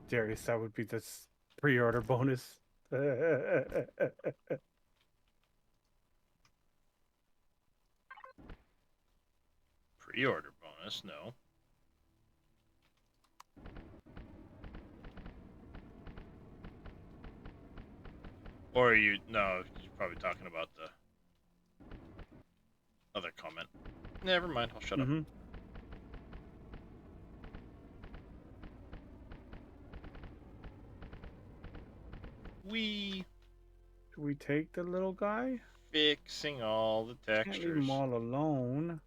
Darius, that would be this pre-order bonus. Pre-order bonus? No. Or you? No, you're probably talking about the other comment. Never mind. I'll shut up. Mm-hmm. We Do we take the little guy? fixing all the Can't leave him textures. all alone.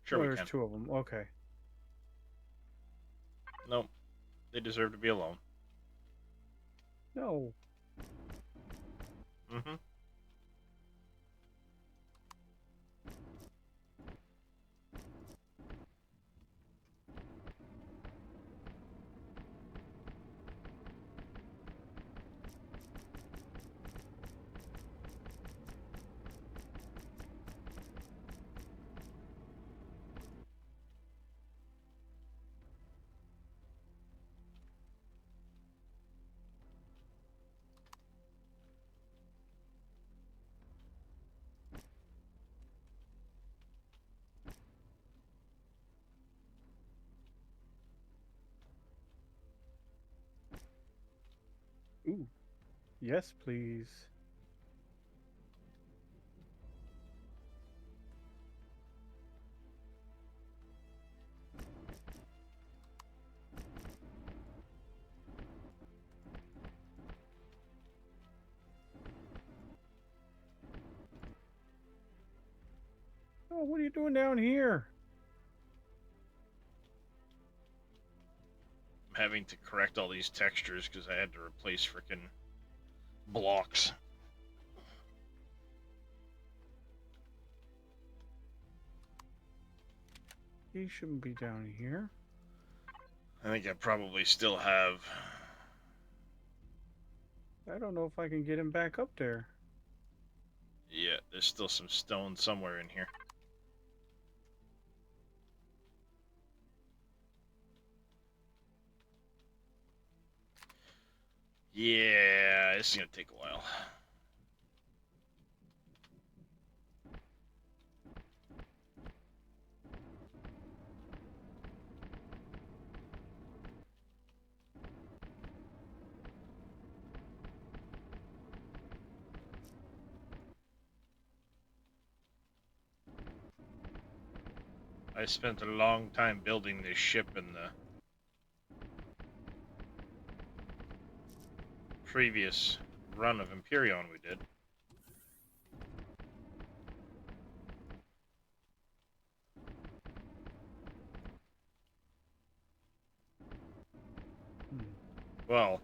Sure, Oh, we there's can. two of them. Okay. Nope. They deserve to be alone. No. Mm-hmm. Ooh. Yes, please. Oh, what are you doing down here? I'm having to correct all these textures because I had to replace freaking blocks. He shouldn't be down here. I think I probably still have. I don't know if I can get him back up there. Yeah, there's still some stone somewhere in here. Yeah, this is gonna take a while. I spent a long time building this ship in the previous run of Empyreon we did. Hmm. Well,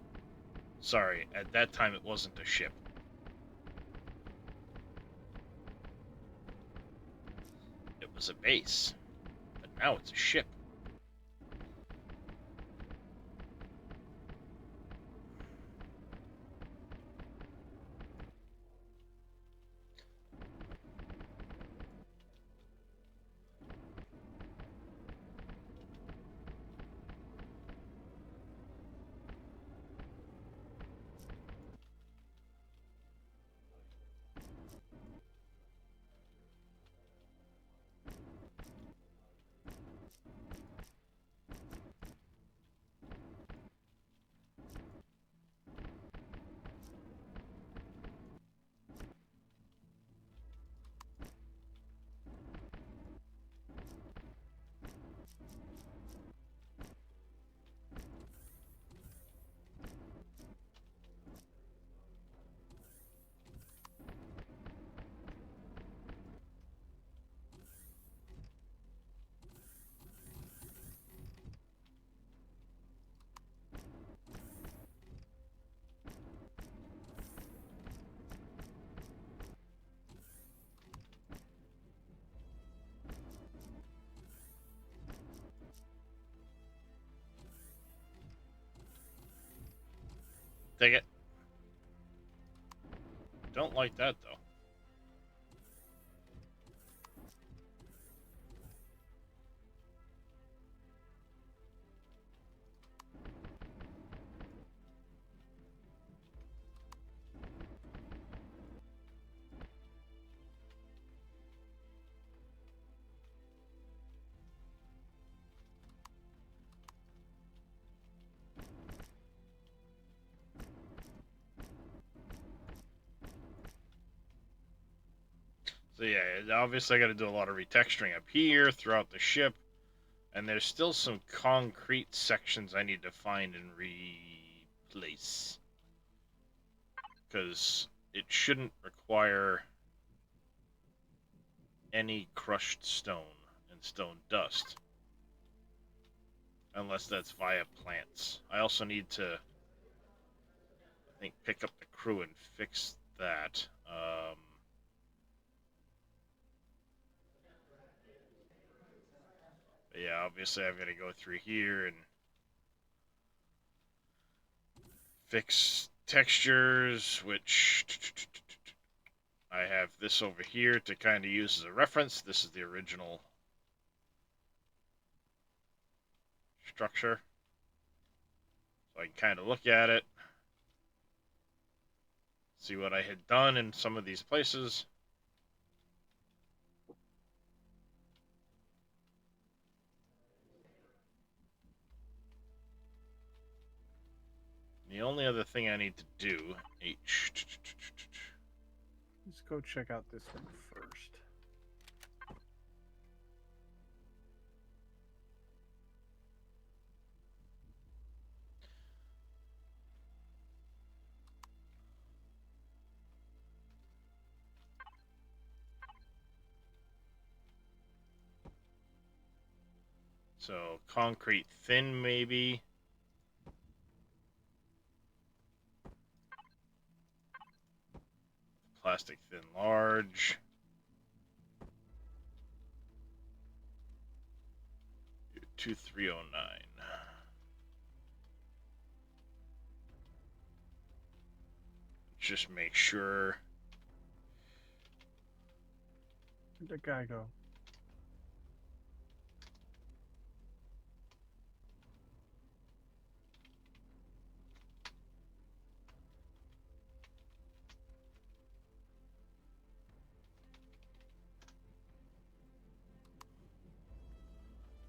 sorry, at that time it wasn't a ship. It was a base. But now it's a ship. Take it. Don't like that though. So yeah, obviously I got to do a lot of retexturing up here throughout the ship, and there's still some concrete sections I need to find and replace, because it shouldn't require any crushed stone and stone dust, unless that's via plants. I also need to, I think, pick up the crew and fix that. But yeah, obviously I've got to go through here and fix textures, which I have this over here to kind of use as a reference. This is the original structure. So I can kind of look at it, see what I had done in some of these places. The only other thing I need to do, Let's go check out this one first. So concrete thin maybe. Plastic thin large. 2309. Just make sure. Where'd the guy go?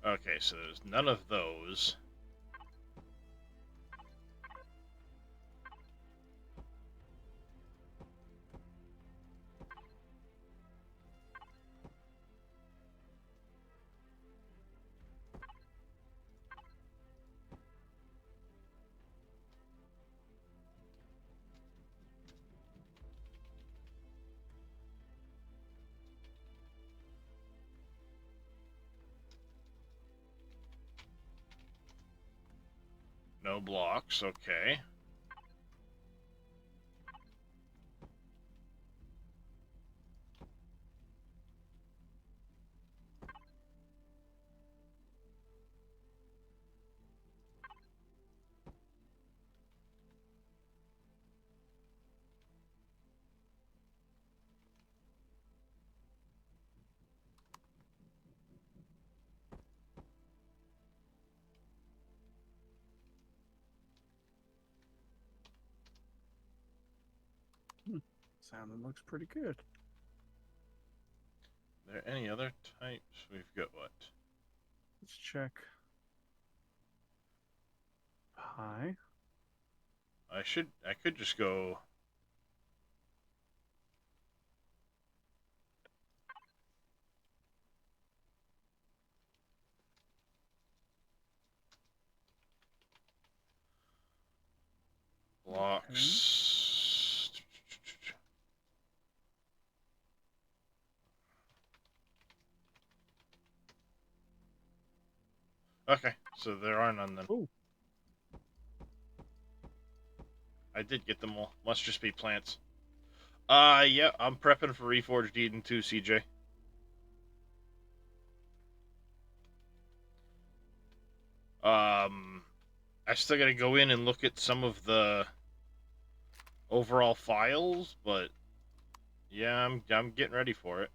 Okay, so there's none of those. No blocks, okay. Sounding looks pretty good. Are there any other types? We've got what? Let's check. Hi. I could just go. Blocks. Okay, so there are none then. Oh, I did get them all. Must just be plants. Yeah, I'm prepping for Reforged Eden 2, CJ. I still gotta go in and look at some of the overall files, but yeah, I'm getting ready for it.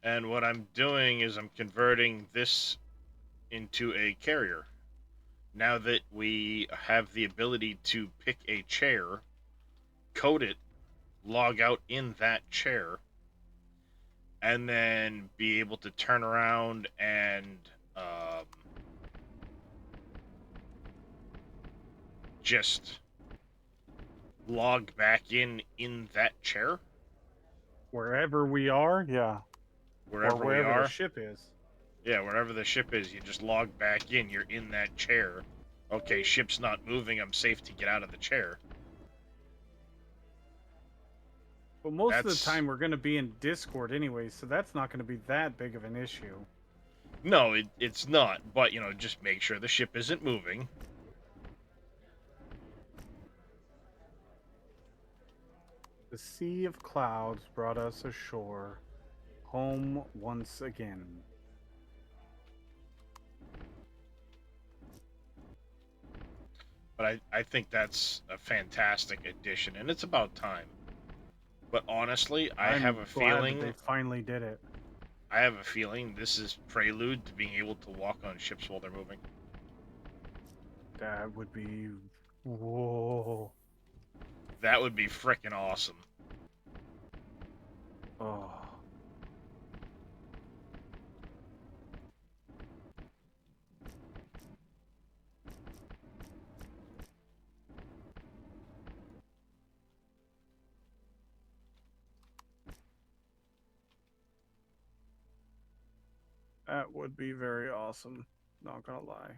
And what I'm doing is I'm converting this into a carrier. Now that we have the ability to pick a chair, code it, log out in that chair, and then be able to turn around and just log back in that chair Wherever we are, yeah. wherever or we wherever the are. ship is. Yeah, wherever the ship is, you just log back in. You're in that chair. Okay, ship's not moving. I'm safe to get out of the chair. But most of the That's time, we're going to be in Discord anyway, so that's not going to be that big of an issue. no, it's not. But just make sure the ship isn't moving. The sea of clouds brought us ashore, home once again. But I think that's a fantastic addition, and it's about time. But honestly, I have I'm a glad that feeling they finally did it. this is prelude to being able to walk on ships while they're moving. That would be... Whoa. That would be frickin' awesome. Oh. That would be very awesome. Not gonna lie.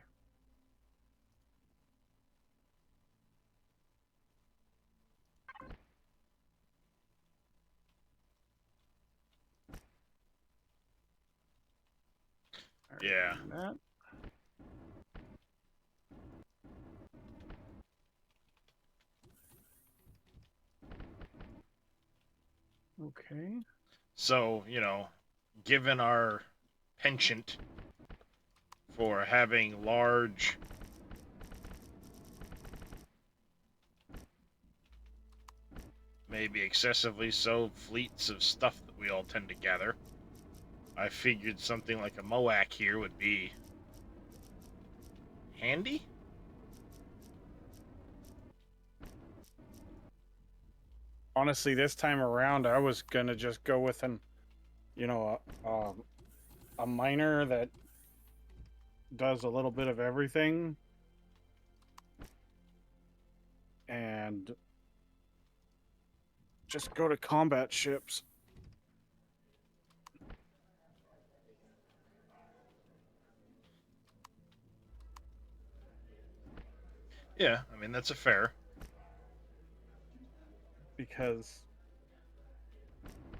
Yeah. That. Okay. So, given our penchant for having large maybe excessively so fleets of stuff that we all tend to gather, I figured something like a MOAC here would be handy. Honestly, this time around, I was gonna just go with you know, a miner that does a little bit of everything, and just go to combat ships. Yeah, I mean that's a fair. Because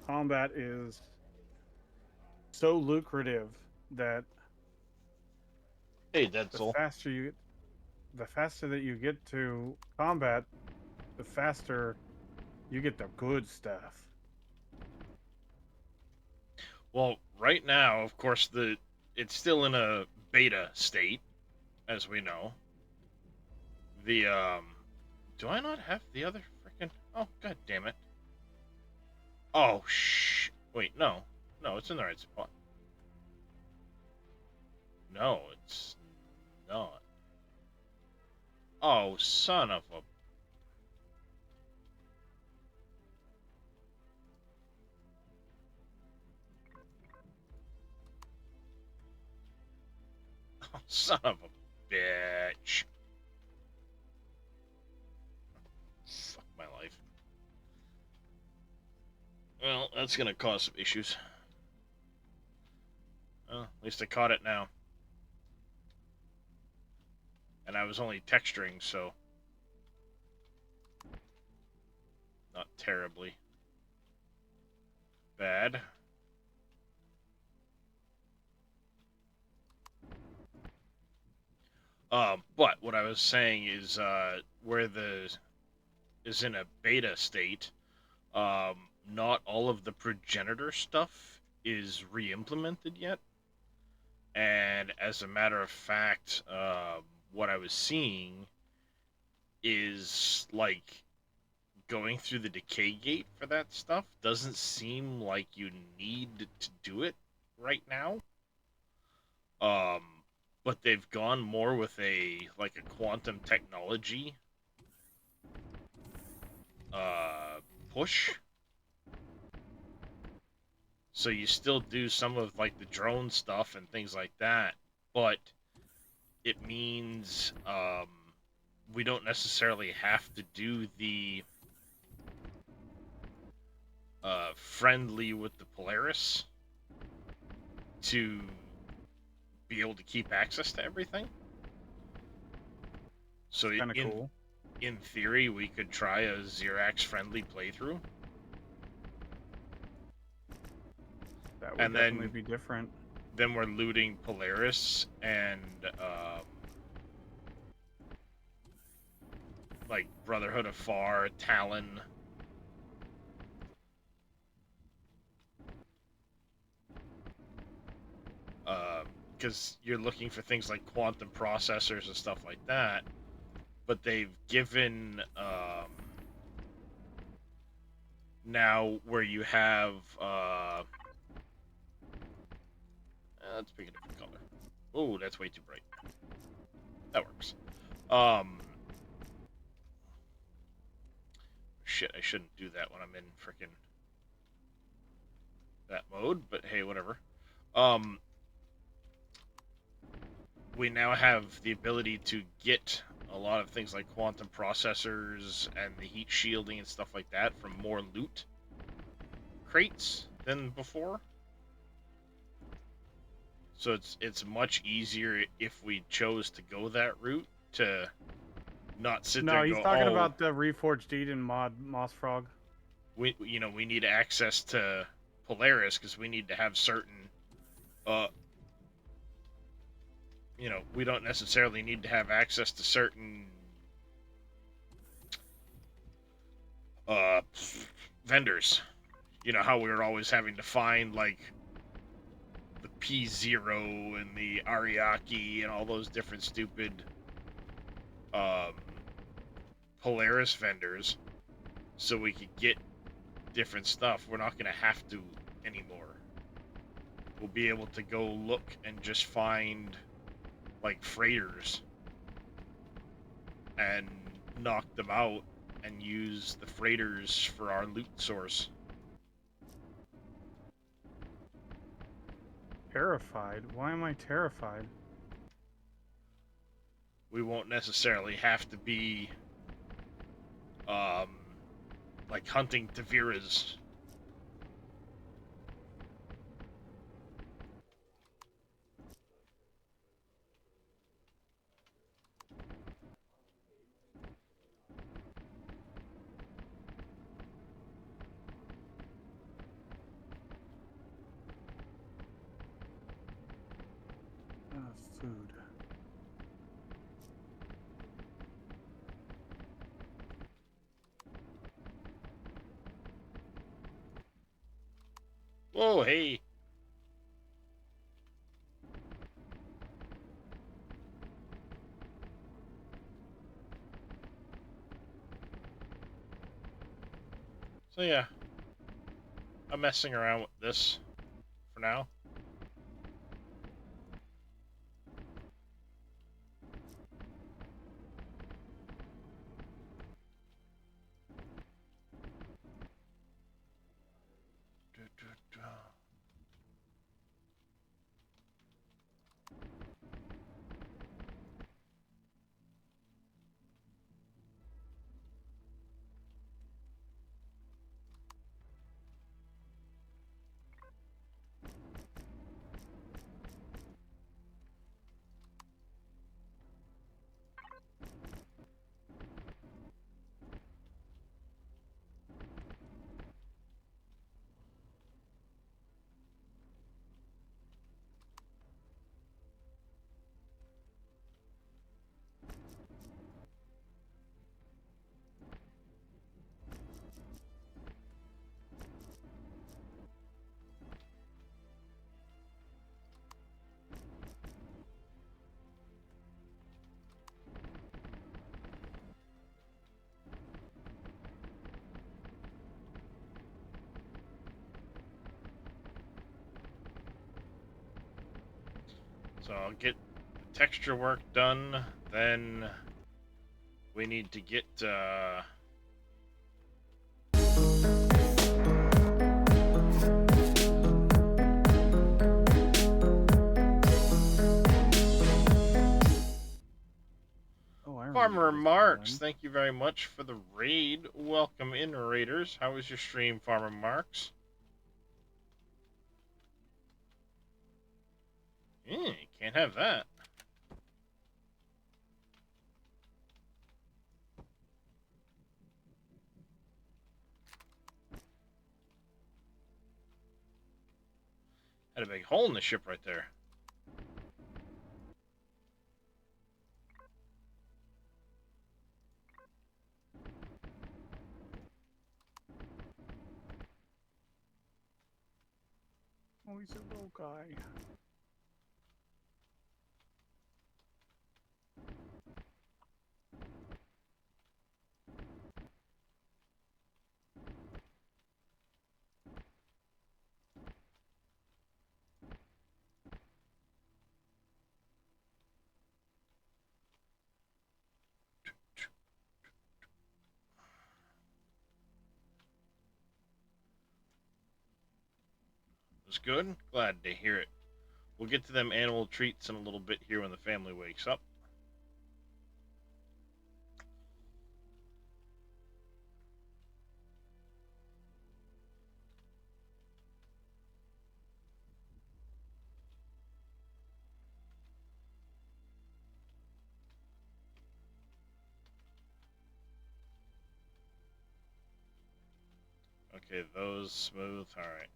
combat is so lucrative that Hey, the Dedsel. faster you the faster that you get to combat, the faster you get the good stuff. Well, right now, of course, it's still in a beta state, as we know. The do I not have the other freaking? Oh, god damn it! Oh Wait, no, it's in the right spot. No, it's not. Oh, son of a. Oh, son of a bitch. Fuck my life. Well, that's gonna cause some issues. Well, at least I caught it now. And I was only texturing, so not terribly bad. But what I was saying is, where the is in a beta state, not all of the progenitor stuff is re-implemented yet. And as a matter of fact, what I was seeing is like going through the decay gate for that stuff doesn't seem like you need to do it right now. Um, but they've gone more with a quantum technology uh push. So you still do some of like the drone stuff and things like that, but it means we don't necessarily have to do the friendly with the Polaris to be able to keep access to everything. So Kind of cool. in theory, we could try a Xerax friendly playthrough. That would And definitely then be different. then we're looting Polaris and like Brotherhood of Far, Talon. Because you're looking for things like quantum processors and stuff like that, but they've given now where you have let's pick a different color. Oh, that's way too bright. That works. Shit, I shouldn't do that when I'm in frickin' that mode, but hey, whatever. We now have the ability to get a lot of things like quantum processors and the heat shielding and stuff like that from more loot crates than before. So it's much easier if we chose to go that route to not sit there No, and he's go, talking oh, about the Reforged Eden mod Moss Frog. we need access to Polaris because we need to have certain we don't necessarily need to have access to certain vendors. You know how we were always having to find like the P0 and the Ariake and all those different stupid Polaris vendors so we could get different stuff. We're not going to have to anymore. We'll be able to go look and just find like freighters and knock them out and use the freighters for our loot source. Terrified? Why am I terrified? We won't necessarily have to be like hunting Taviras. Food. Whoa, hey. So yeah, I'm messing around with this for now. So I'll get the texture work done, then we need to get Farmer is Marks, done. thank you very much for the raid. Welcome in, raiders. How was your stream, Farmer Marks? Can't have that. Had a big hole in the ship right there. Oh, he's a little guy. Was good? Glad to hear it. We'll get to them animal treats in a little bit here when the family wakes up. Okay, those smooth. Alright.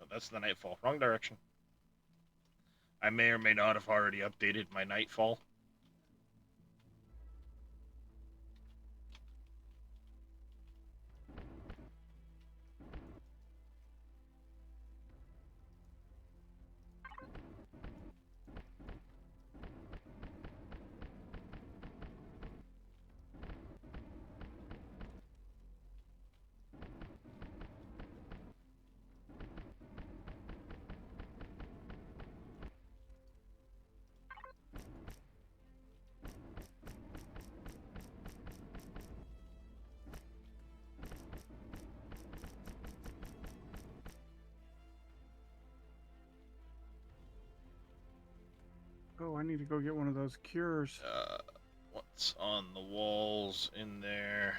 Oh, that's the nightfall. Wrong direction. I may or may not have already updated my nightfall. Oh, I need to go get one of those cures. What's on the walls in there?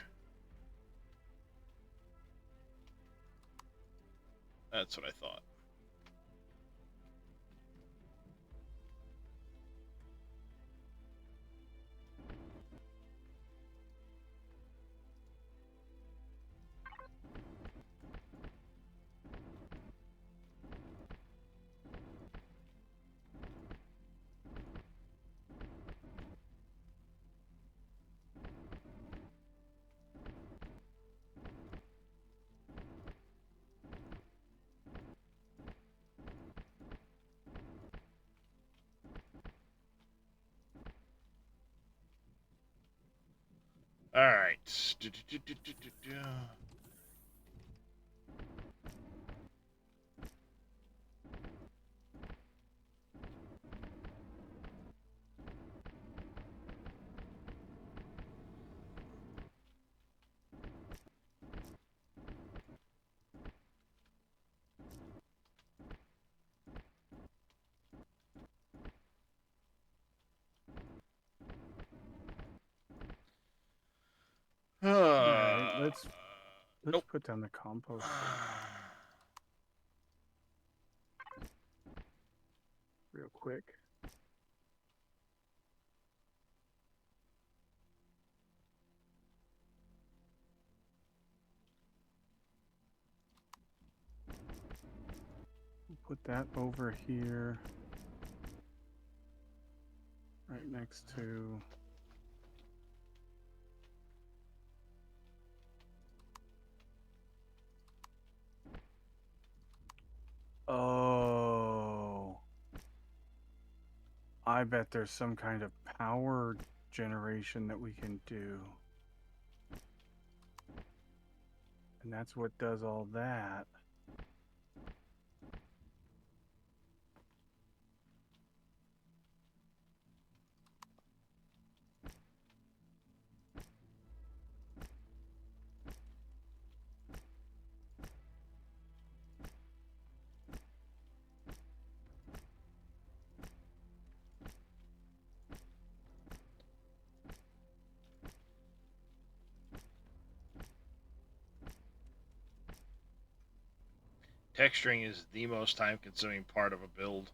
That's what I thought. Alright. Alright, let's Nope. put down the compost. Real quick. Put that over here. Right next to... Oh. I bet there's some kind of power generation that we can do. And that's what does all that. Texturing is the most time-consuming part of a build.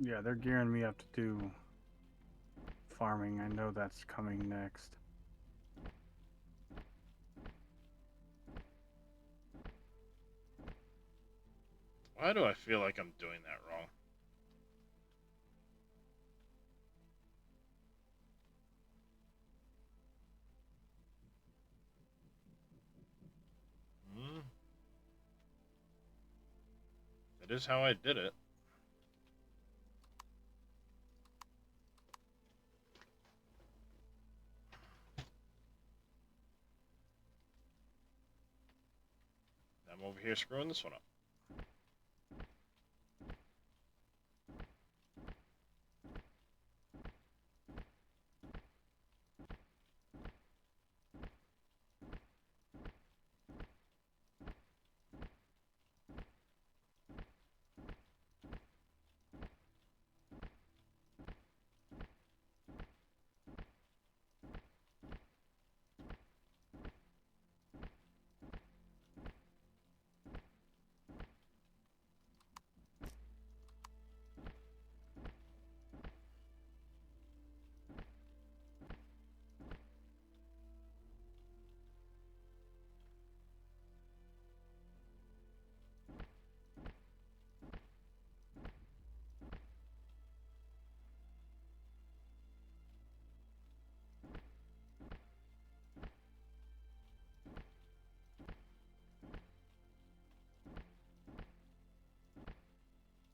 Yeah, they're gearing me up to do farming. I know that's coming next. Why do I feel like I'm doing that wrong? Hmm. That is how I did it. I'm over here screwing this one up.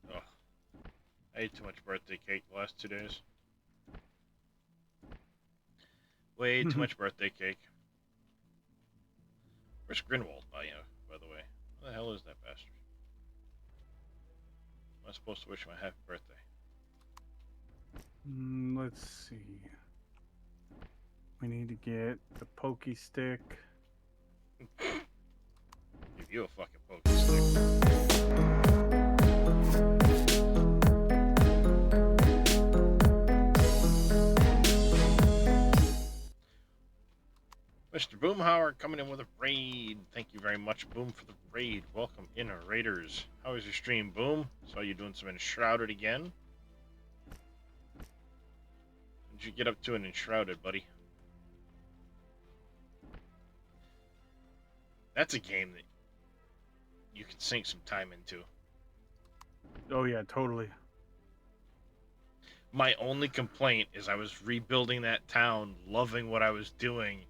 Ugh. I ate too much birthday cake the last 2 days. Way too much birthday cake. Where's Grinwald, by the way? Where the hell is that bastard? Am I supposed to wish him a happy birthday? Let's see. We need to get the pokey stick. Give you a fucking pokey stick. Mr. Boomhauer coming in with a raid. Thank you very much, Boom, for the raid. Welcome in, Raiders. How was your stream, Boom? Saw you doing some Enshrouded again. What did you get up to in Enshrouded, buddy? That's a game that you can sink some time into. Oh yeah, totally. My only complaint is I was rebuilding that town, loving what I was doing,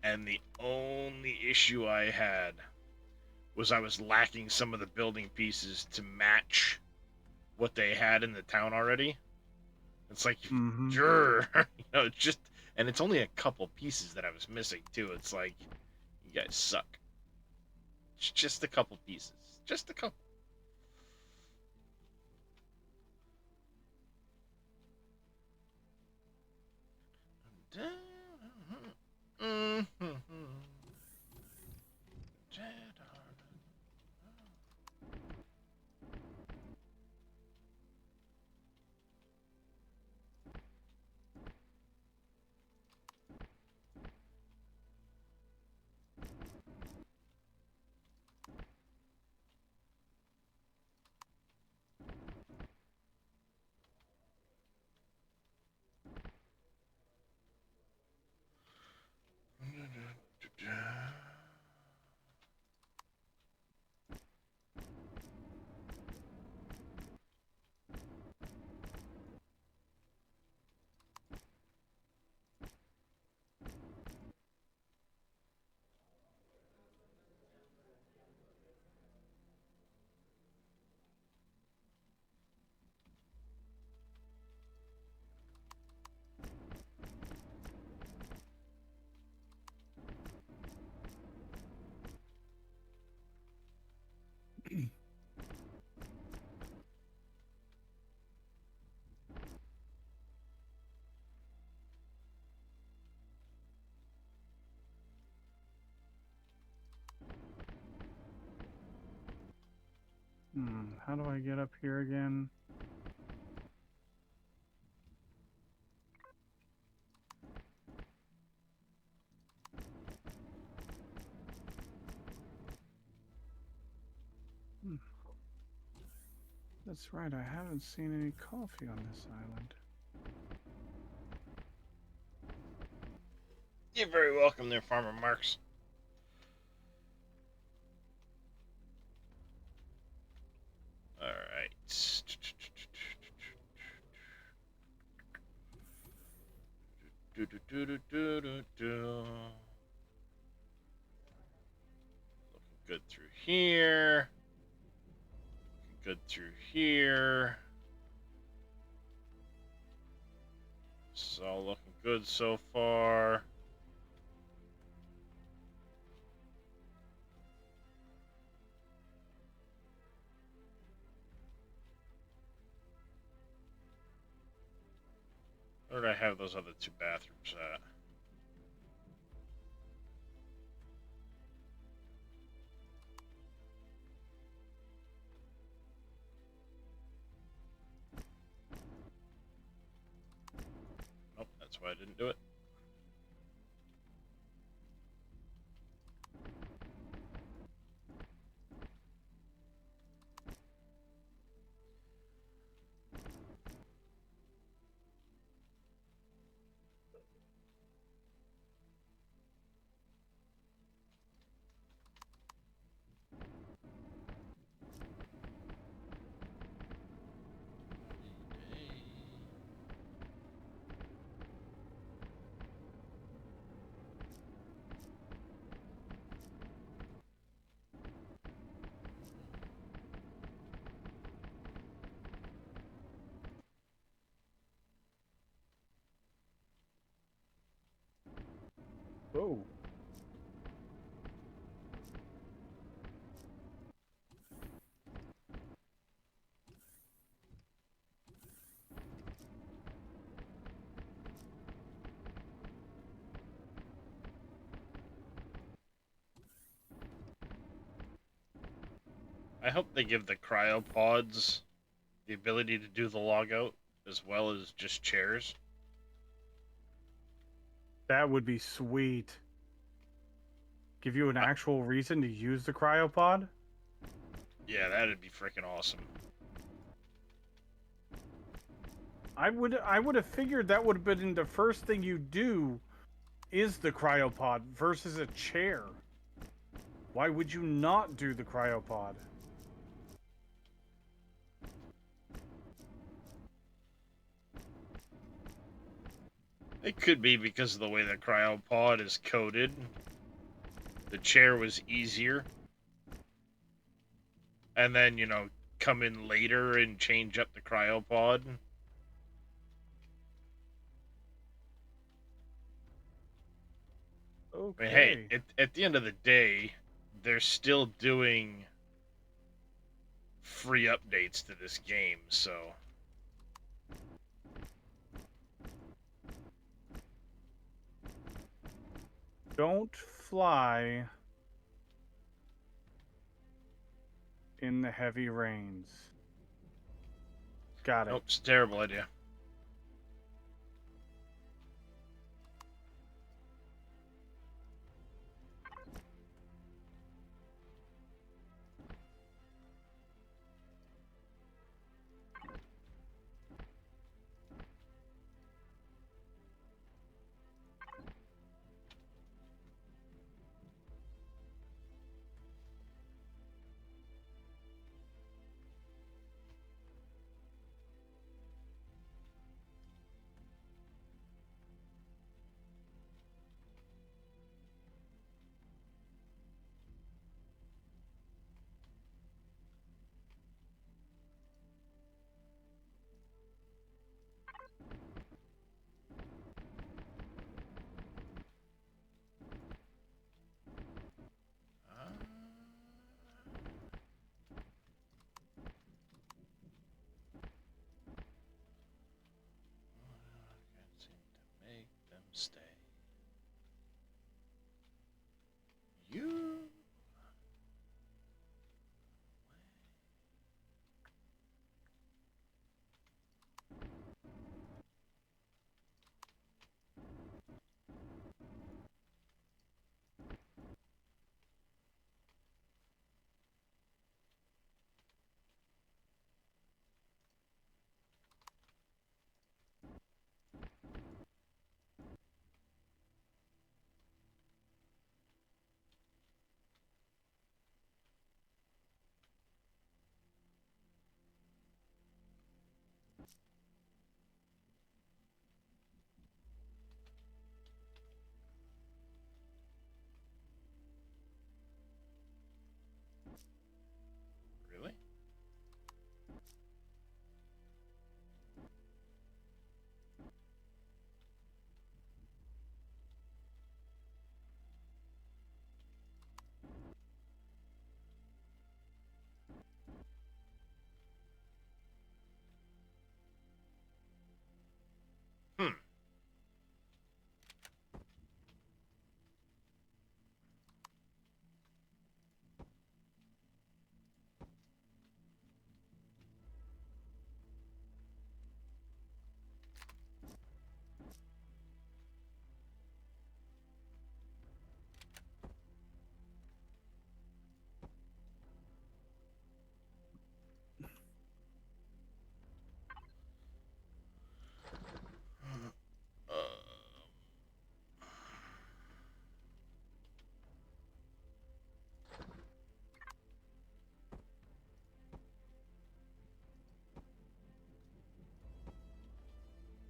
and the only issue I had was I was lacking some of the building pieces to match what they had in the town already. It's like, sure, it's just, and it's only a couple pieces that I was missing too. It's like, you guys suck. It's just a couple pieces, just a couple. How do I get up here again? Hmm. That's right, I haven't seen any coffee on this island. You're very welcome there, Farmer Marks. Alright. Looking good through here. Looking good through here. This is all looking good so far. Where did I have those other two bathrooms at? Nope, that's why I didn't do it. Oh. I hope they give the cryopods the ability to do the logout as well as just chairs. That would be sweet. Give you an actual reason to use the cryopod? Yeah, that'd be freaking awesome. I would have figured that would have been the first thing you do is the cryopod versus a chair. Why would you not do the cryopod? It could be because of the way the cryopod is coded. The chair was easier. And then, come in later and change up the cryopod. Okay. I mean, hey, at the end of the day, they're still doing free updates to this game, so... Don't fly in the heavy rains. Got it. Nope, it's a terrible idea.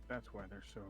That's why they're so.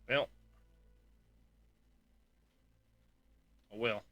Well, oh well.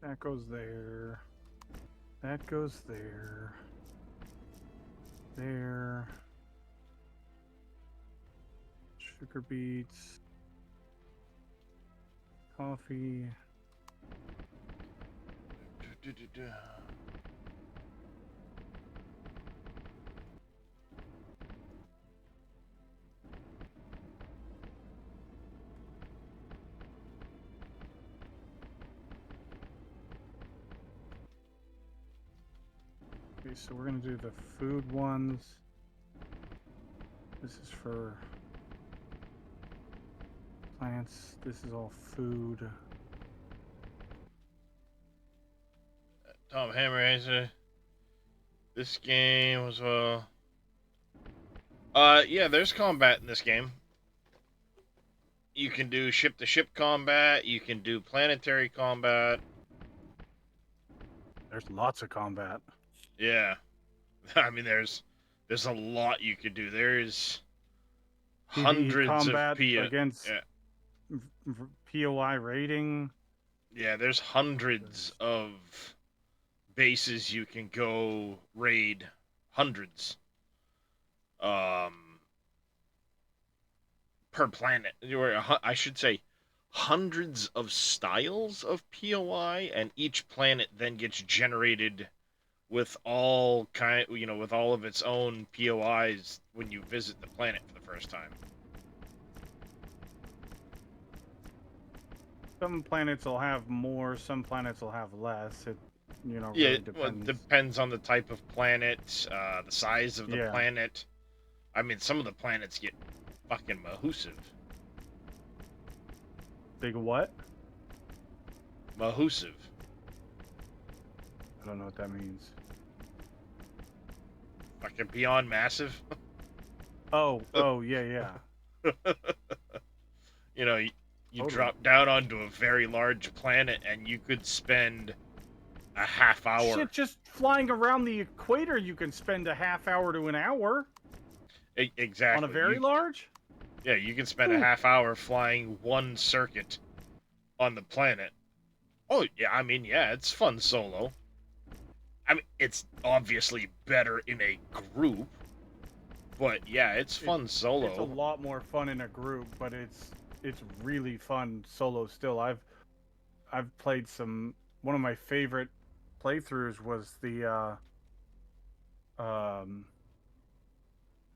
That goes there. That goes there. There. Sugar beets. Coffee. Okay, so we're gonna do the food ones. This is for plants. This is all food. Tom Hammer, this game was yeah, there's combat in this game. You can do ship-to-ship combat. You can do planetary combat. There's lots of combat. Yeah, I mean, there's a lot you could do. There's PvE hundreds combat of PO. against POI rating. Yeah, there's hundreds of bases you can go raid. Hundreds. Per planet. I should say hundreds of styles of POI, and each planet then gets generated with all with all of its own POIs when you visit the planet for the first time. Some planets will have more, some planets will have less. It, Yeah, really depends. well, it depends on the type of planet, the size of the Yeah. planet. I mean, some of the planets get fucking mahusive. Big what? Mahusive. I don't know what that means. Fucking beyond massive. Oh, yeah. You know, you Totally. drop down onto a very large planet and you could spend a half hour. Shit, just flying around the equator, you can spend a half hour to an hour. Exactly. On a very large? Yeah, you can spend a half hour flying one circuit on the planet. Oh, yeah, I mean, yeah, it's fun solo. I mean, it's obviously better in a group, but yeah, it's fun solo. It's a lot more fun in a group, but it's really fun solo still. I've played some. One of my favorite playthroughs was the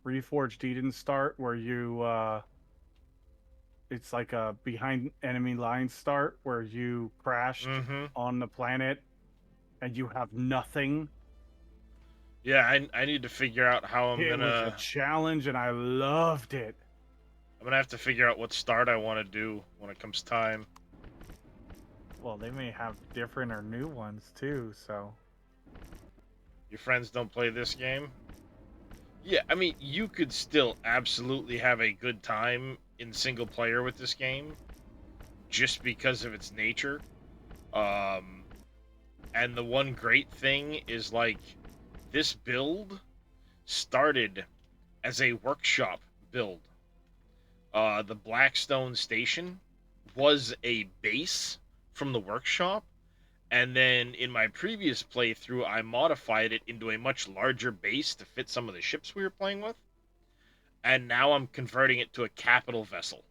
Reforged Eden start, where you it's like a behind enemy lines start where you crashed on the planet and you have nothing. Yeah, I need to figure out how It was a challenge and I loved it. I'm gonna have to figure out what start I want to do when it comes time. Well, they may have different or new ones too, so. Your friends don't play this game? Yeah, I mean, you could still absolutely have a good time in single player with this game, just because of its nature. And the one great thing is, like, this build started as a workshop build. The Blackstone Station was a base from the workshop, and then in my previous playthrough, I modified it into a much larger base to fit some of the ships we were playing with. And now I'm converting it to a capital vessel.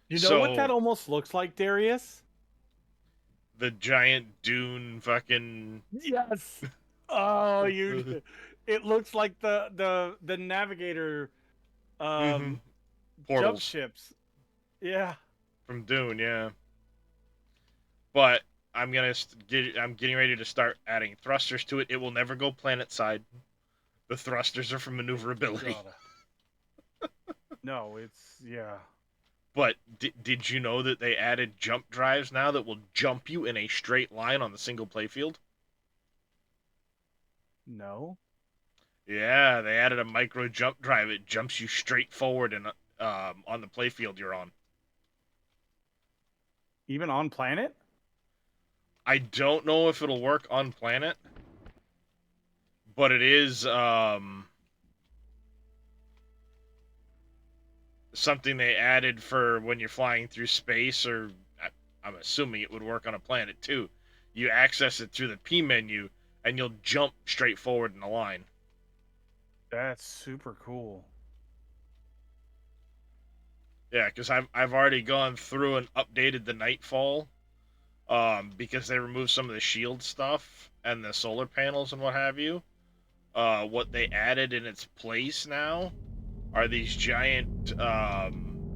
You know what that almost looks like, Darius? The giant dune fucking... Yes! Oh, you... It looks like the navigator jump portals ships. Yeah. From Dune, yeah. But I'm getting ready to start adding thrusters to it. It will never go planet side. The thrusters are for maneuverability. No, it's yeah. But did you know that they added jump drives now that will jump you in a straight line on the single playfield? No. Yeah, they added a micro jump drive. It jumps you straight forward and on the playfield you're on. Even on planet? I don't know if it'll work on planet, but it is something they added for when you're flying through space, or I'm assuming it would work on a planet too. You access it through the P menu, and you'll jump straight forward in a line. That's super cool. Yeah, because I've already gone through and updated the Nightfall, because they removed some of the shield stuff and the solar panels and what have you. What they added in its place now are these giant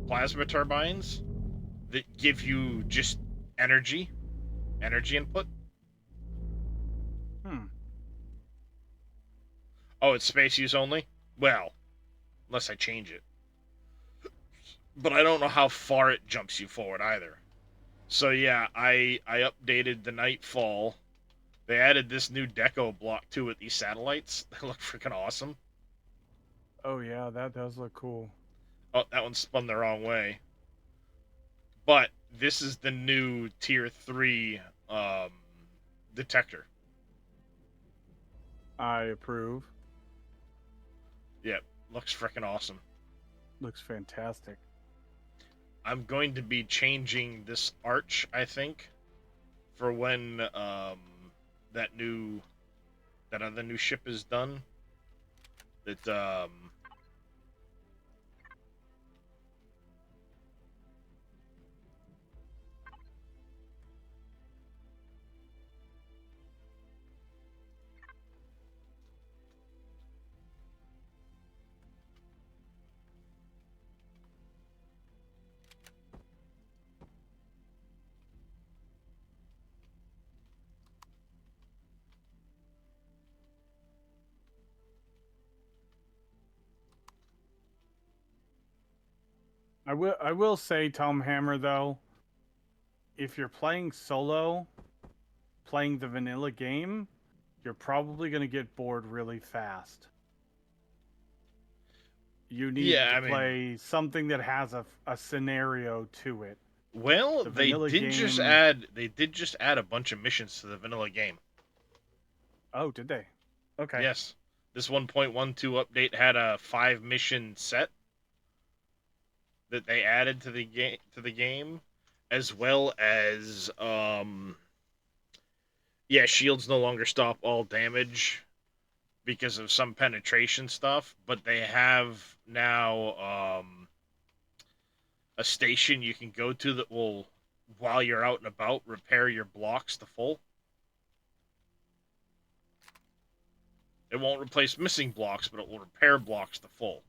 plasma turbines that give you just energy input. Hmm. Oh, it's space use only? Well, unless I change it. But I don't know how far it jumps you forward either. So yeah, I updated the Nightfall. They added this new deco block too with these satellites. They look freaking awesome. Oh yeah, that does look cool. Oh, that one spun the wrong way. But this is the new tier 3 um, detector. I approve. Yep, looks freaking awesome. Looks fantastic. I'm going to be changing this arch, I think, for when that other new ship is done. That I will say, Tom Hammer, though, if you're playing solo, playing the vanilla game, you're probably going to get bored really fast. You need yeah, to I mean, play something that has a scenario to it. well, The vanilla game. they did just add a bunch of missions to the vanilla game. Oh, did they? Okay. Yes. This 1.12 update had a 5 mission set that they added to the game, as well as yeah, shields no longer stop all damage because of some penetration stuff, but they have now a station you can go to that will, while you're out and about, repair your blocks to full. It won't replace missing blocks, but it will repair blocks to full.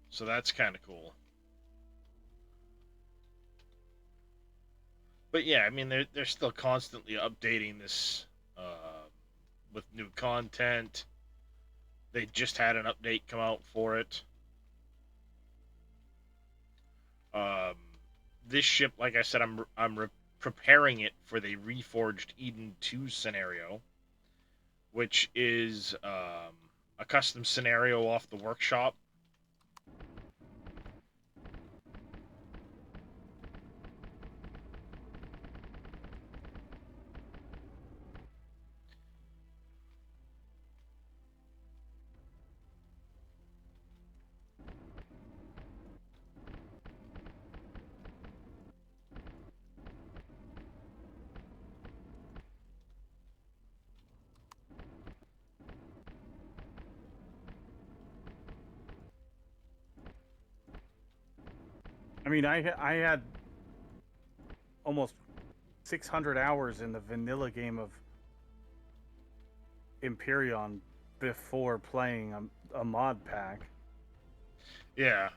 So that's kind of cool. But yeah, I mean, they're still constantly updating this with new content. They just had an update come out for it. Um, this ship, like I said, I'm preparing it for the Reforged Eden 2 scenario, which is a custom scenario off the workshop. I mean, I had almost 600 hours in the vanilla game of Imperion before playing a mod pack. Yeah,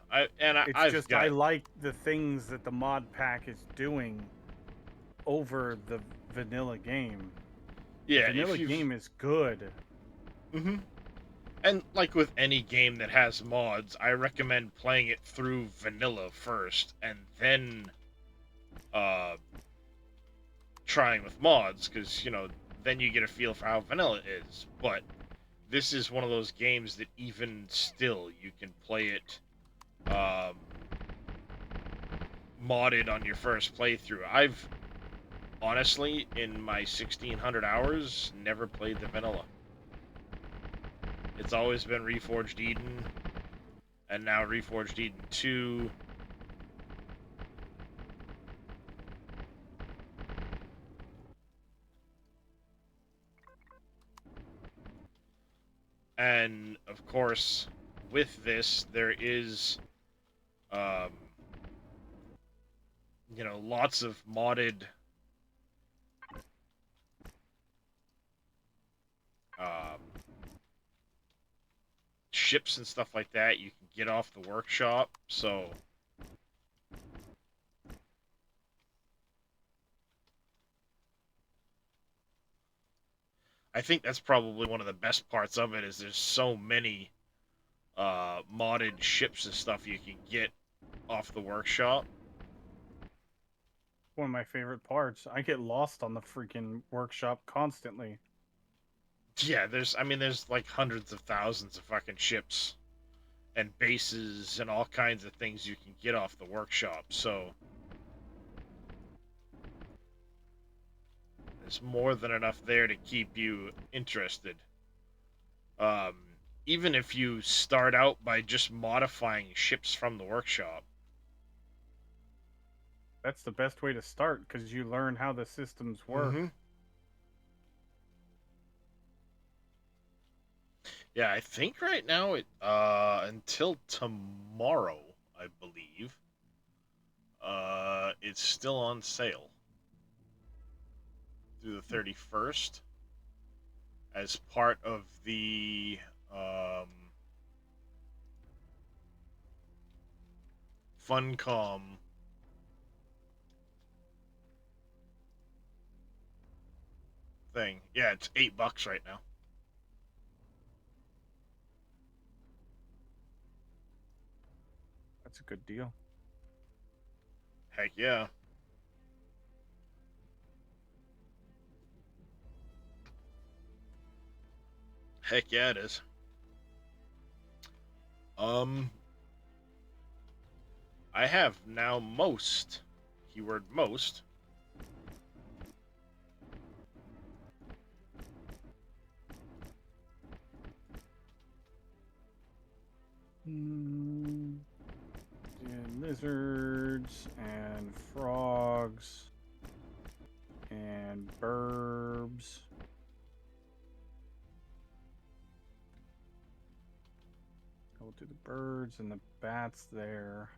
It's I've just I got, like the things that the mod pack is doing over the vanilla game. yeah, The vanilla if you've game is good. hmm And like with any game that has mods, I recommend playing it through vanilla first and then uh, trying with mods, because, then you get a feel for how vanilla is. But this is one of those games that even still you can play it um, modded on your first playthrough. I've honestly, in my 1600 hours, never played the vanilla. It's always been Reforged Eden, And now Reforged Eden 2. And of course, with this, there is, um, lots of modded um, ships and stuff like that you can get off the workshop. So I think that's probably one of the best parts of it is there's so many modded ships and stuff you can get off the workshop. One of my favorite parts. I get lost on the freaking workshop constantly. Yeah, there's like hundreds of thousands of fucking ships and bases and all kinds of things you can get off the workshop. So there's more than enough there to keep you interested. Um, Even if you start out by just modifying ships from the workshop. That's the best way to start because you learn how the systems work. Mm-hmm. Yeah, I think right now it until tomorrow, I believe, it's still on sale through the 31st as part of the Funcom thing. Yeah, it's $8 right now. That's a good deal. Heck yeah. Heck yeah, it is. I have now most, keyword most, And lizards and frogs and burbs. We'll do the birds and the bats there.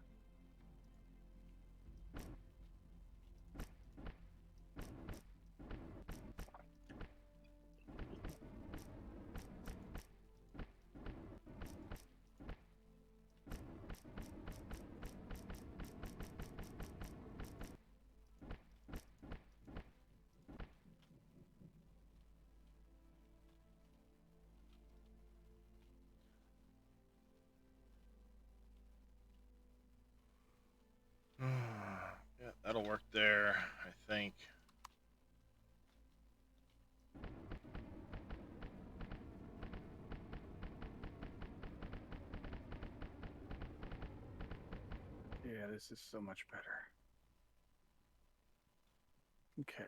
yeah, that'll work there, I think. Yeah, this is so much better. Okay.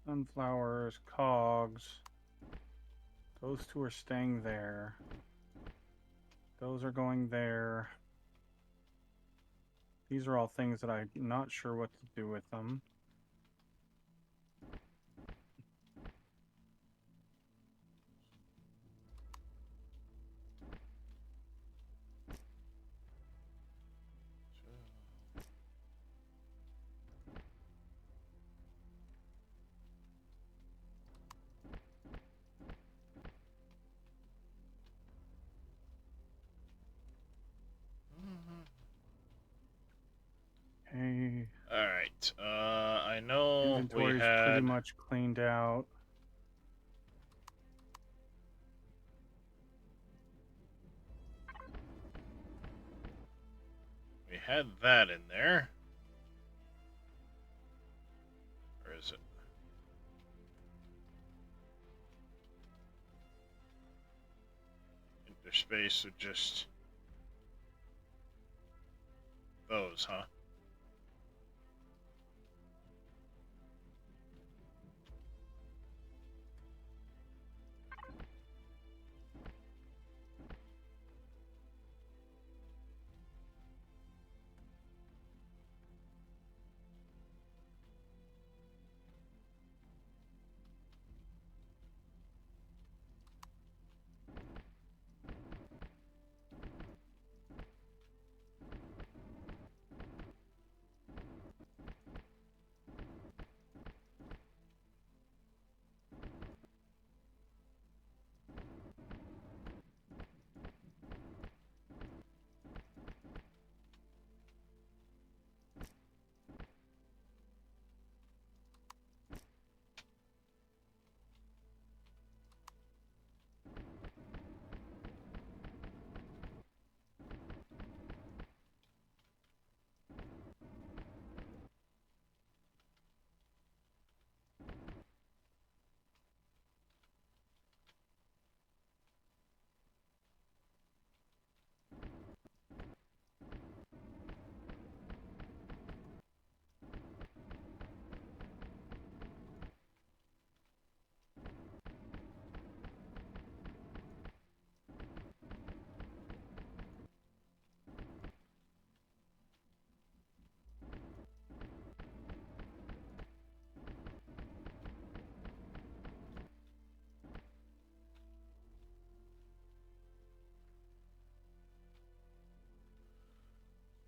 Sunflowers, cogs. Those two are staying there. Those are going there. These are all things that I'm not sure what to do with them. Okay. I know we Inventory's pretty had... much cleaned out. We had that in there. Where is it? Interspace with just those, huh?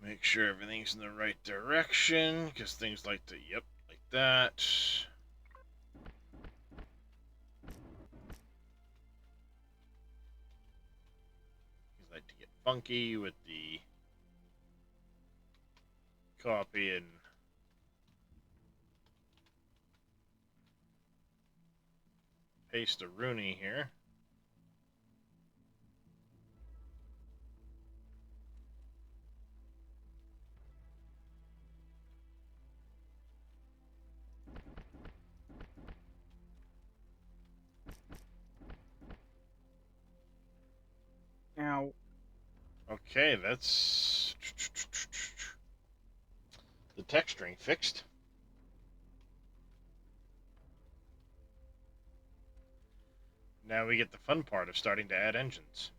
Make sure everything's in the right direction, because things like to, yep, like that. Things like to get funky with the copy and paste a Rooney here. Now, Okay, that's the texturing fixed. Now we get the fun part of starting to add engines.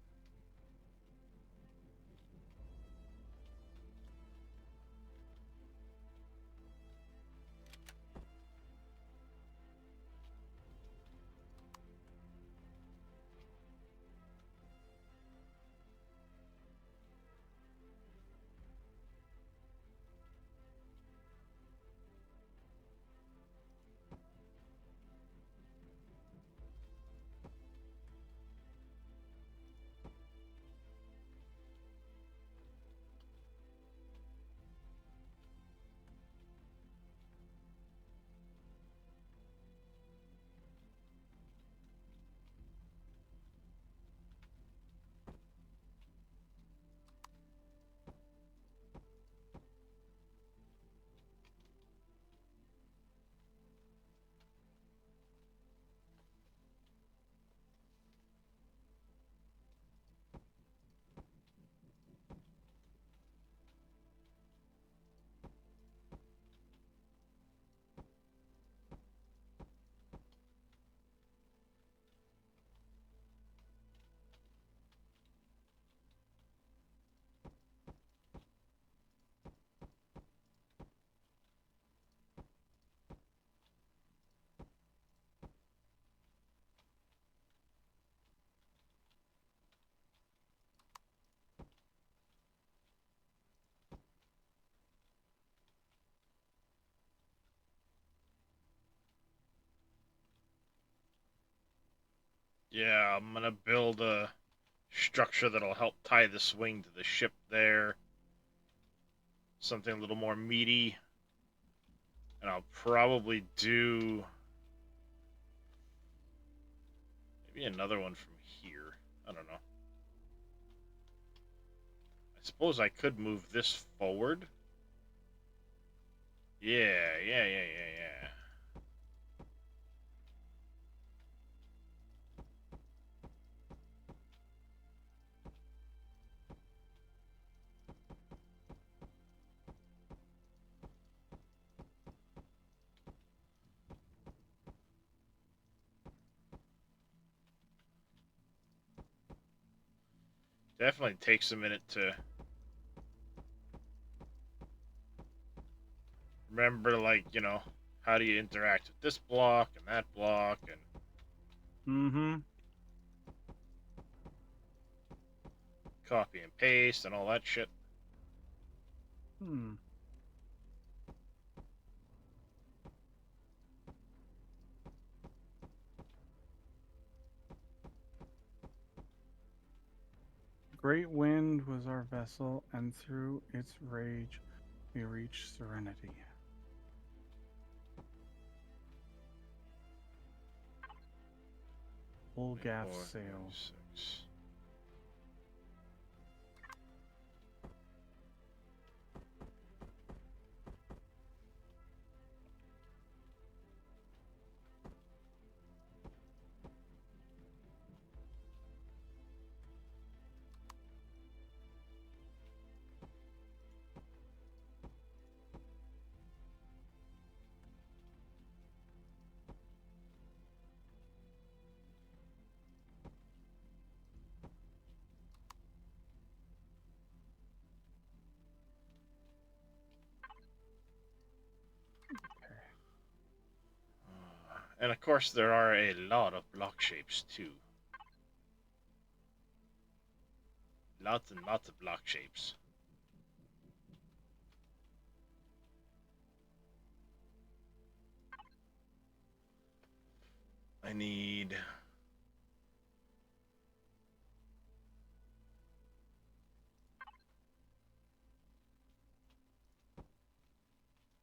Yeah, I'm gonna build a structure that'll help tie this wing to the ship there. Something a little more meaty. And I'll probably do maybe another one from here. I don't know. I suppose I could move this forward. Yeah. Definitely takes a minute to remember, like, how do you interact with this block and that block and Mm-hmm. copy and paste and all that shit. Hmm. Great wind was our vessel, and through its rage we reached serenity. Full gaff 24, sail. 26. And of course, there are a lot of block shapes too. Lots and lots of block shapes. I need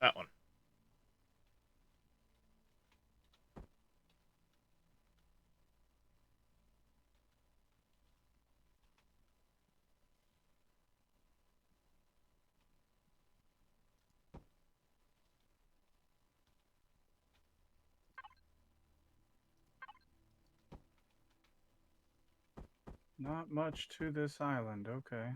that one. Not much to this island, okay.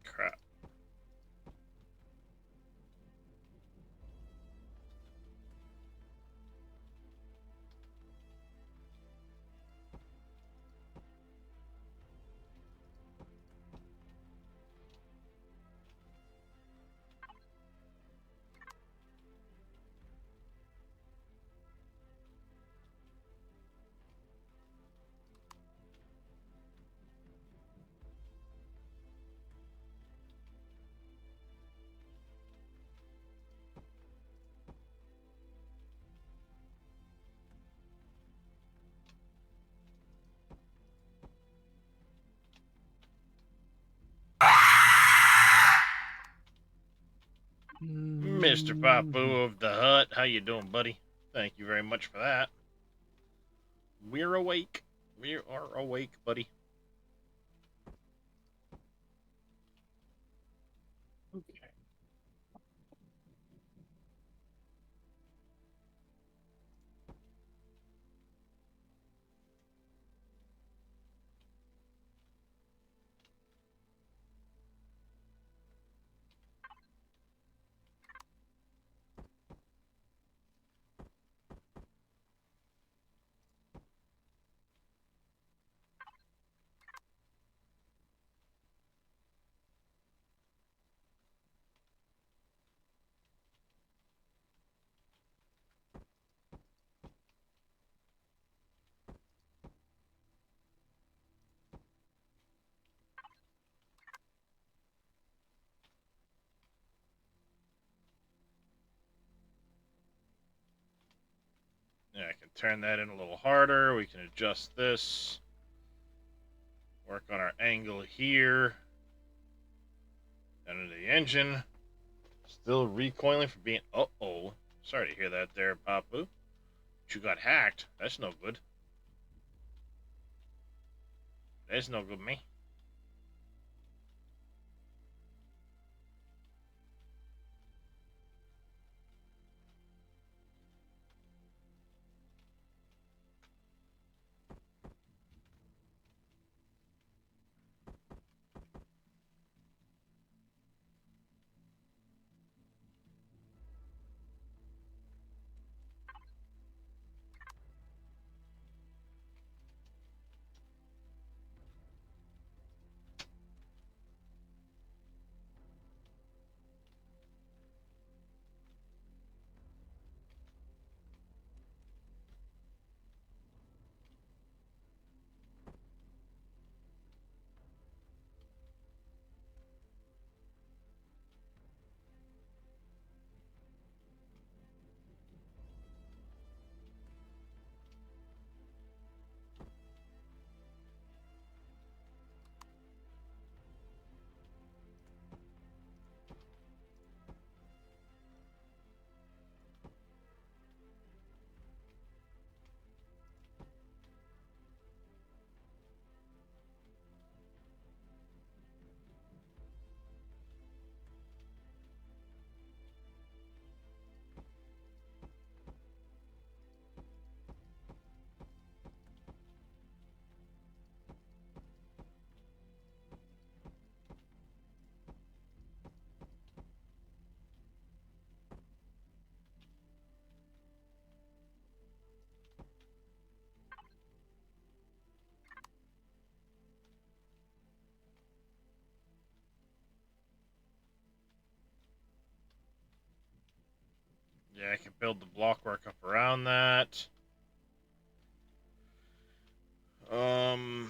Crap. Mr. Papu of the hut, how you doing, buddy? Thank you very much for that. We're awake. We are awake, buddy. Okay. Yeah, I can turn that in a little harder. We can adjust this. Work on our angle here. Down into the engine. Still recoiling from being... Uh-oh. Sorry to hear that there, Papu. But you got hacked. That's no good. That's no good, me. Yeah, I can build the blockwork up around that. Um...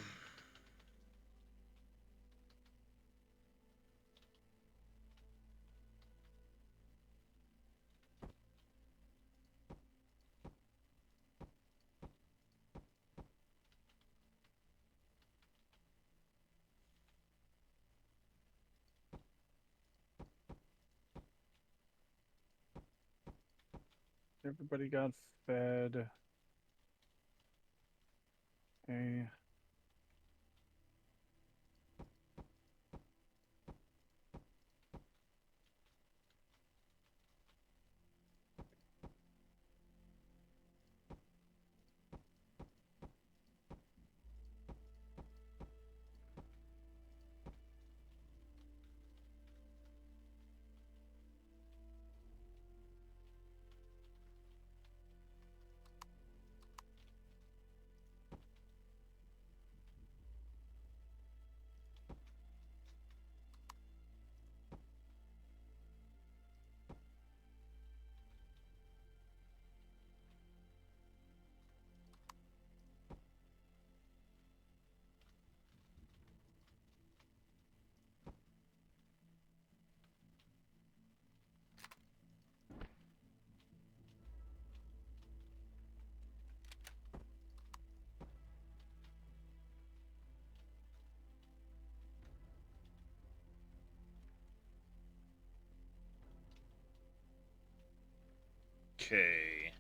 Everybody got fed. Okay. Okay.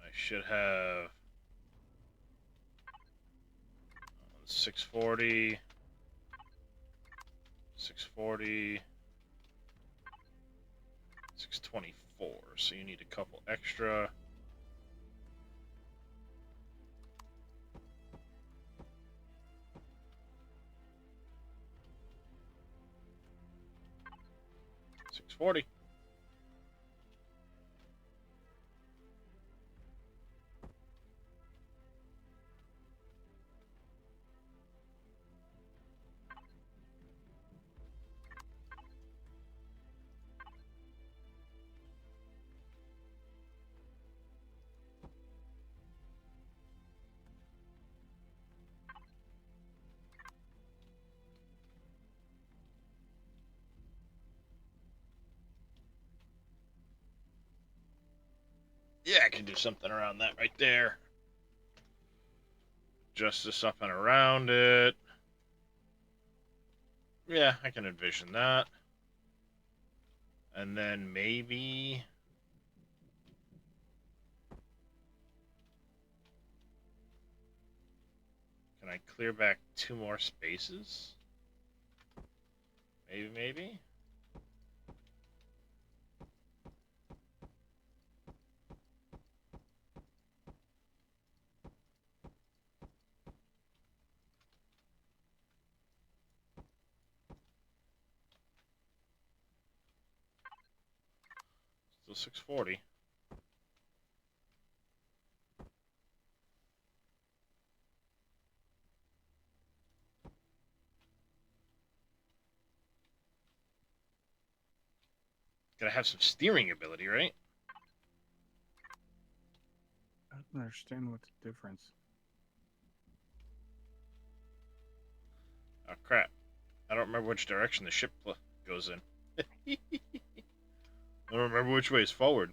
I should have 640, 640, 624. So you need a couple extra. $640. Yeah, I can do something around that right there. Adjust this up and around it. Yeah, I can envision that. And then maybe... Can I clear back 2 more spaces? Maybe? Still 640. Gotta have some steering ability, right? I don't understand what's the difference. Oh, crap. I don't remember which direction the ship goes in. I don't remember which way is forward.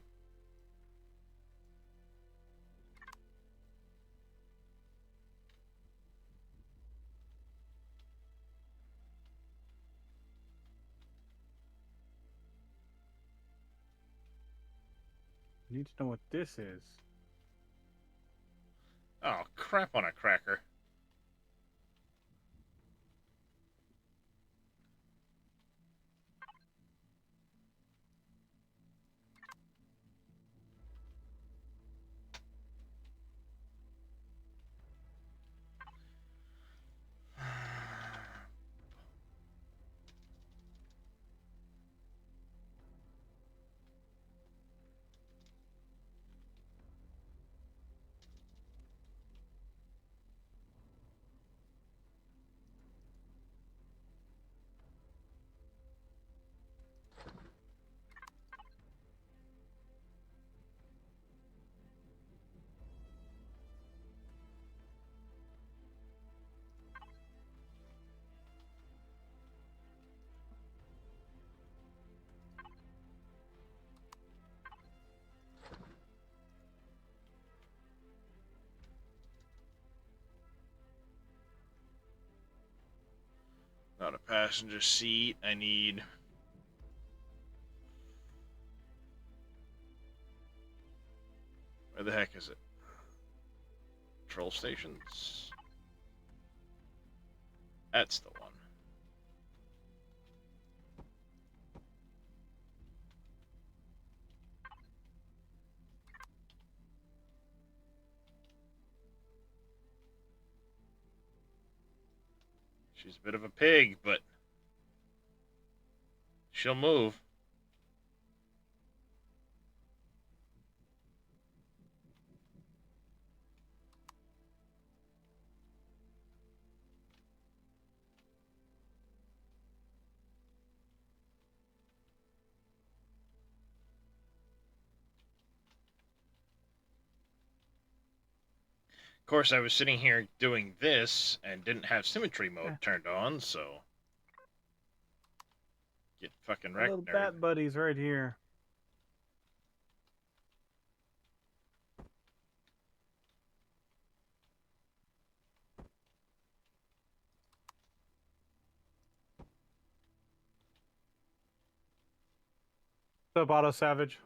I need to know what this is. Oh, crap on a cracker. Not a passenger seat. I need... Where the heck is it? Control stations. That's the one. She's a bit of a pig, but she'll move. Of course, I was sitting here doing this and didn't have symmetry mode turned on, so... Get fucking My wrecked, little nerd. bat buddy's right here. What's up, Auto Savage?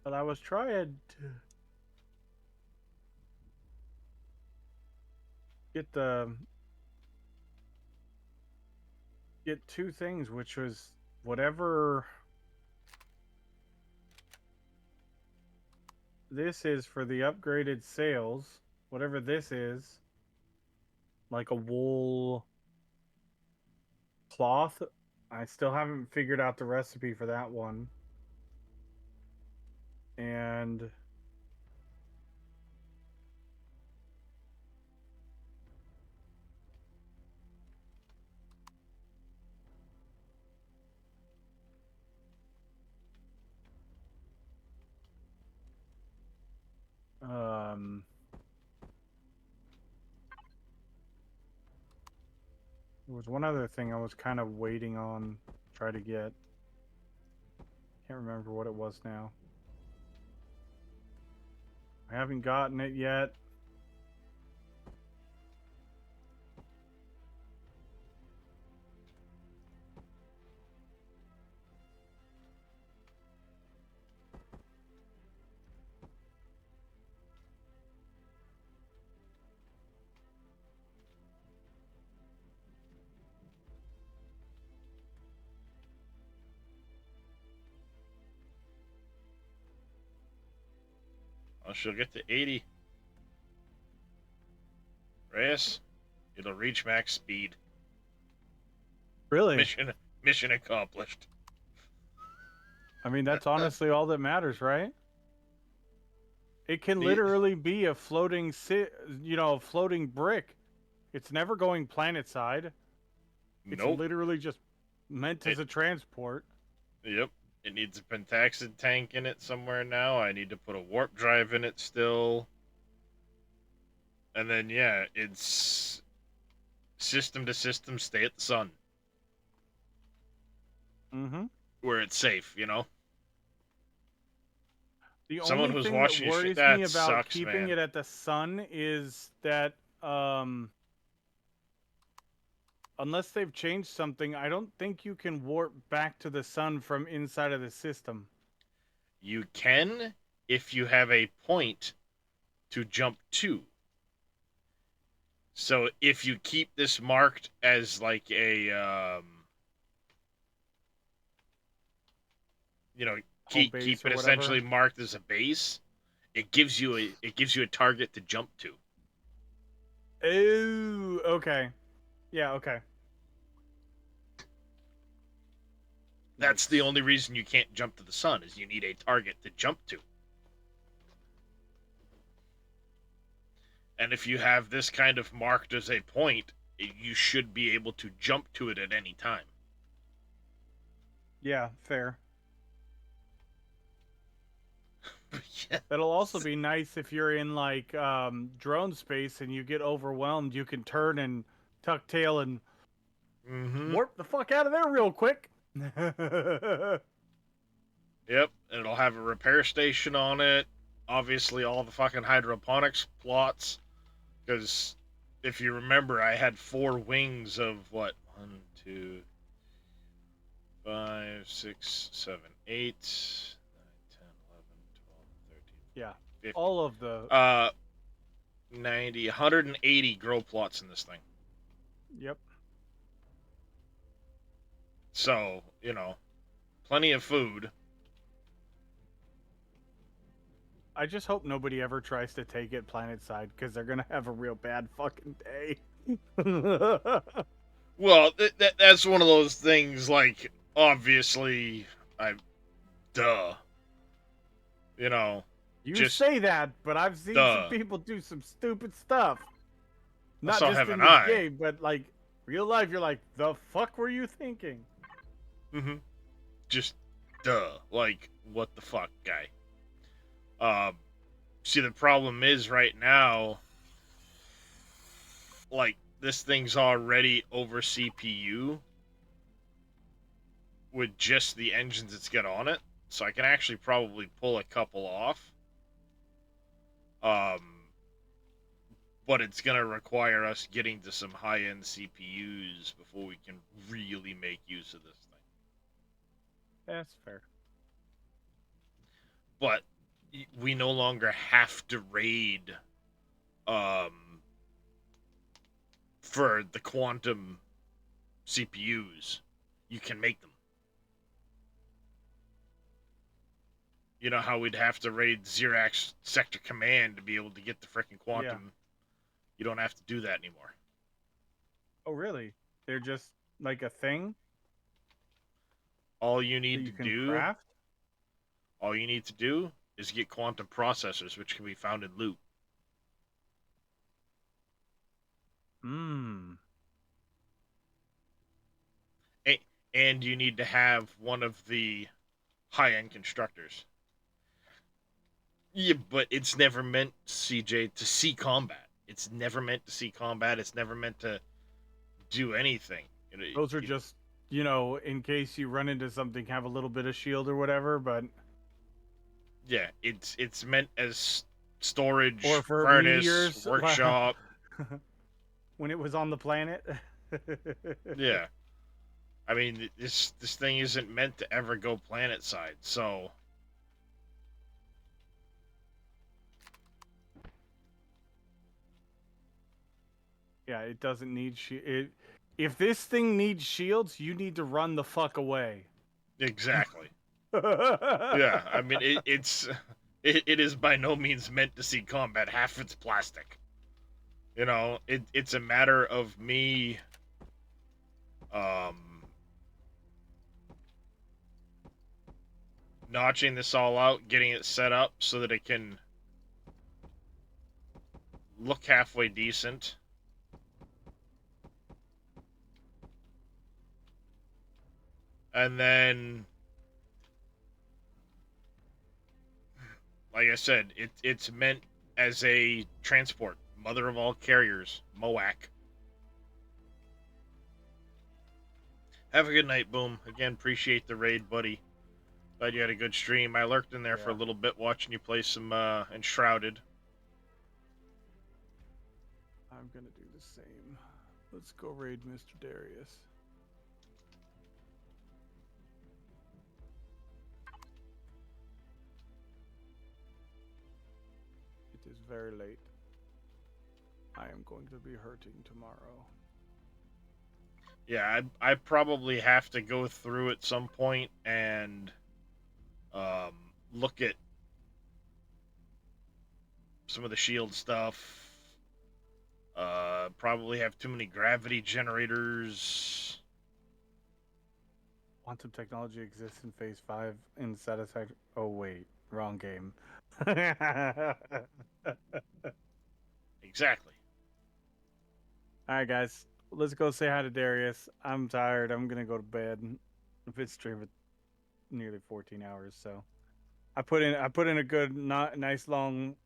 But I was trying to get two things, which was whatever this is for the upgraded sails, whatever this is, like a wool cloth. I still haven't figured out the recipe for that one. And there was one other thing I was kind of waiting on, try to get. Can't remember what it was now. I haven't gotten it yet. Oh, she'll get to 80. Reyes, it'll reach max speed. Really? Mission accomplished. I mean, that's honestly all that matters, right? It can literally be a floating, floating brick. It's never going planet side. It's Nope. literally just meant as a transport. Yep. It needs a pentaxid tank in it somewhere now. I need to put a warp drive in it still. And then, yeah, it's system to system, stay at the sun. Mm-hmm. Where it's safe, you know? The Someone only who's thing watching that your worries shit, that me about sucks, keeping man. it at the sun is that unless they've changed something, I don't think you can warp back to the sun from inside of the system. You can if you have a point to jump to. So if you keep this marked as like a keep it essentially marked as a base, it gives you a target to jump to. Oh, okay. Yeah, okay. That's the only reason you can't jump to the sun, is you need a target to jump to. And if you have this kind of marked as a point, you should be able to jump to it at any time. Yeah, fair. Yeah. That'll also be nice if you're in like drone space and you get overwhelmed. You can turn and tuck tail and warp the fuck out of there real quick. Yep, and it'll have a repair station on it. Obviously, all the fucking hydroponics plots. Because if you remember, I had 4 wings of what? 1, 2, 5, 6, 7, 8, 9, 10, 11, 12, 13. Yeah. 50. All of the 90, 180 grow plots in this thing. Yep. So, plenty of food. I just hope nobody ever tries to take it planet side, because they're gonna have a real bad fucking day. Well, that's one of those things, like, obviously, duh. You just say that, but I've seen some people do some stupid stuff. Not just in this game, but like real life, you're like, the fuck were you thinking? Mm-hmm. Just duh. Like, what the fuck, guy? See, the problem is right now, like, this thing's already over CPU with just the engines it's got on it, so I can actually probably pull a couple off. But it's gonna require us getting to some high-end CPUs before we can really make use of this thing. That's fair. But we no longer have to raid for the quantum CPUs. You can make them. You know how we'd have to raid Xerax Sector Command to be able to get the freaking quantum? Yeah. You don't have to do that anymore. Oh, really? They're just like a thing All you that need you to can do, craft? all you need to do is get quantum processors, which can be found in loot. Hmm. And you need to have one of the high-end constructors. Yeah, but it's never meant, CJ, to see combat. It's never meant to see combat. It's never meant to do anything. Those are just, in case you run into something, have a little bit of shield or whatever, but yeah, it's meant as storage, or for furnace, meteors workshop. when it was on the planet. Yeah, I mean this thing isn't meant to ever go planet side. So Yeah, it doesn't need if this thing needs shields, you need to run the fuck away. exactly. Yeah, I mean it is by no means meant to see combat. Half it's plastic. It's a matter of me notching this all out, getting it set up so that it can look halfway decent. And then, like I said, it's meant as a transport. Mother of all carriers, MOAC. Have a good night, Boom. Again, appreciate the raid, buddy. Glad you had a good stream. I lurked in there for a little bit watching you play some Enshrouded. I'm gonna do the same. Let's go raid Mr. Darius. It is very late. I am going to be hurting tomorrow. Yeah, I probably have to go through at some point and look at some of the shield stuff. Probably have too many gravity generators. Quantum technology exists in Phase 5 in Satisfaction. Oh, wait. Wrong game. Exactly. Alright, guys. Let's go say hi to Darius. I'm tired. I'm going to go to bed. I've been streaming nearly 14 hours, so. I put in a good, nice long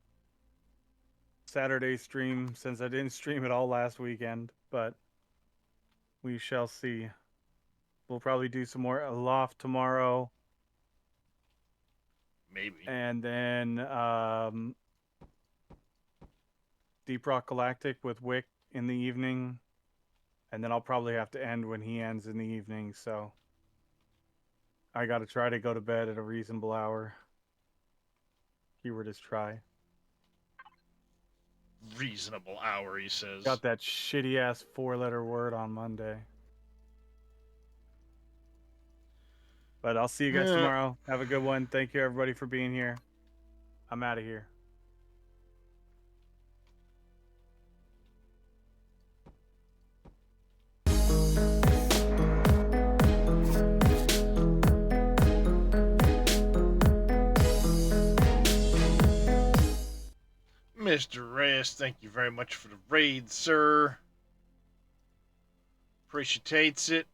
Saturday stream since I didn't stream at all last weekend, but we shall see. We'll probably do some more Loft tomorrow. Maybe. And then Deep Rock Galactic with Wick in the evening. And then I'll probably have to end when he ends in the evening, so I gotta try to go to bed at a reasonable hour. Keyword is try. Reasonable hour, he says. Got that shitty ass 4-letter word on Monday. But I'll see you guys tomorrow. Have a good one. Thank you, everybody, for being here. I'm out of here. Mr. Reyes, thank you very much for the raid, sir. Appreciates it.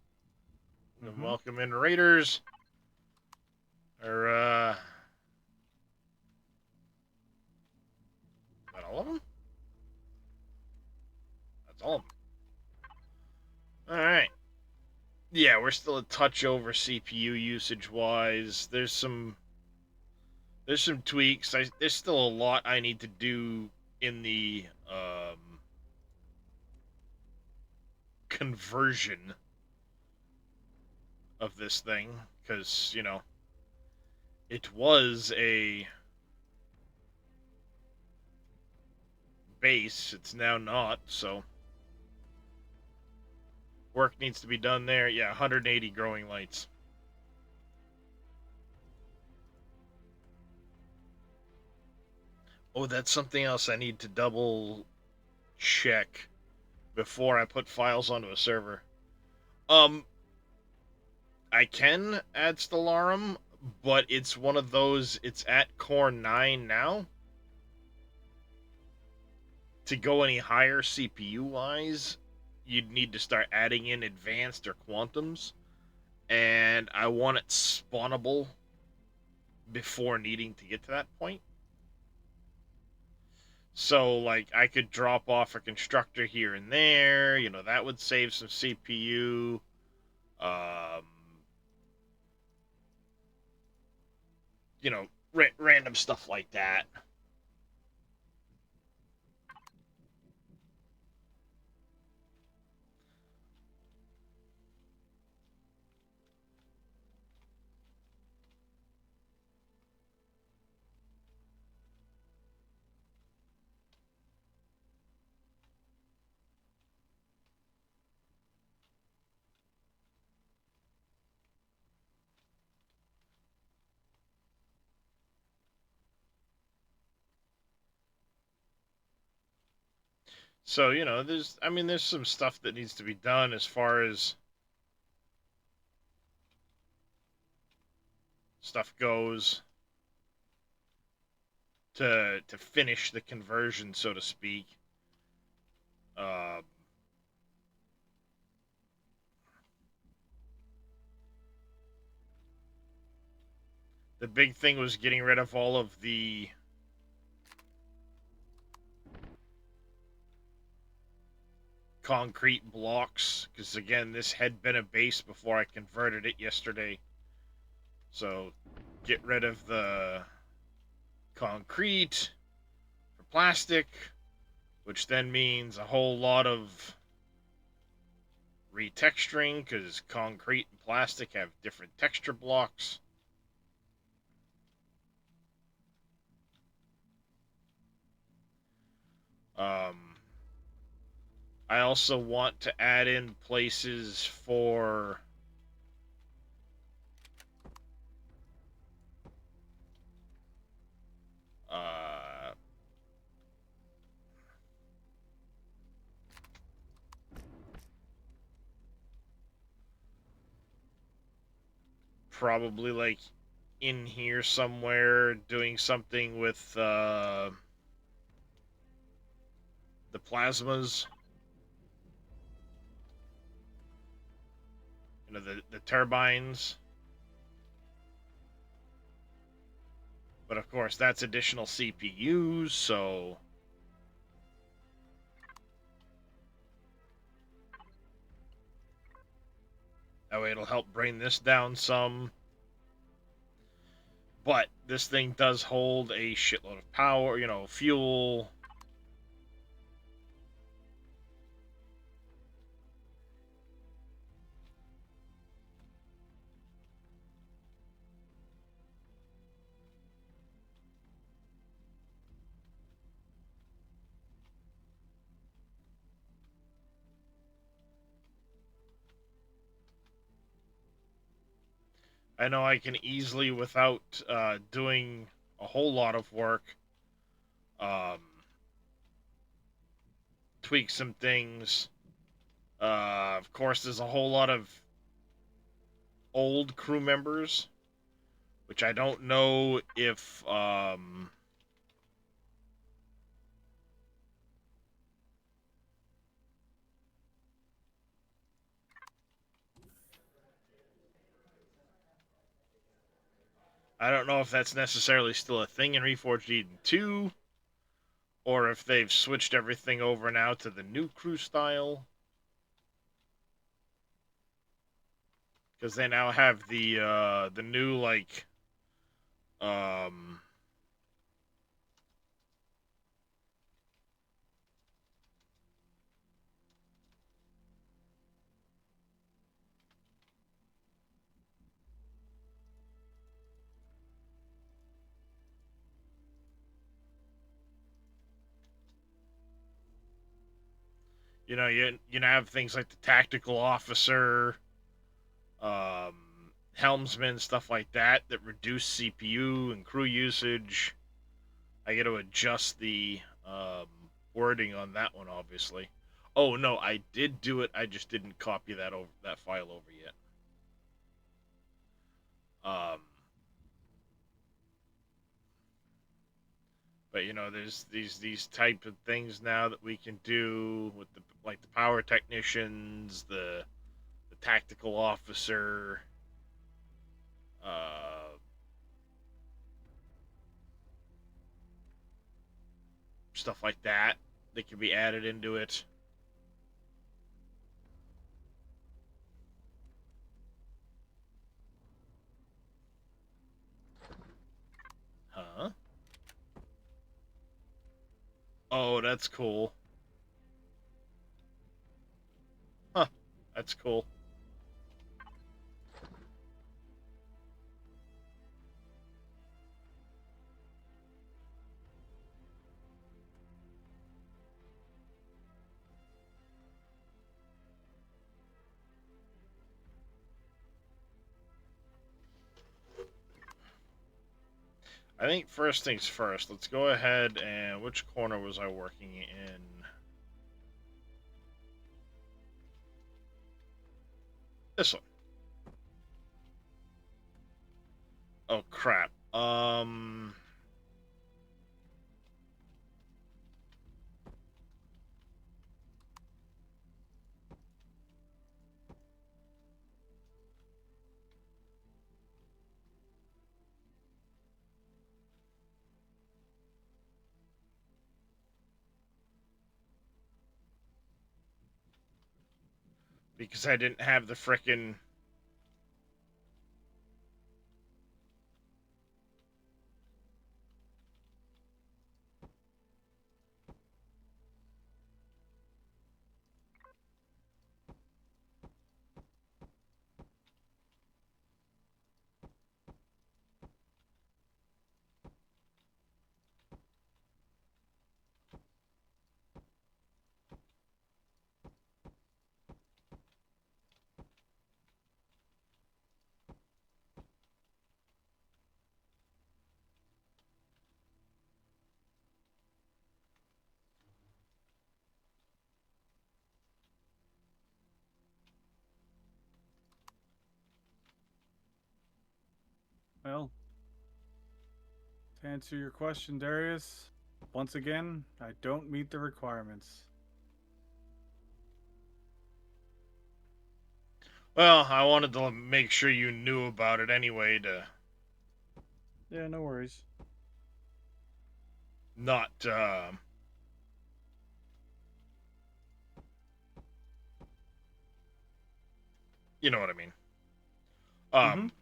And welcome in, raiders. That all of them? That's all of them. Alright. Yeah, we're still a touch over CPU usage wise. There's some tweaks. There's still a lot I need to do in the conversion of this thing, because it was a base. It's now not. So work needs to be done there. Yeah, 180 growing lights. Oh, that's something else I need to double check before I put files onto a server. Um, I can add Stellarum, but it's one of those. It's at Core 9 now. To go any higher CPU wise, you'd need to start adding in advanced or quantums, and I want it spawnable before needing to get to that point. So, like, I could drop off a constructor here and there. That would save some CPU. Um, random stuff like that. So, there's some stuff that needs to be done as far as stuff goes to finish the conversion, so to speak. Uh, the big thing was getting rid of all of the concrete blocks, because again, this had been a base before I converted it yesterday. So get rid of the concrete for plastic, which then means a whole lot of retexturing, because concrete and plastic have different texture blocks. I also want to add in places for uh, probably like in here somewhere doing something with the plasmas. The turbines. But of course, that's additional CPUs, so that way it'll help bring this down some. But this thing does hold a shitload of power, fuel. I know I can easily, without doing a whole lot of work, um, tweak some things. Of course, there's a whole lot of old crew members, which I don't know if I don't know if that's necessarily still a thing in Reforged Eden 2, or if they've switched everything over now to the new crew style. because they now have the new like um you have things like the tactical officer, helmsman, stuff like that that reduce CPU and crew usage. I got to adjust the wording on that one, obviously. Oh no, I did do it. I just didn't copy that file over yet. Um, but there's these type of things now that we can do with the power technicians, the tactical officer, uh, stuff like that that can be added into it. Huh? Oh, that's cool. Huh? That's cool. I think first things first. Let's go ahead and which corner was I working in? This one. Oh crap. Because I didn't have the frickin' Well, to answer your question, Darius, once again, I don't meet the requirements. Well, I wanted to make sure you knew about it anyway to Yeah, no worries. not you know what I mean. Mm-hmm. Um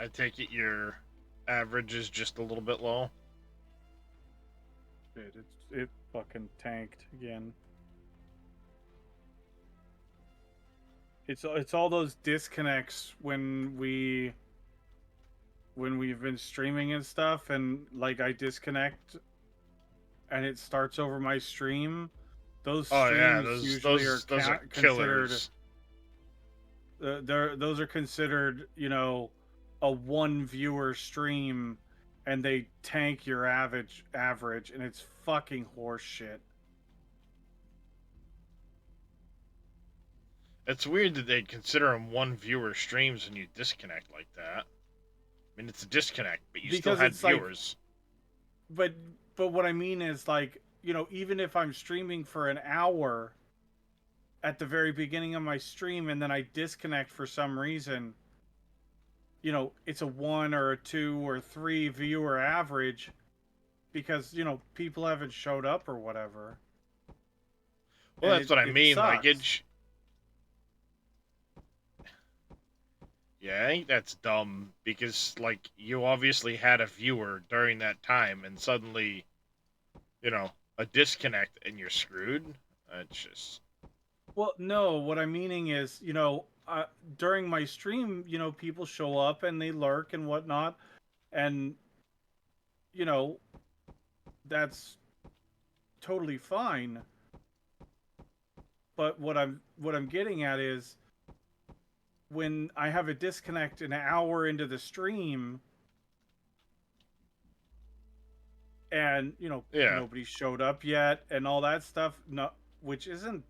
I take it your average is just a little bit low. It fucking tanked again. It's all those disconnects when we've been streaming and stuff, and like I disconnect and it starts over my stream. Those Oh yeah, streams those usually are those are considered. killers. those are considered, a one viewer stream, and they tank your average, and it's fucking horse shit. It's weird that they'd consider them one viewer streams when you disconnect like that. I mean, it's a disconnect, but you still Because had it's like, viewers. but what I mean is, like, even if I'm streaming for an hour at the very beginning of my stream and then I disconnect for some reason, it's a one or a two or three viewer average because, people haven't showed up or whatever. Well, And that's what I it mean. Like, sucks. yeah, I think that's dumb because, like, you obviously had a viewer during that time, and suddenly, a disconnect and you're screwed. It's just. Well, no, what I'm meaning is, during my stream, people show up and they lurk and whatnot, and you know, that's totally fine. But what I'm getting at is when I have a disconnect an hour into the stream, and Yeah. nobody showed up yet and all that stuff, no, which isn't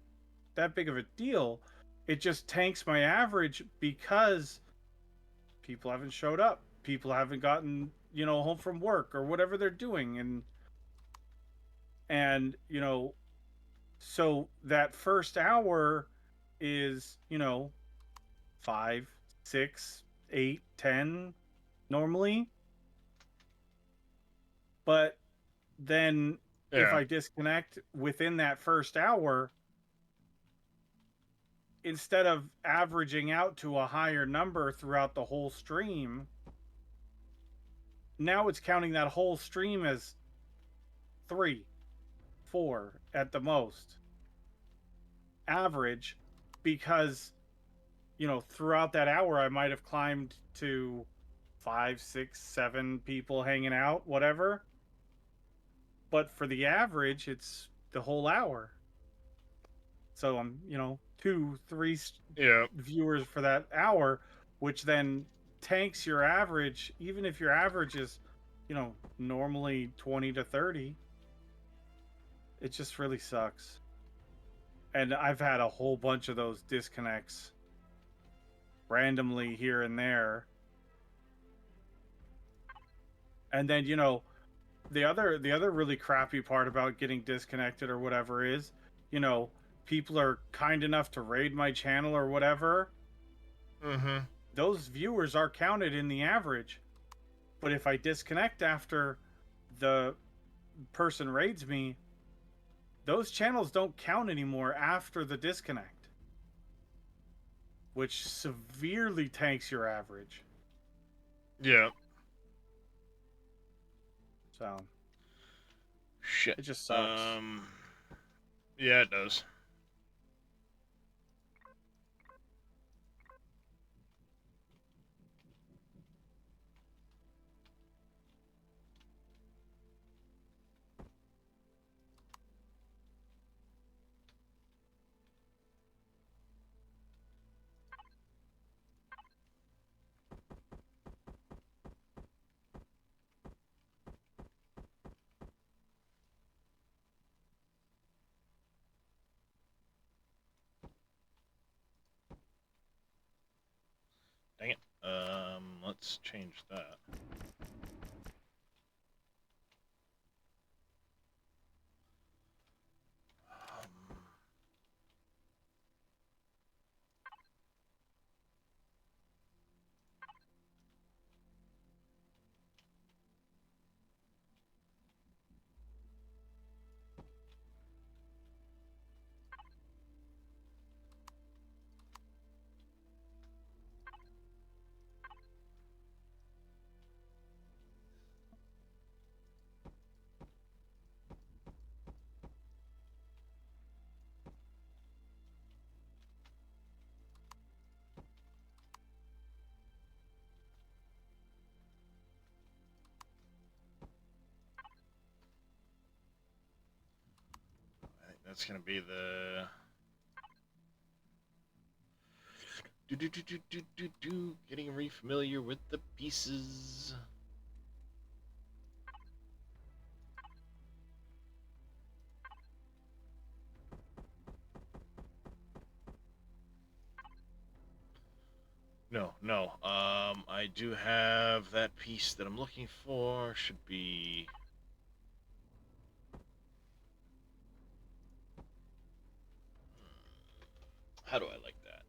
that big of a deal. It just tanks my average because people haven't showed up, people haven't gotten home from work or whatever they're doing, and so that first hour is 5, 6, 8, 10 normally. But then if Yeah. I disconnect within that first hour, instead of averaging out to a higher number throughout the whole stream, now it's counting that whole stream as 3, 4 at the most average, because throughout that hour I might have climbed to 5, 6, 7 people hanging out, whatever. But for the average, it's the whole hour. So I'm, 2, 3 Yeah. viewers for that hour, which then tanks your average, even if your average is, normally 20 to 30. It just really sucks. And I've had a whole bunch of those disconnects randomly here and there. And then, the other really crappy part about getting disconnected or whatever is, you know, people are kind enough to raid my channel or whatever. Mm-hmm. Those viewers are counted in the average. But if I disconnect after the person raids me, those channels don't count anymore after the disconnect, which severely tanks your average. Yeah. So Shit. it just sucks. Yeah, it does. Dang it. Let's change that. Um, I think that's gonna be the Getting very familiar with the pieces. No, no. I do have that piece that I'm looking for. Should be. How do I like that?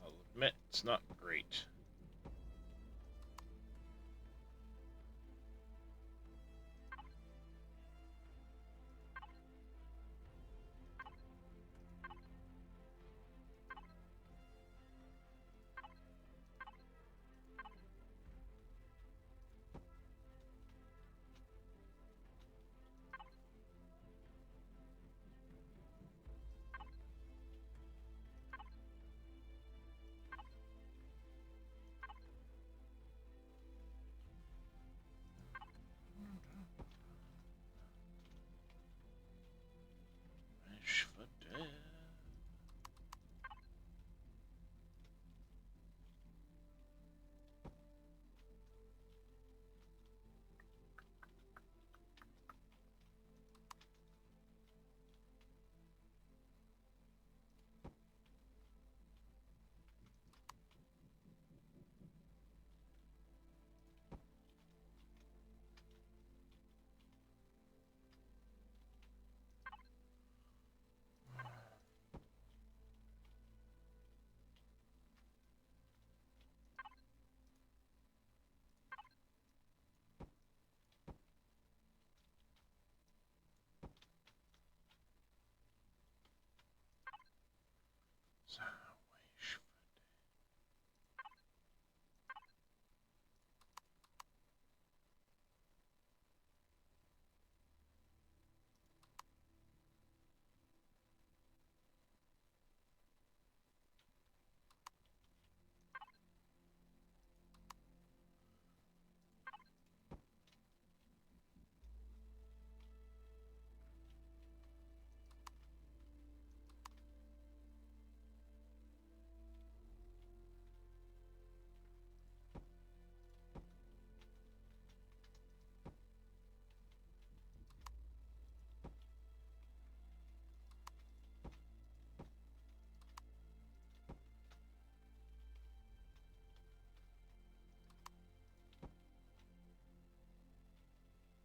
I'll admit it's not great.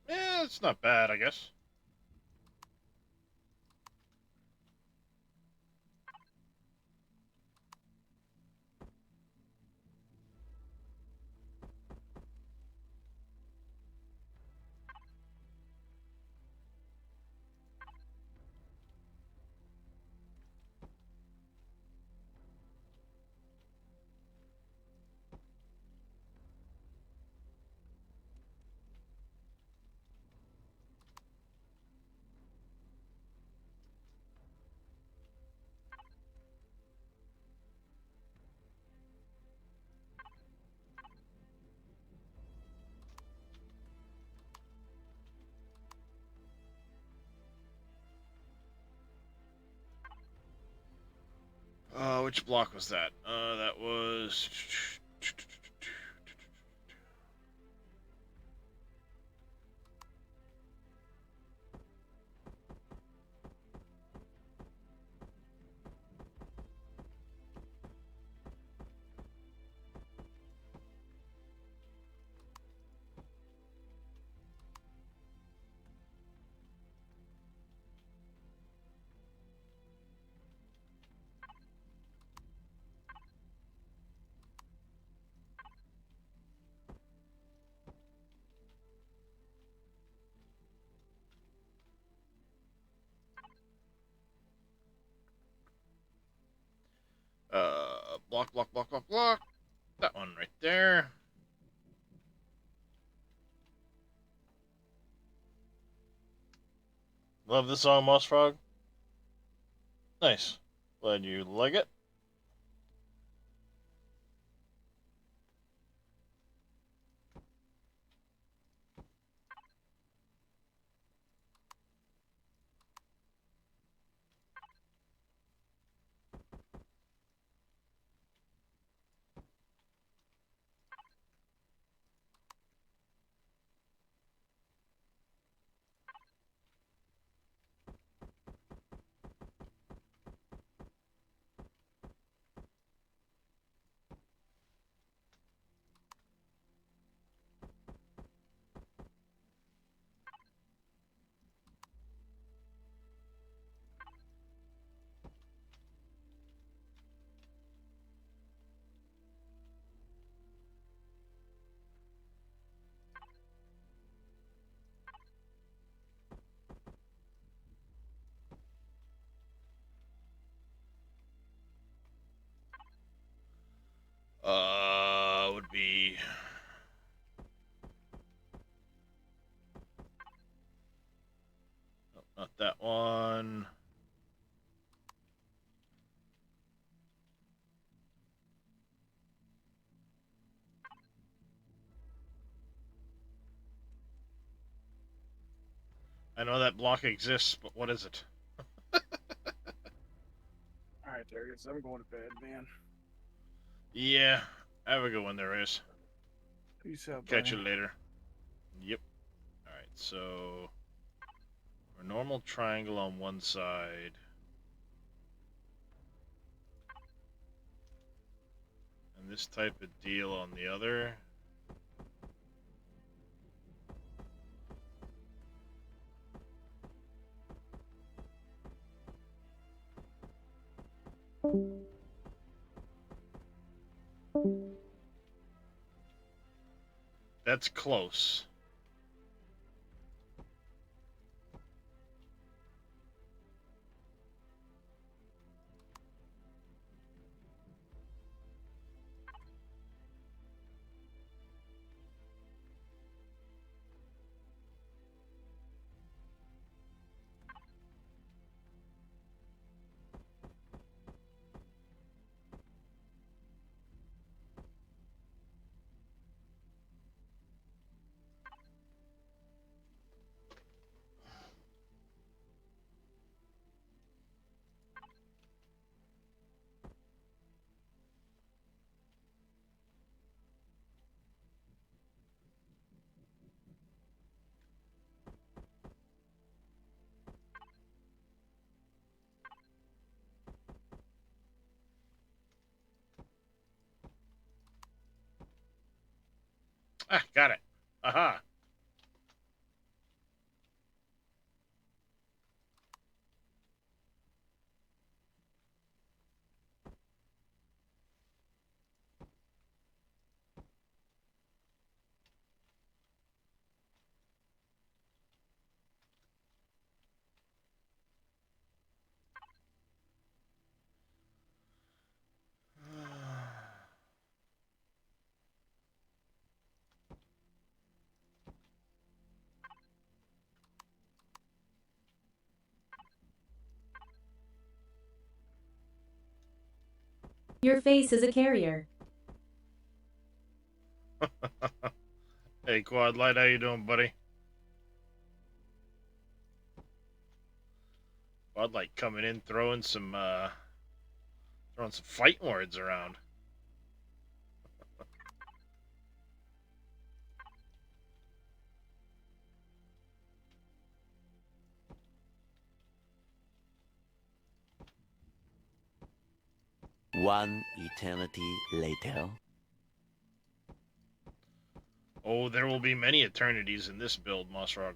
Yeah, it's not bad, I guess. Which block was that? That was. Block, block, block, block, block. That one right there. Love the song, Moss Frog. Nice. Glad you like it. Would be not that one. I know that block exists, but what is it? All right, Darius, I'm going to bed, man. Yeah, have a good one there, is. Peace out, Catch you buddy. later. Yep. Alright, so a normal triangle on one side. And this type of deal on the other. That's close. Ah, got it. Aha. Your face is a carrier. Hey, Quad Light, how you doing, buddy? Quad Light coming in, throwing some fighting words around. One eternity later. Oh, there will be many eternities in this build, Mossrog.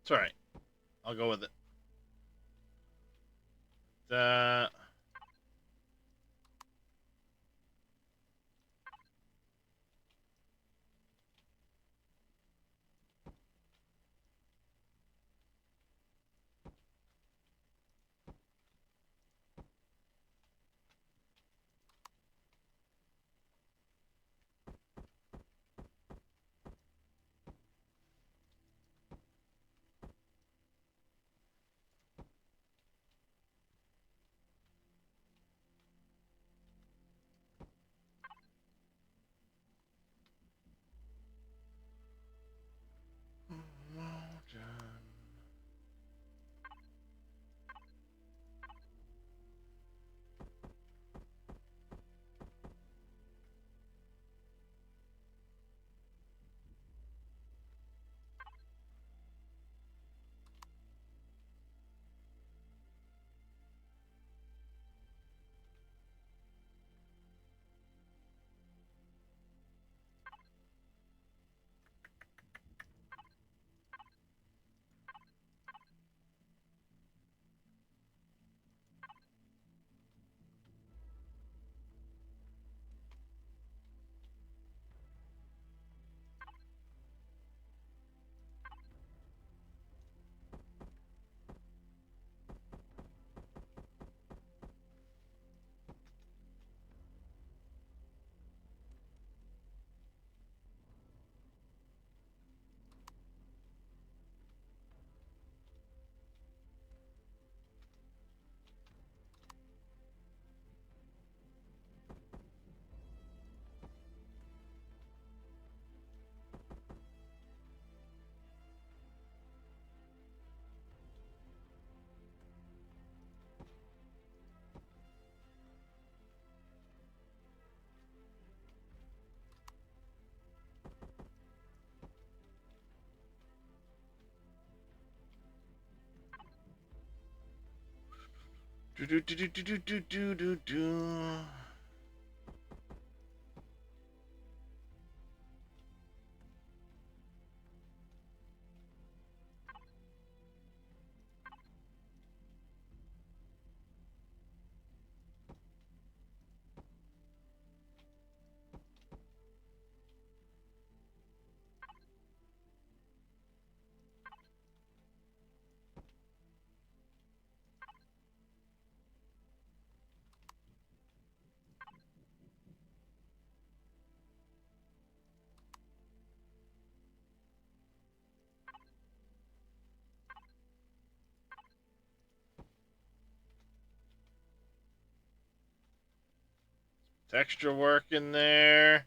It's alright. I'll go with it. The... Do do do do do do do do do. Texture work in there.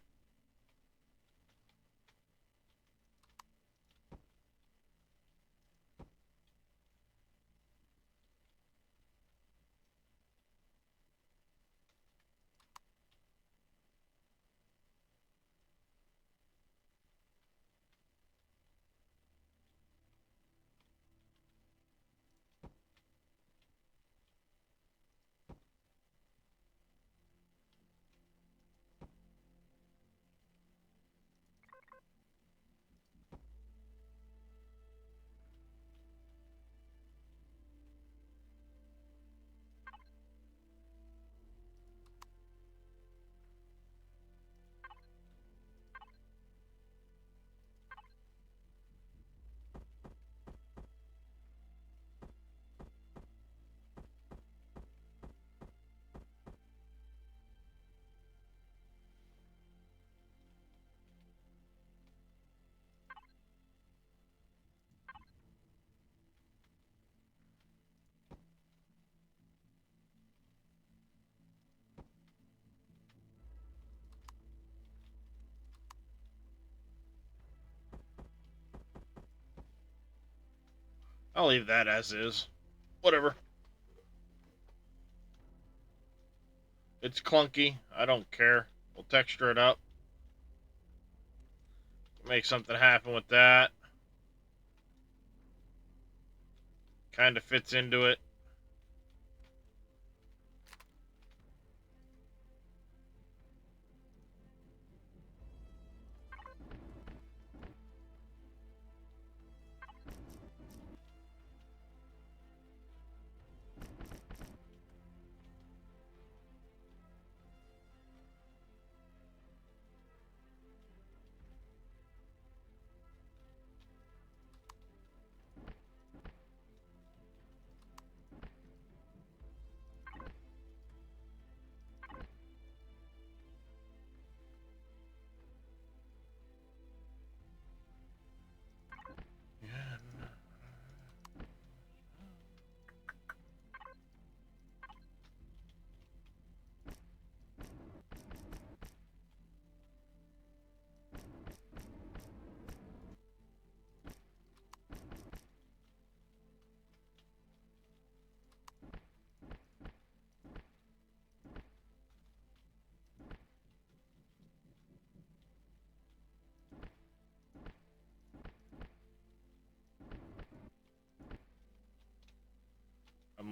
I'll leave that as is. Whatever. It's clunky. I don't care. We'll texture it up. Make something happen with that. Kind of fits into it.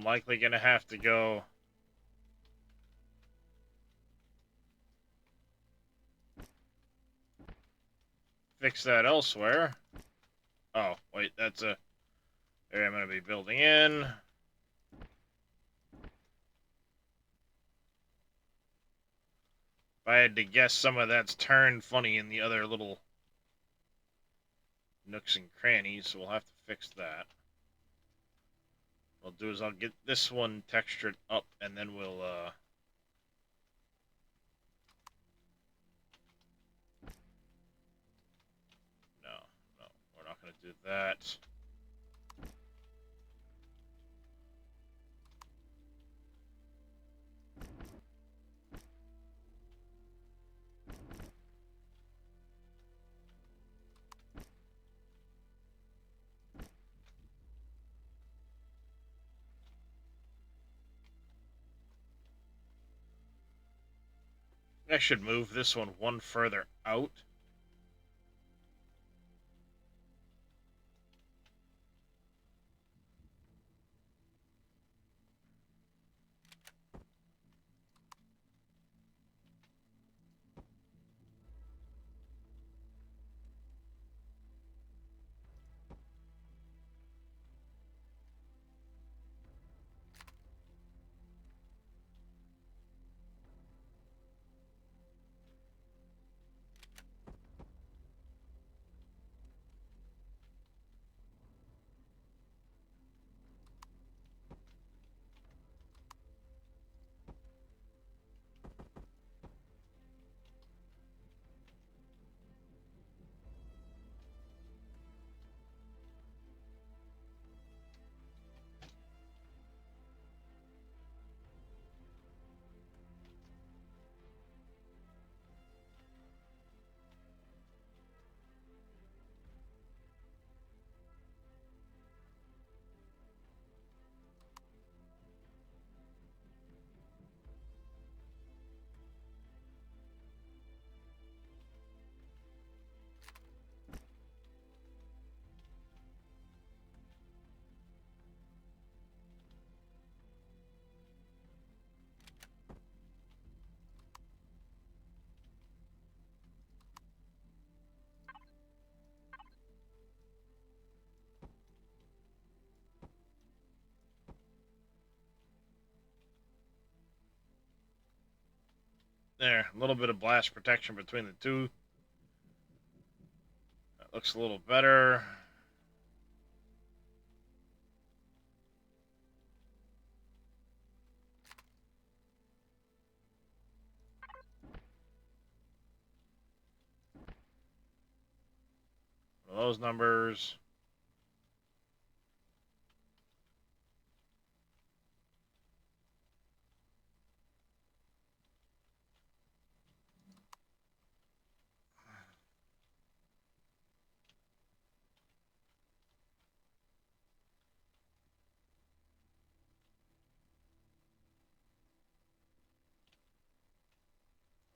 likely gonna have to go. Fix that elsewhere. Oh, wait, that's a area I'm gonna be building in. If I had to guess, some of that's turned funny in the other little nooks and crannies, so we'll have to fix that. What I'll do is I'll get this one textured up, and then we'll, no, we're not gonna do that. I should move this one further out. There, a little bit of blast protection between the two. That looks a little better. Those numbers.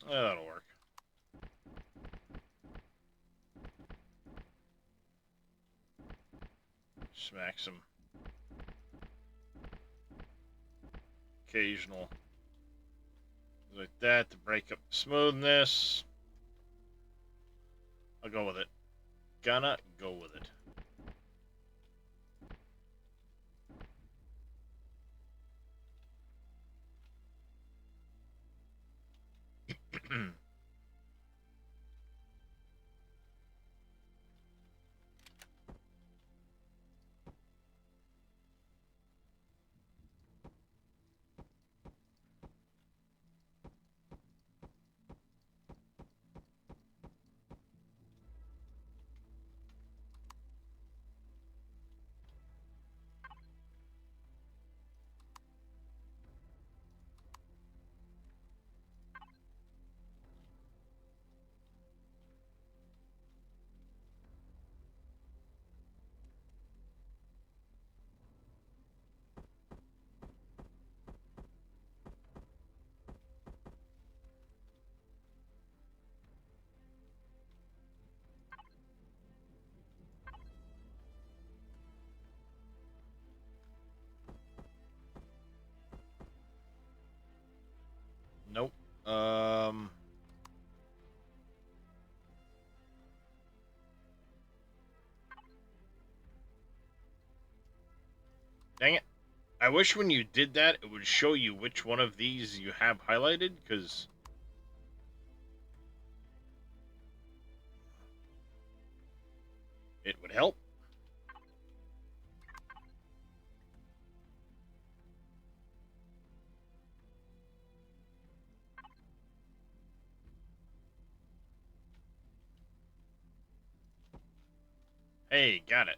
Yeah, that'll work. Smack some occasional like that to break up the smoothness. I'll go with it. Gonna go with it. Um. Dang it. I wish when you did that, it would show you which one of these you have highlighted, because it would help. Hey, got it.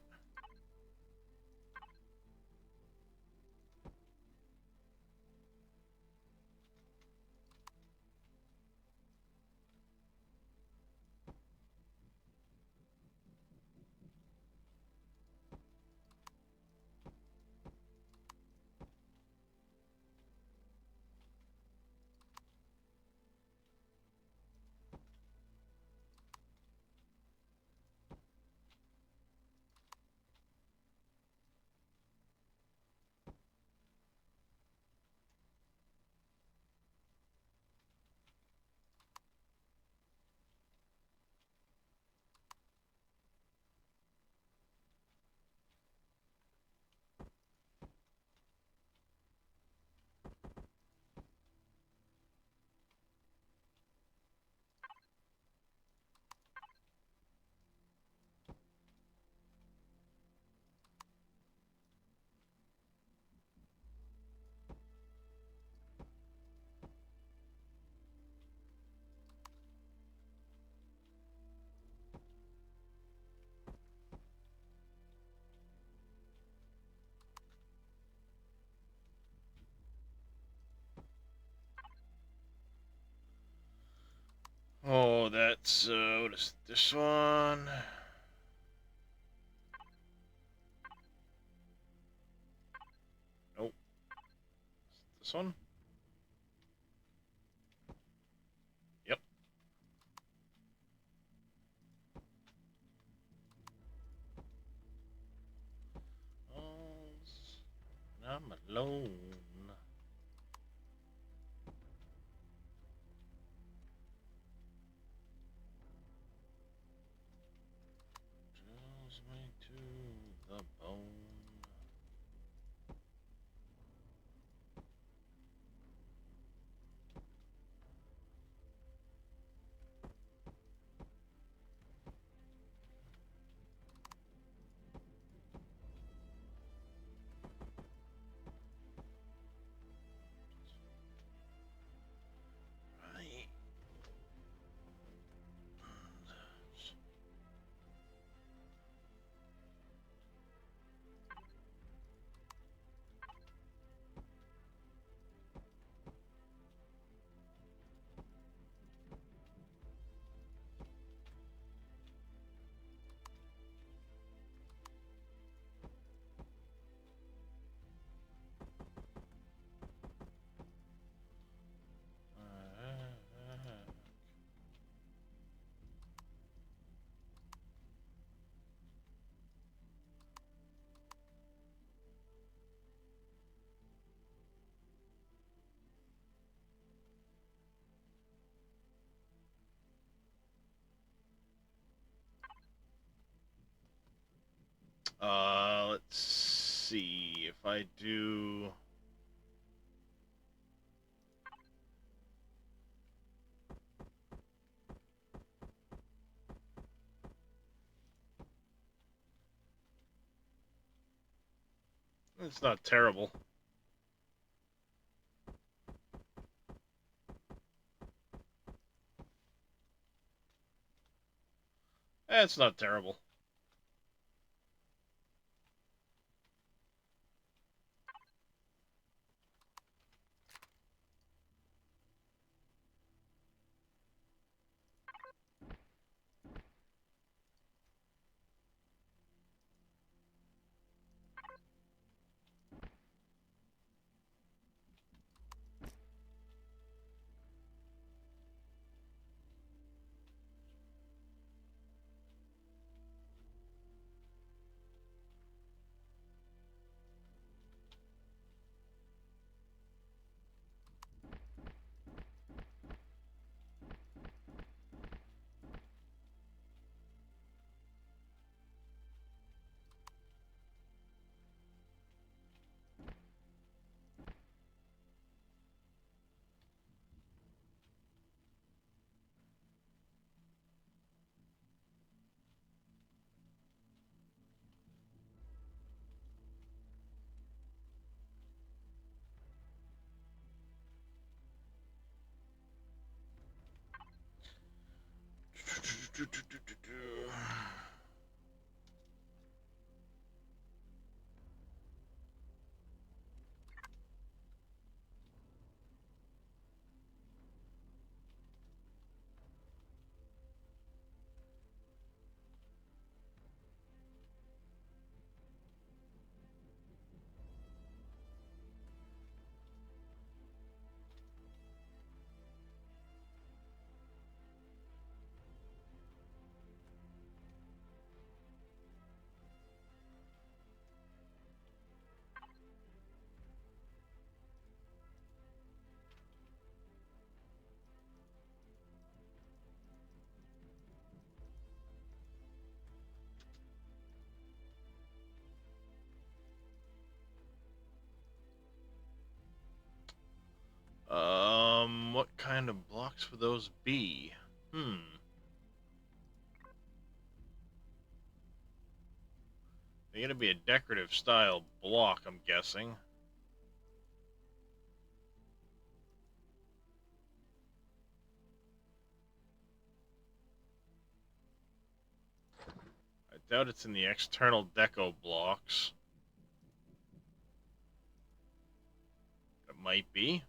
Oh, that's, what is this one? Nope. This one? Yep. Oh, I'm alone. Drills me to the bone. Right. Let's see if I do. It's not terrible. It's not terrible. kind of blocks would those be? They're gonna be a decorative style block, I'm guessing. I doubt it's in the external deco blocks. It might be.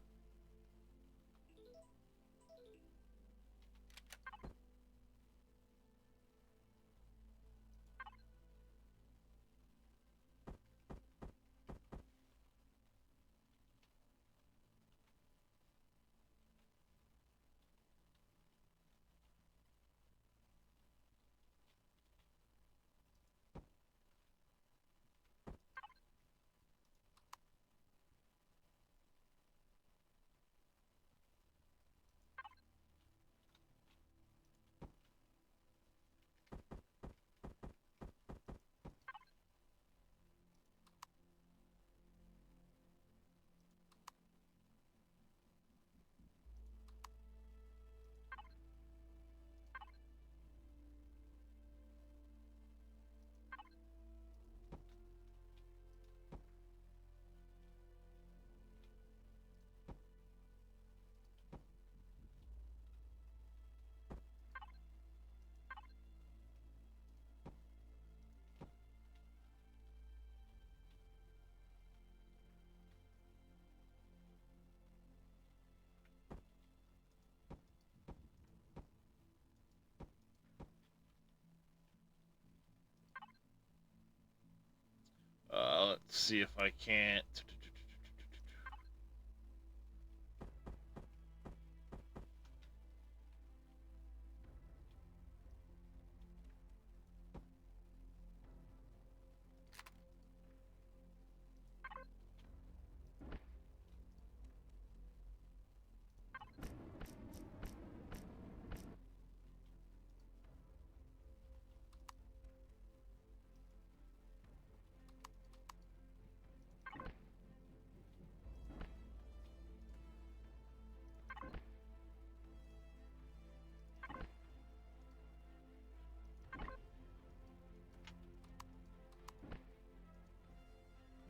Let's see if I can't.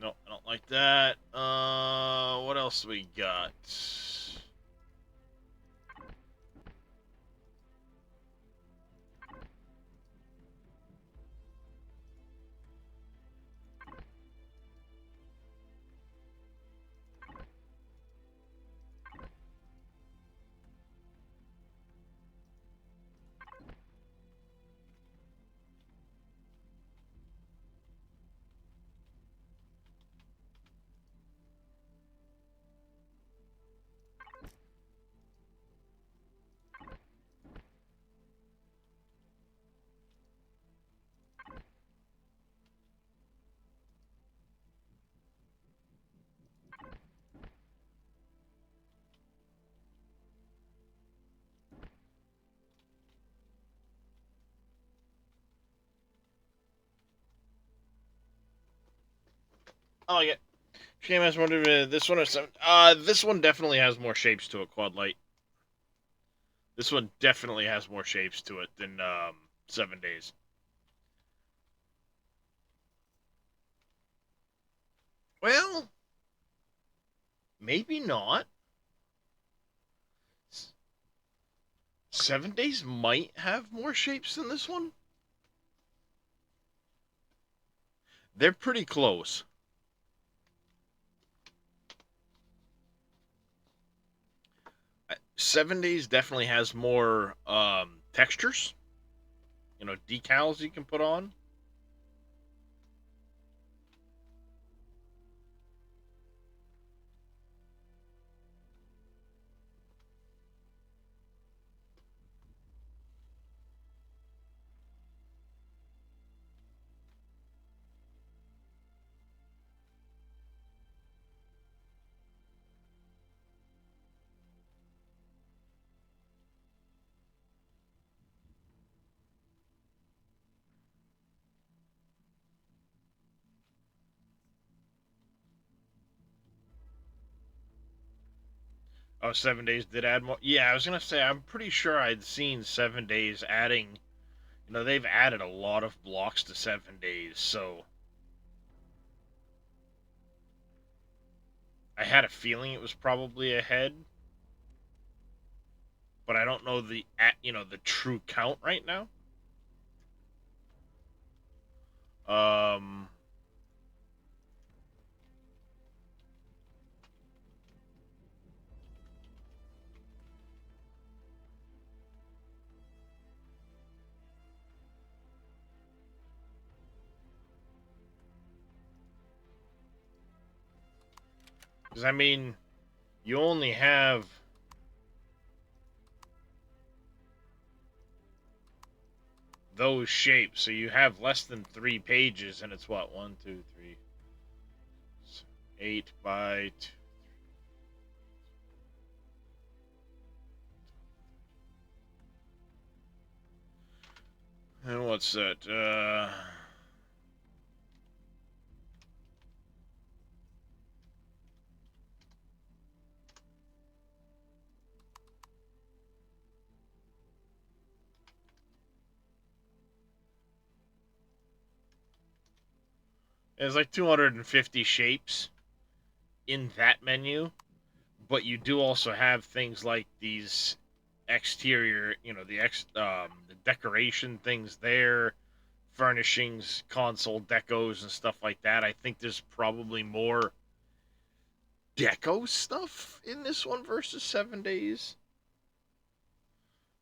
No, I don't like that. What else we got? I like it. Shame has one of this one or some. This one definitely has more shapes to it. Quad Light. This one definitely has more shapes to it than 7 days. Well, maybe not. 7 days might have more shapes than this one. They're pretty close. Uh, 7 days definitely has more textures. Decals you can put on. Oh, 7 days did add more. Yeah, I was gonna say I'm pretty sure I'd seen 7 days adding. You know, they've added a lot of blocks to 7 days, so I had a feeling it was probably ahead, but I don't know the true count right now. Um, because I mean, you only have those shapes, so you have less than 3 pages, and it's what 8 by 2. And what's that? There's like 250 shapes in that menu, but you do also have things like these exterior, the decoration things there, furnishings, console decos, and stuff like that. I think there's probably more deco stuff in this one versus 7 days.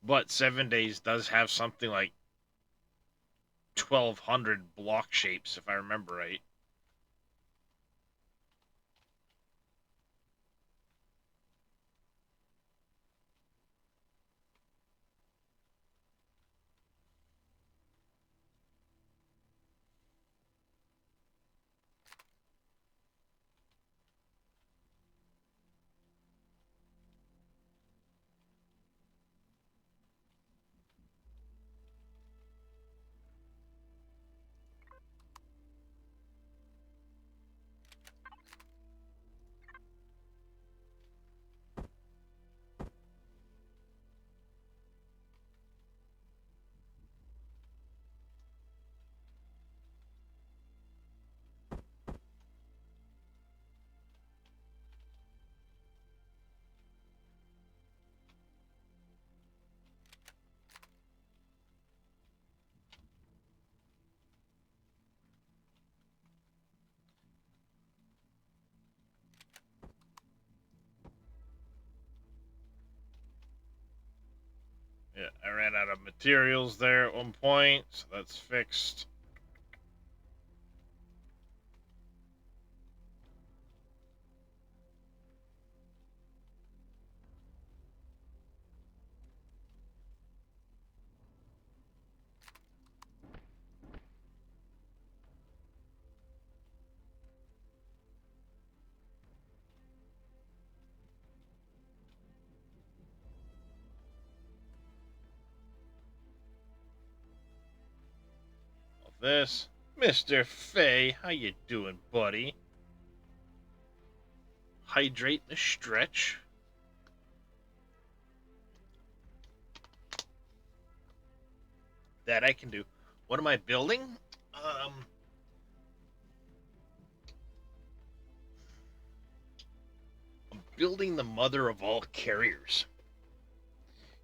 But 7 days does have something like 1,200 block shapes, if I remember right. Yeah, I ran out of materials there at one point, so that's fixed. All this. Mr. Fay, how you doing, buddy? Hydrate and stretch. That I can do. What am I building? I'm building the mother of all carriers.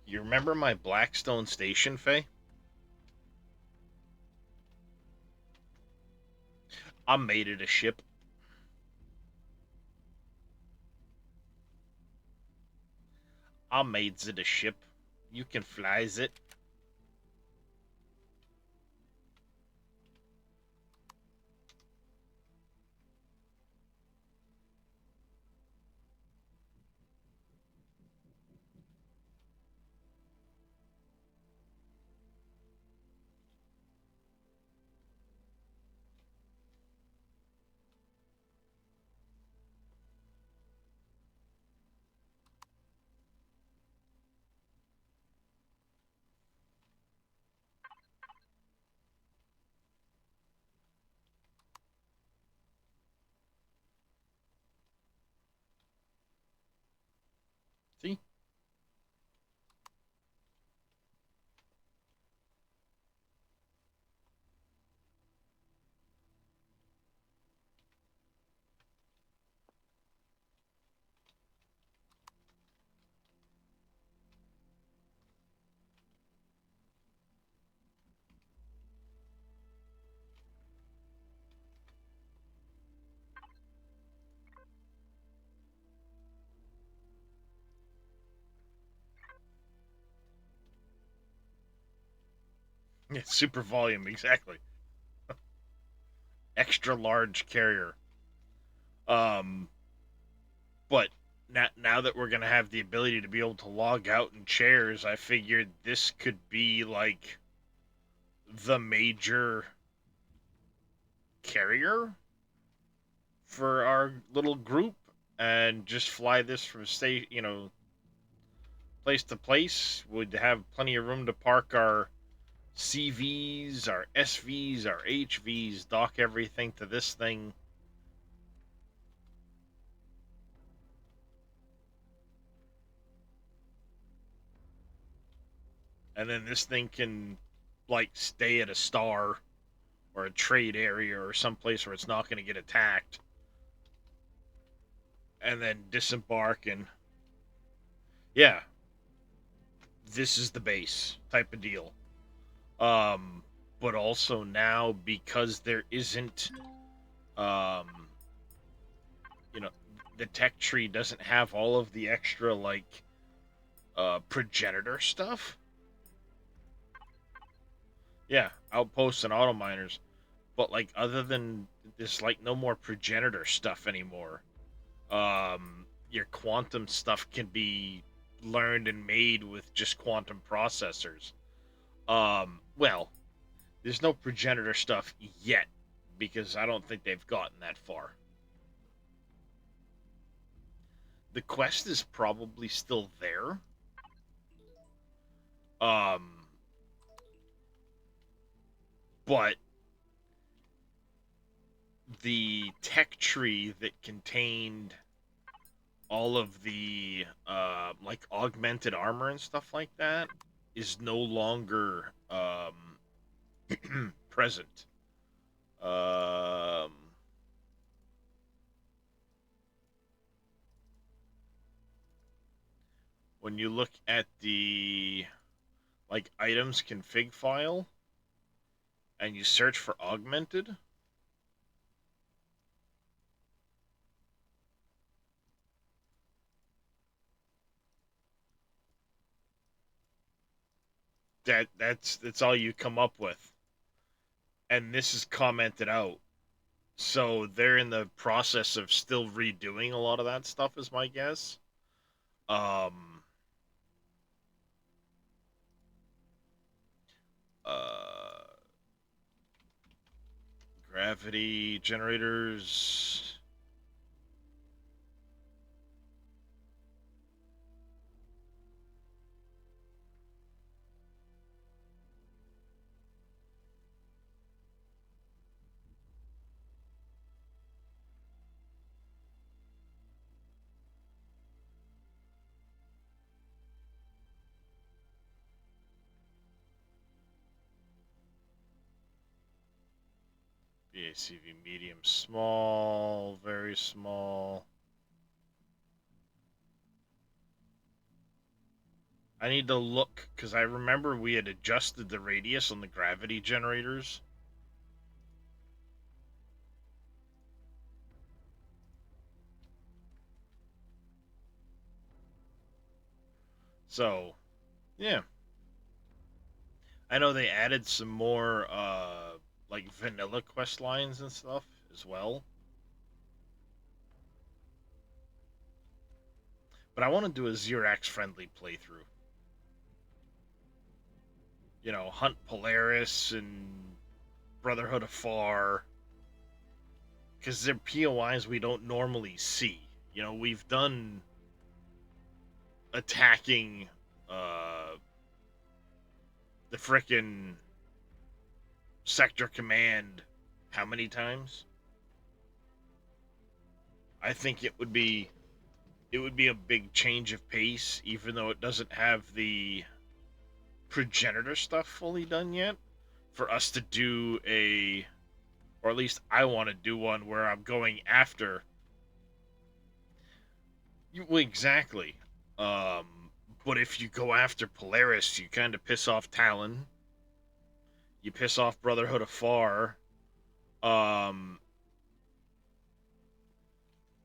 You remember my Blackstone station, Faye? I made it a ship. I made it a ship. You can fly it. See? Yeah, super volume, exactly. Extra large carrier. Um, but now that we're gonna have the ability to be able to log out in chairs, I figured this could be like the major carrier for our little group, and just fly this from place to place. Would have plenty of room to park our CVs, our SVs, our HVs, dock everything to this thing. And then this thing can like stay at a star or a trade area or someplace where it's not going to get attacked, and then disembark. And yeah, this is the base type of deal. But also now, because there isn't um you know the tech tree doesn't have all of the extra like progenitor stuff. Yeah, outposts and auto miners, but like other than there's like no more progenitor stuff anymore. Your quantum stuff can be learned and made with just quantum processors. Well, there's no progenitor stuff yet because I don't think they've gotten that far. The quest is probably still there. Um, but the tech tree that contained all of the like augmented armor and stuff like that is no longer present. Um, when you look at the like items config file and you search for augmented, that's all you come up with. And this is commented out. So they're in the process of still redoing a lot of that stuff is my guess. Um uh Gravity generators. BACV medium small, very small. I need to look because I remember we had adjusted the radius on the gravity generators. So, yeah. I know they added some more like vanilla quest lines and stuff as well. But I want to do a Xerax friendly playthrough. Hunt Polaris and Brotherhood of Far, because they're POIs we don't normally see. We've done attacking the frickin' Sector Command how many times? I think it would be it would be a big change of pace, even though it doesn't have the progenitor stuff fully done yet. For us to do or at least I want to do one where I'm going after. Well, exactly. But if you go after Polaris, you kind of piss off Talon. You piss off Brotherhood of Far. Um,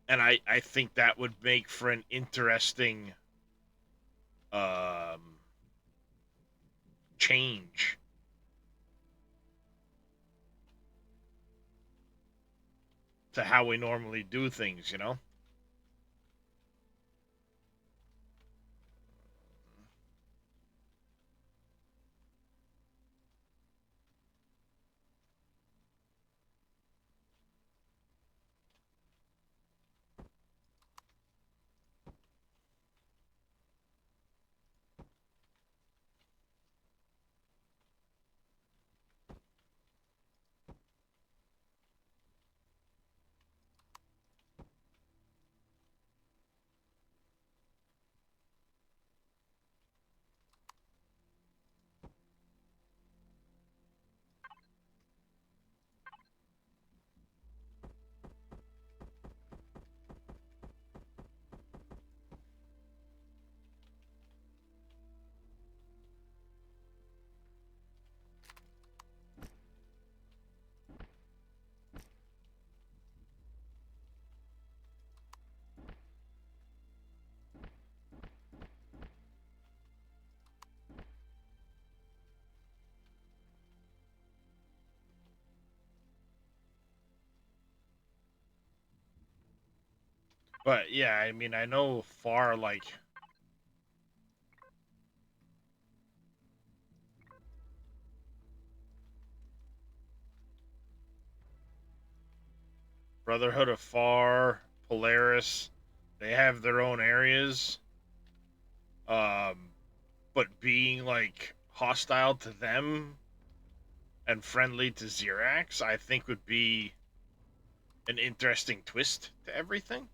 and I think that would make for an interesting um, change to how we normally do things, you know? But yeah, I mean, I know Far like Brotherhood of Far, Polaris, they have their own areas. Um, but being like hostile to them and friendly to Xerax, I think would be an interesting twist to everything.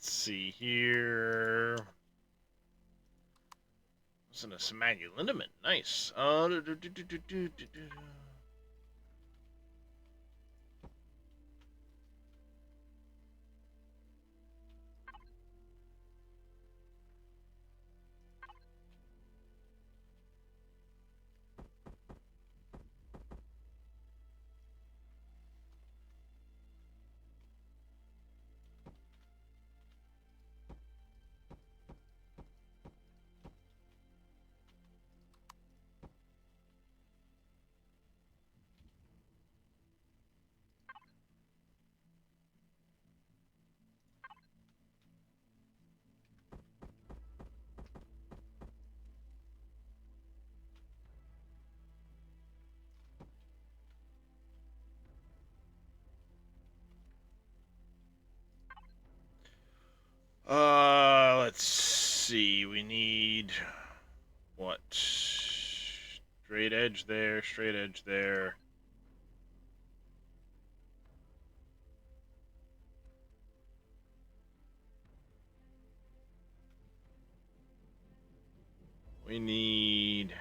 Let's see here. Listen to Samantha Lindemann. Nice. Let's see. We need what? Straight edge there, straight edge there. We need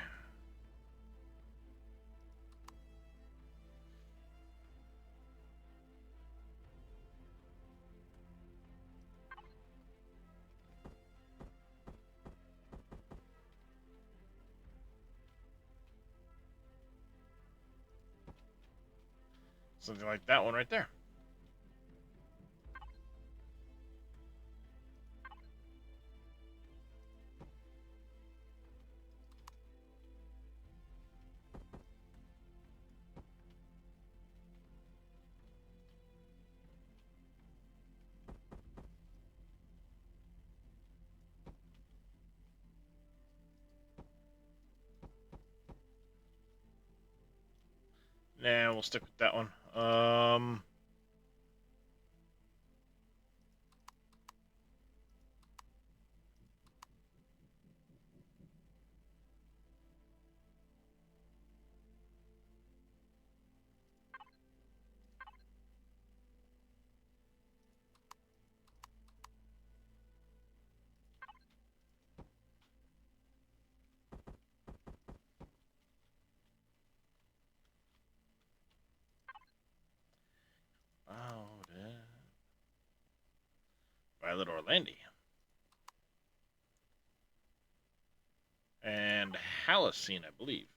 something like that one right there. Nah, we'll stick with that one. Oh, Violet Orlandi. And Halcyon, I believe.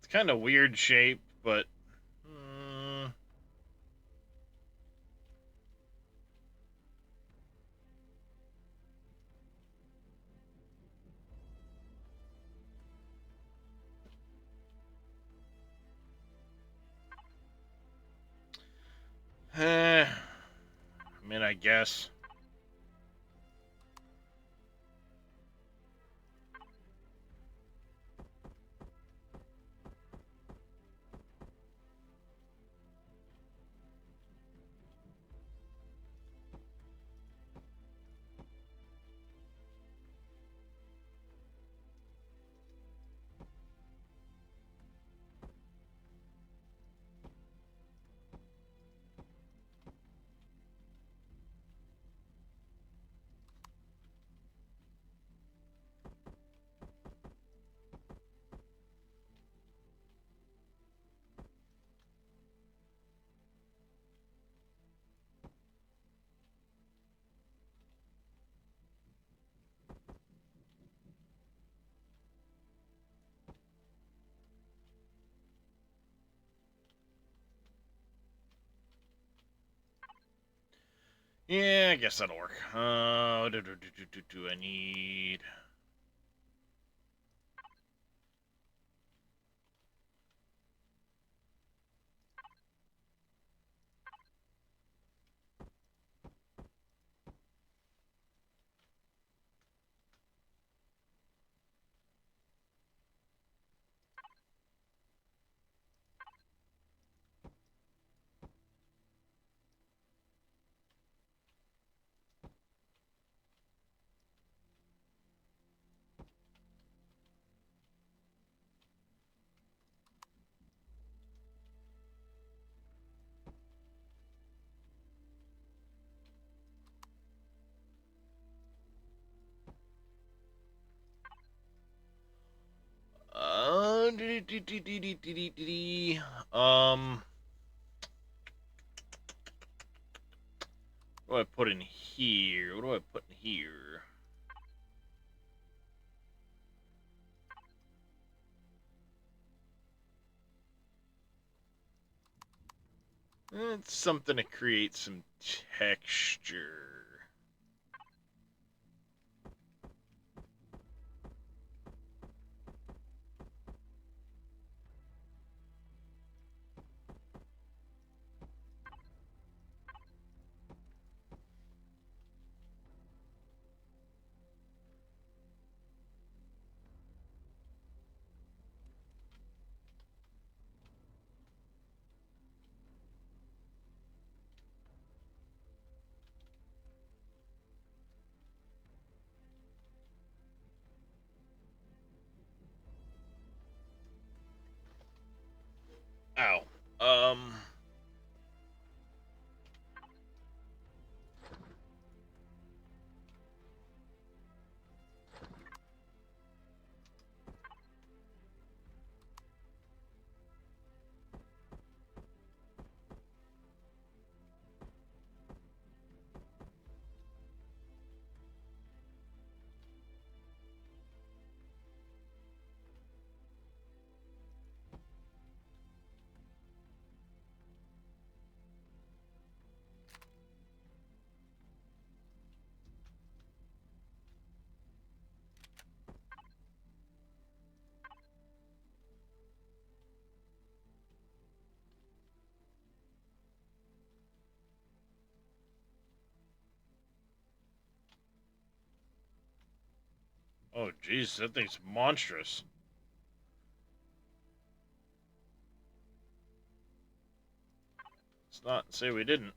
It's kind of weird shape, but I mean, I guess. Yeah, I guess that'll work. Do I need? What do I put in here? What do I put in here? It's something to create some texture. Ow. Oh, jeez, that thing's monstrous. Let's not say we didn't.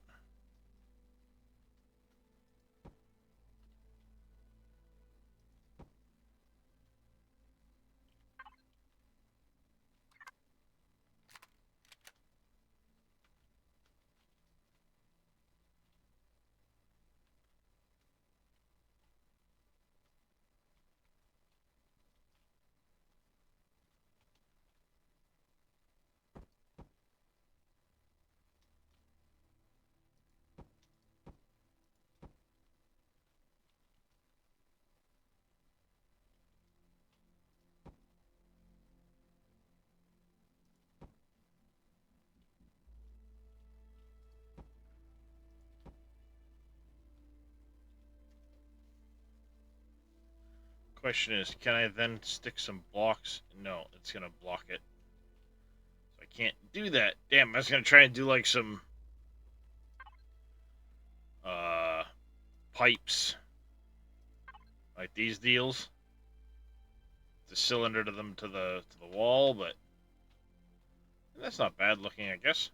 Question is, can I then stick some blocks? No, it's gonna block it. So I can't do that. Damn, I was gonna try and do like some pipes. Like these deals. The cylinder to them to the wall, but that's not bad looking, I guess.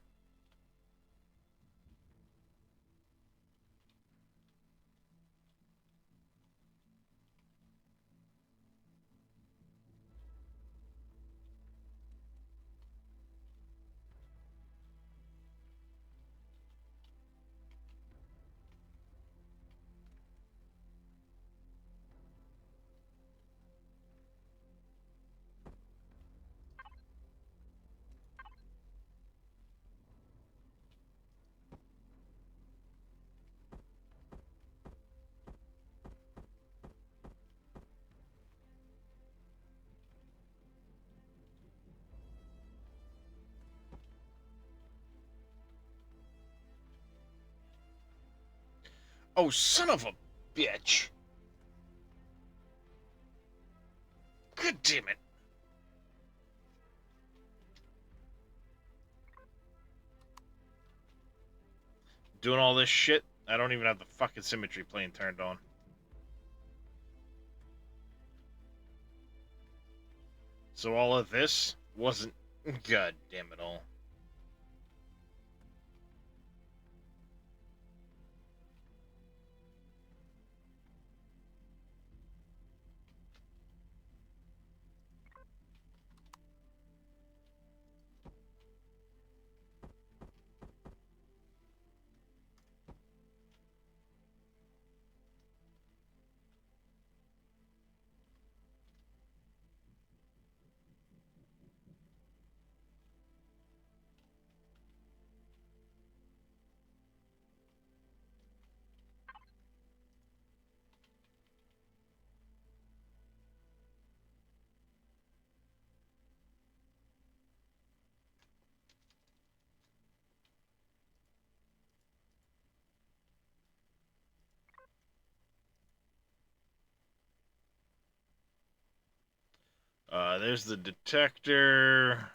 Oh, son of a bitch! God damn it! Doing all this shit, I don't even have the fucking symmetry plane turned on. So all of this wasn't god damn it all. There's the detector.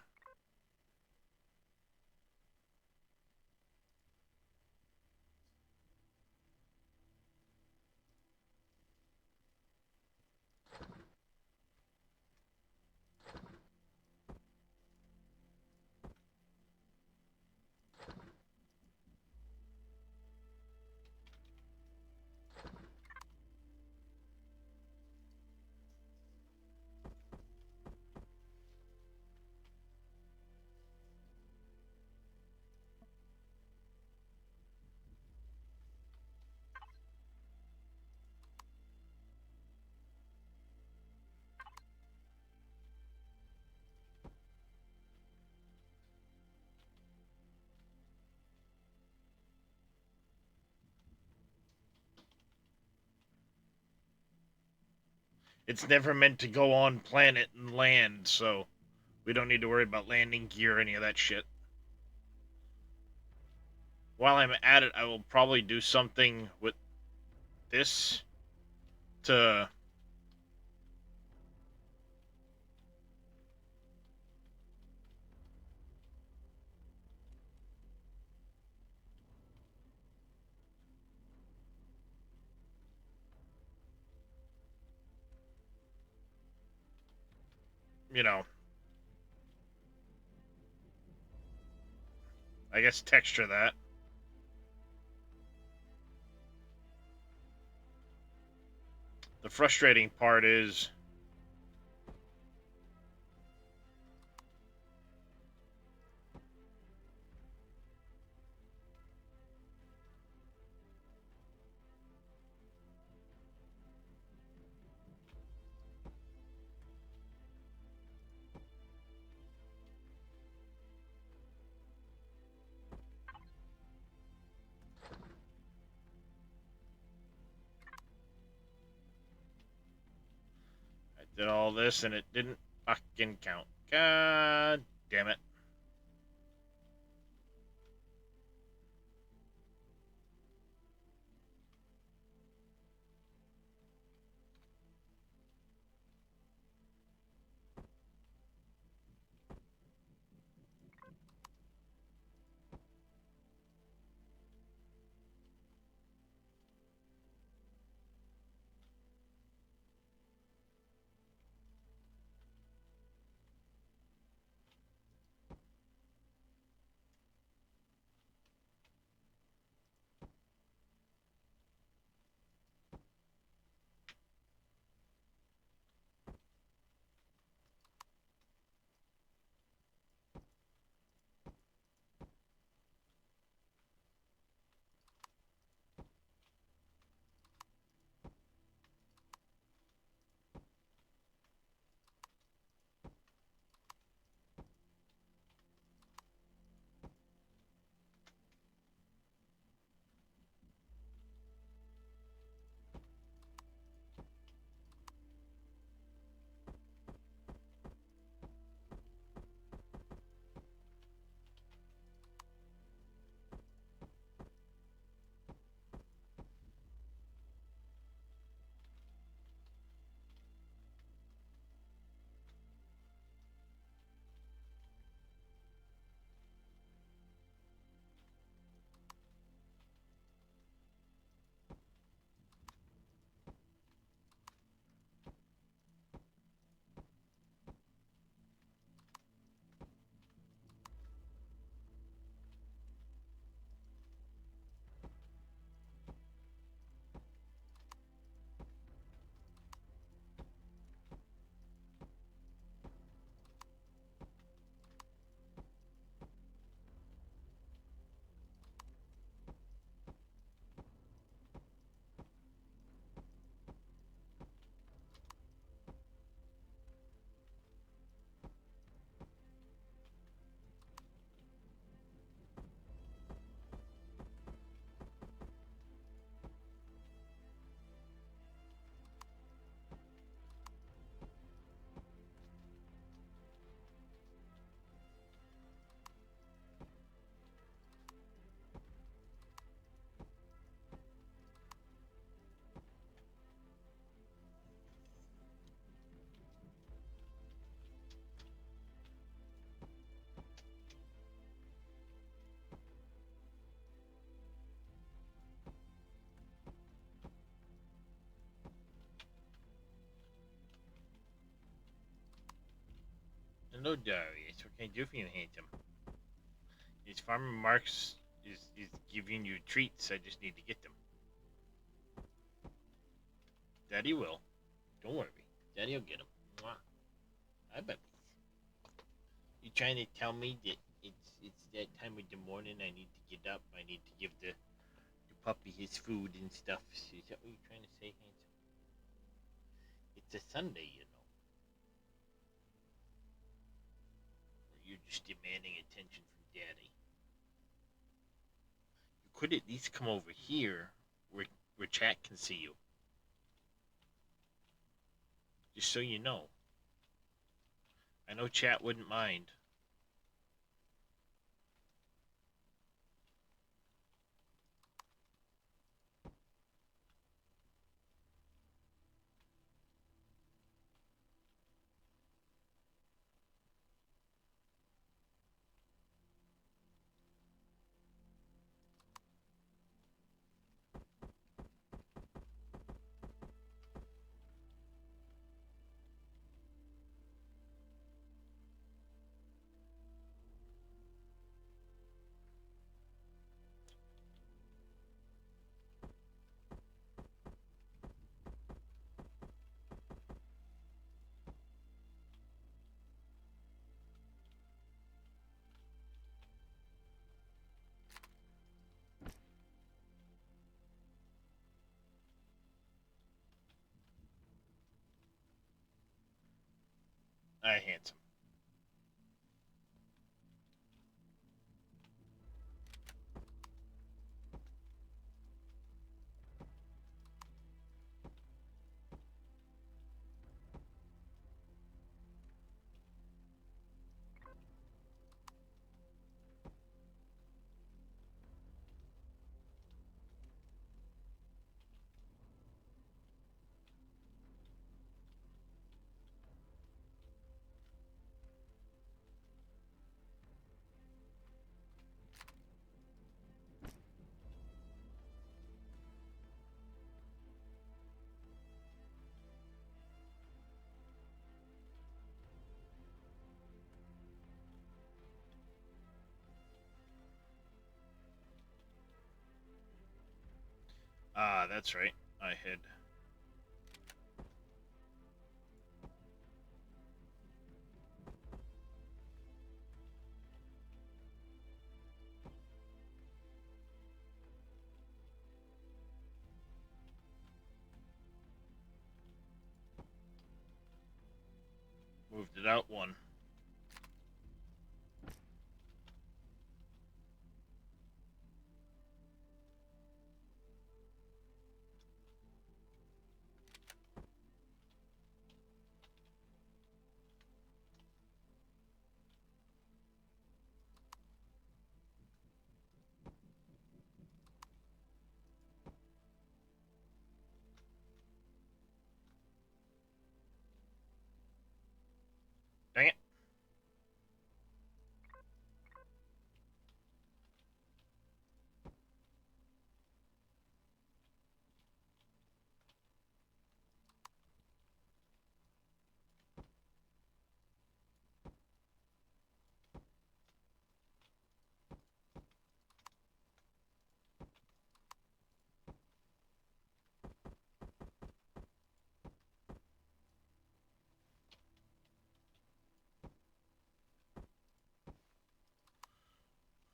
It's never meant to go on planet and land, so we don't need to worry about landing gear or any of that shit. While I'm at it, I will probably do something with this to you know, I guess texture that. The frustrating part is I did all this and it didn't fucking count. God damn it. Hello, Darius. What can I do for you, handsome? His Farmer Marks is giving you treats. I just need to get them. Daddy will. Don't worry. Daddy will get them. Mwah. Hi, babies. You trying to tell me that it's that time of the morning I need to get up? I need to give the puppy his food and stuff. Is that what you're trying to say, handsome? It's a Sunday, you know. Or you're just demanding attention from Daddy. You could at least come over here where chat can see you. Just so you know. I know chat wouldn't mind. Alright, handsome. Ah, that's right. I had moved it out one. Dang it.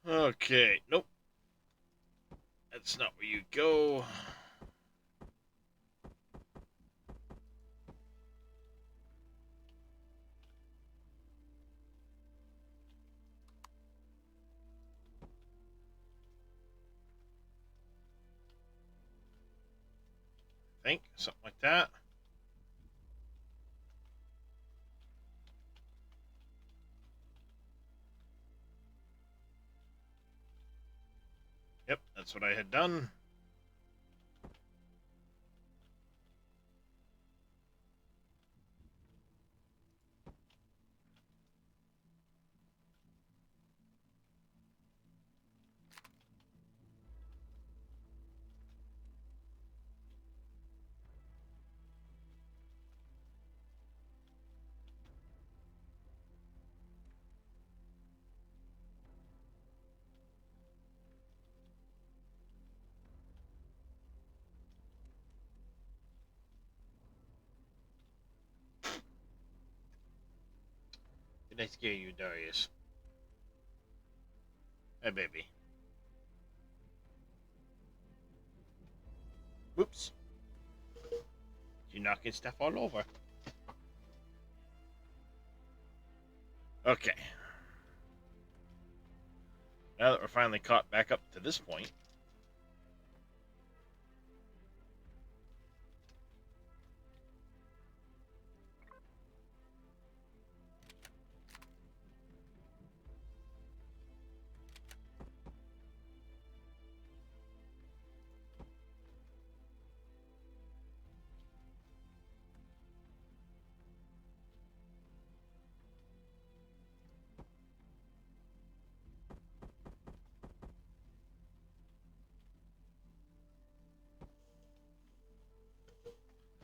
Okay, nope. That's not where you go. Think something like that. Yep, that's what I had done. did I scare you, Darius? Hey, baby. Whoops. You're knocking stuff all over. Okay. Now that we're finally caught back up to this point.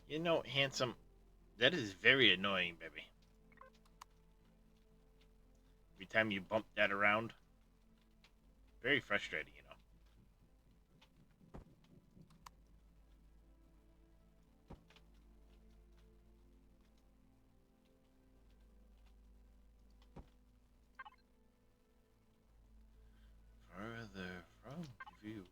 You know, handsome, that is very annoying, baby. Every time you bump that around, very frustrating, you know. Further from view.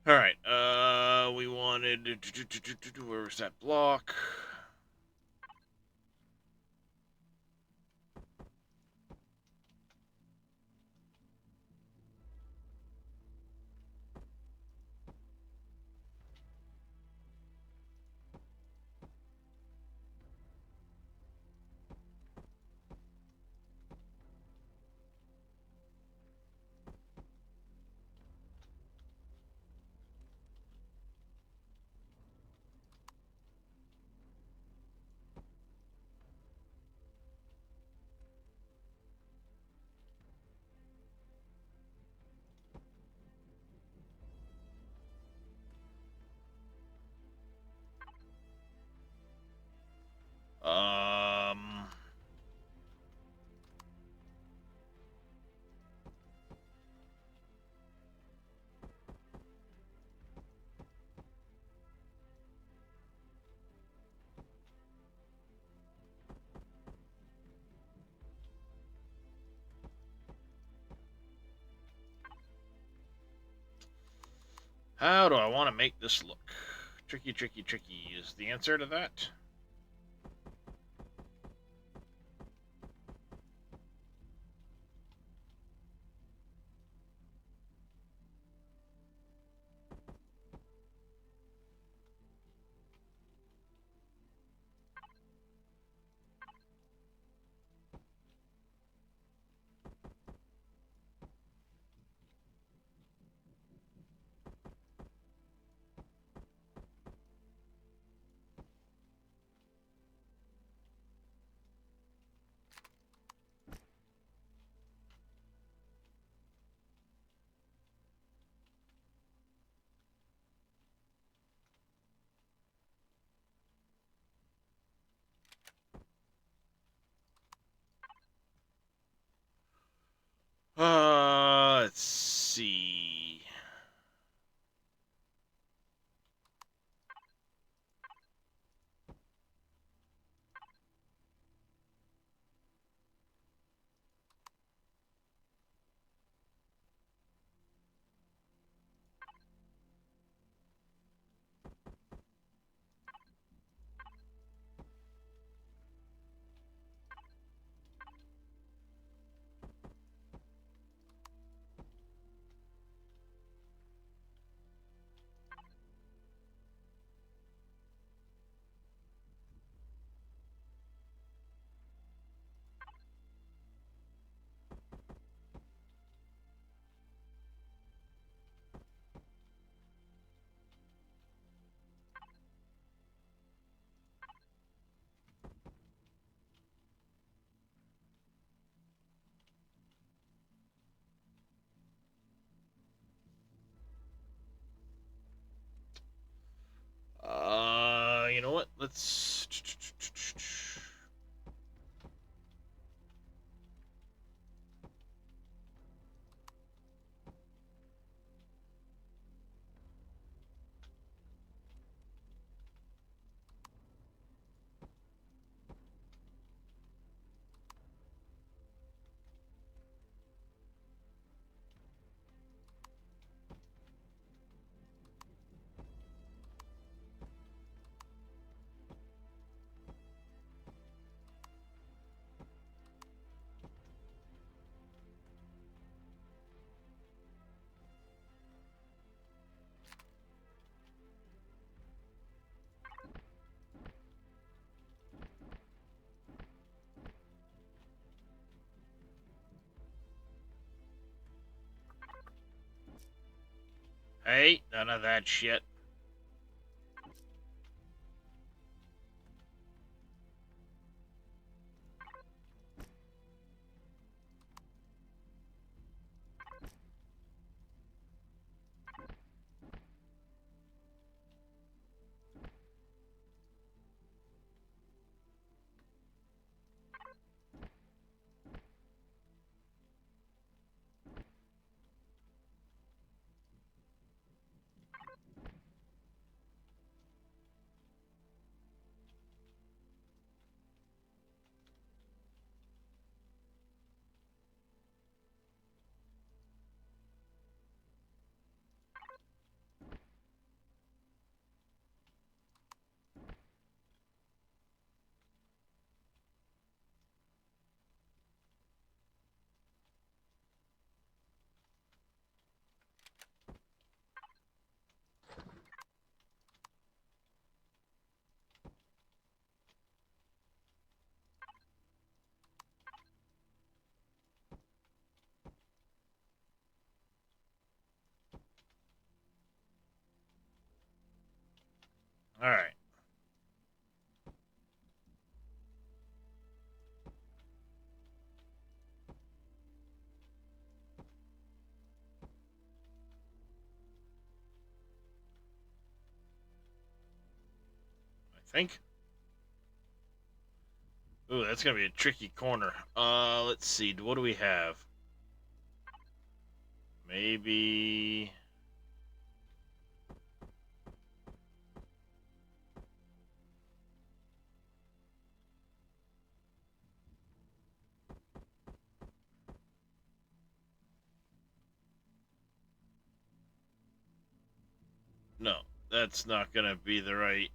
All right. We wanted. Where was that block? Um. How do I want to make this look? Tricky, tricky, tricky is the answer to that. Let's see. you know what? Let's. Hey, none of that shit. Alright. I think. Ooh, that's gonna be a tricky corner. Let's see. What do we have? Maybe. No, that's not gonna be the right.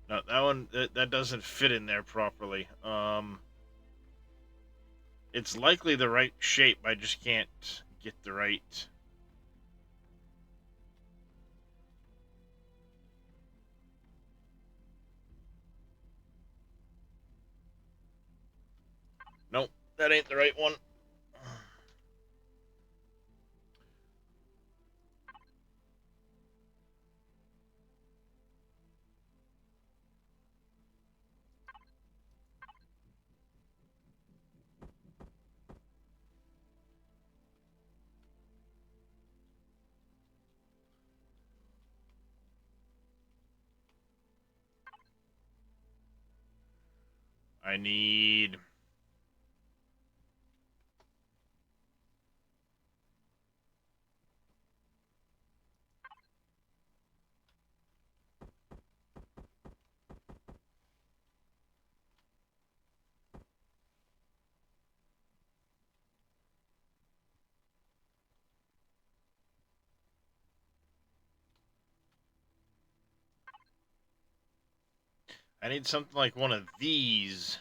No, that one that doesn't fit in there properly. It's likely the right shape. I just can't get the right. Nope, that ain't the right one. I need. I need something like one of these.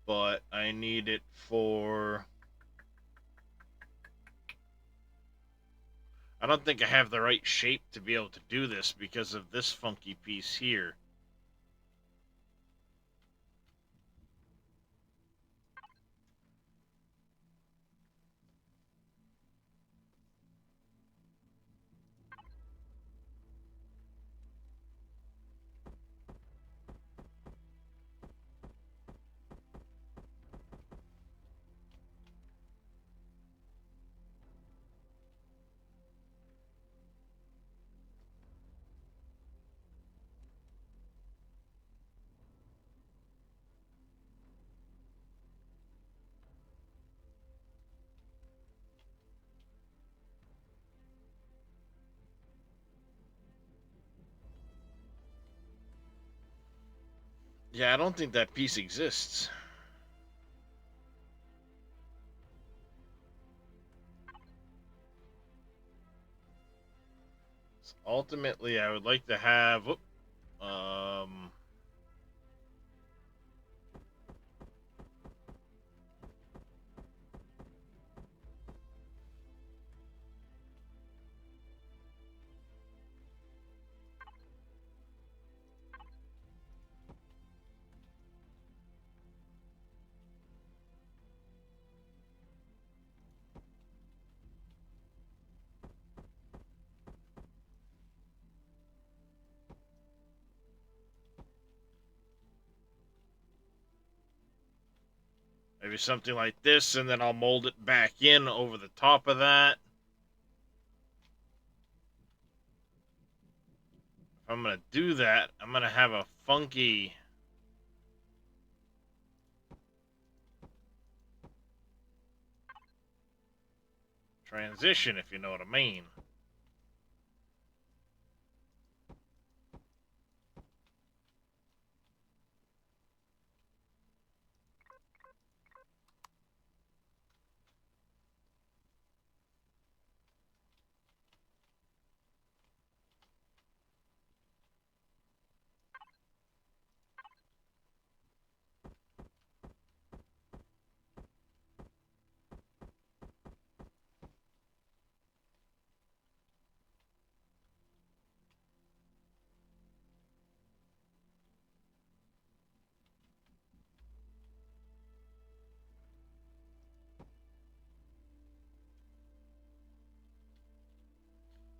But I need it for... I don't think I have the right shape to be able to do this because of this funky piece here. Yeah, I don't think that piece exists. So ultimately, I would like to have... Um... Maybe something like this, and then I'll mold it back in over the top of that. If I'm gonna do that, I'm gonna have a funky... transition, if you know what I mean.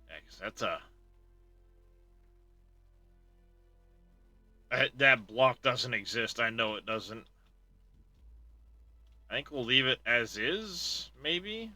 Yeah, 'cause that's a... That block doesn't exist. I know it doesn't. I think we'll leave it as is, maybe?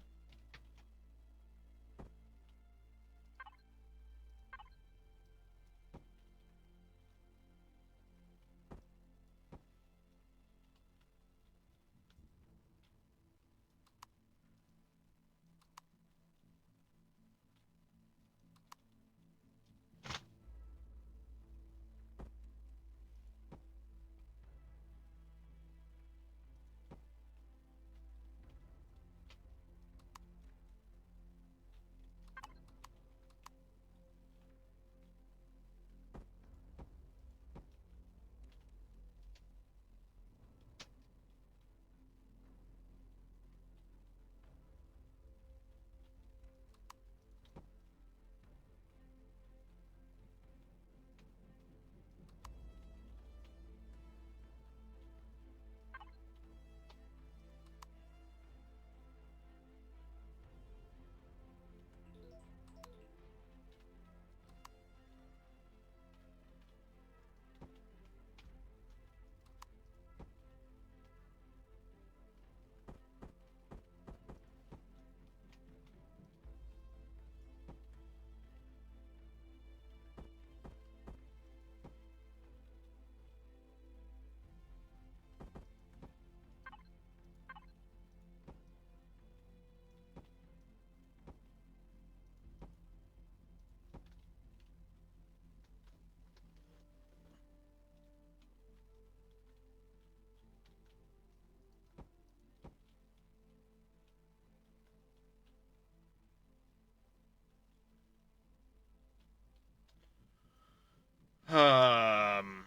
Um.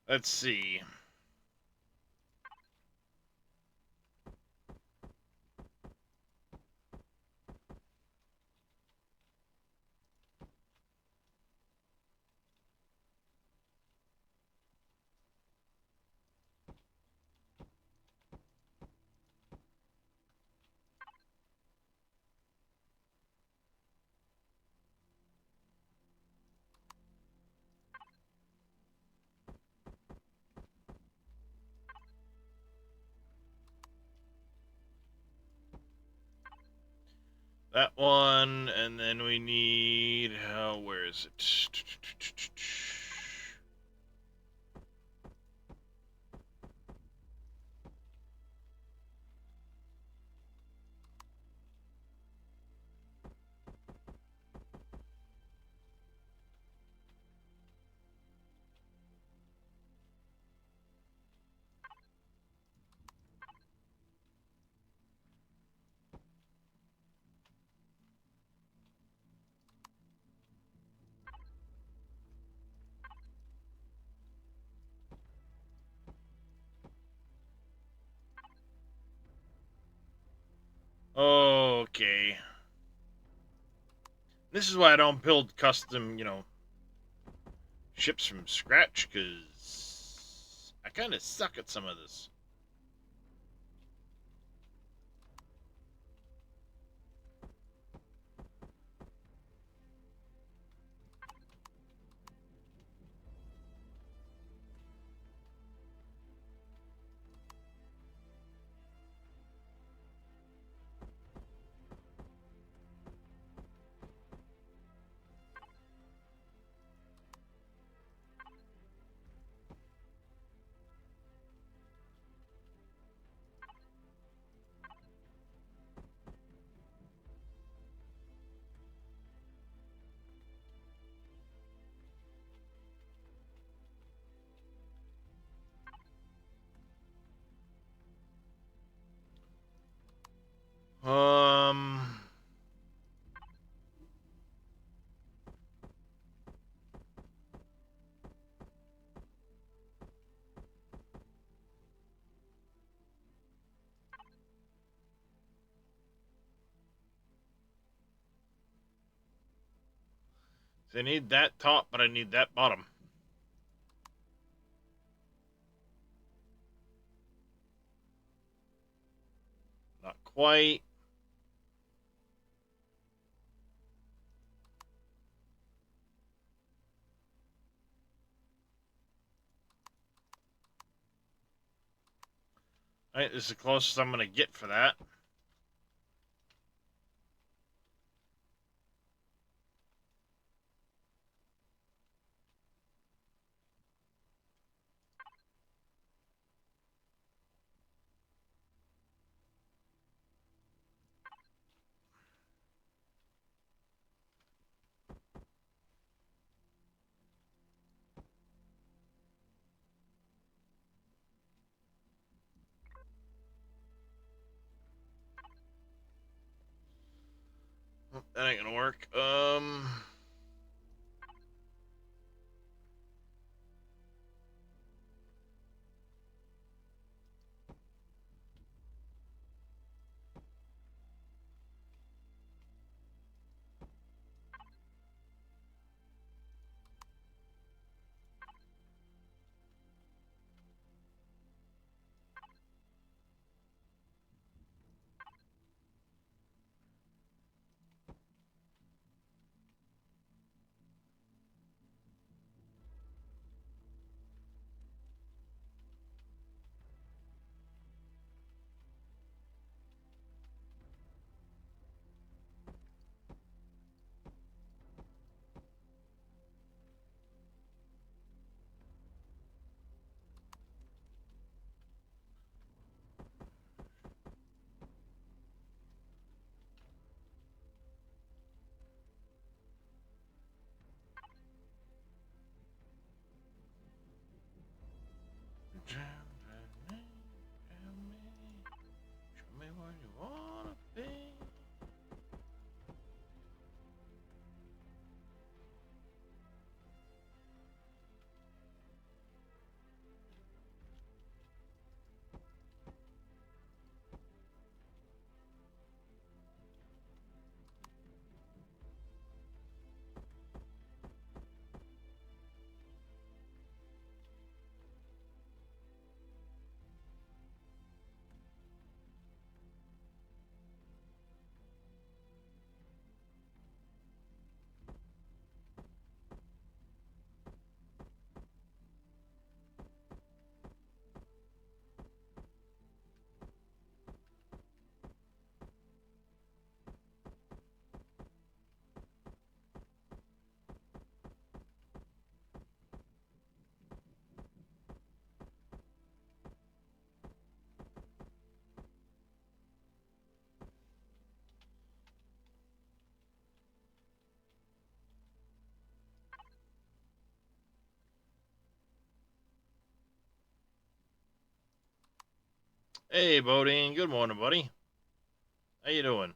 Let's see. That one, and then we need. Where is it? Okay. This is why I don't build custom, ships from scratch, because I kind of suck at some of this. Um, I need that top, but I need that bottom. Not quite. Alright, this is the closest I'm gonna get for that. Oh, that ain't gonna work. Hey, Bodine. Good morning, buddy. How you doing?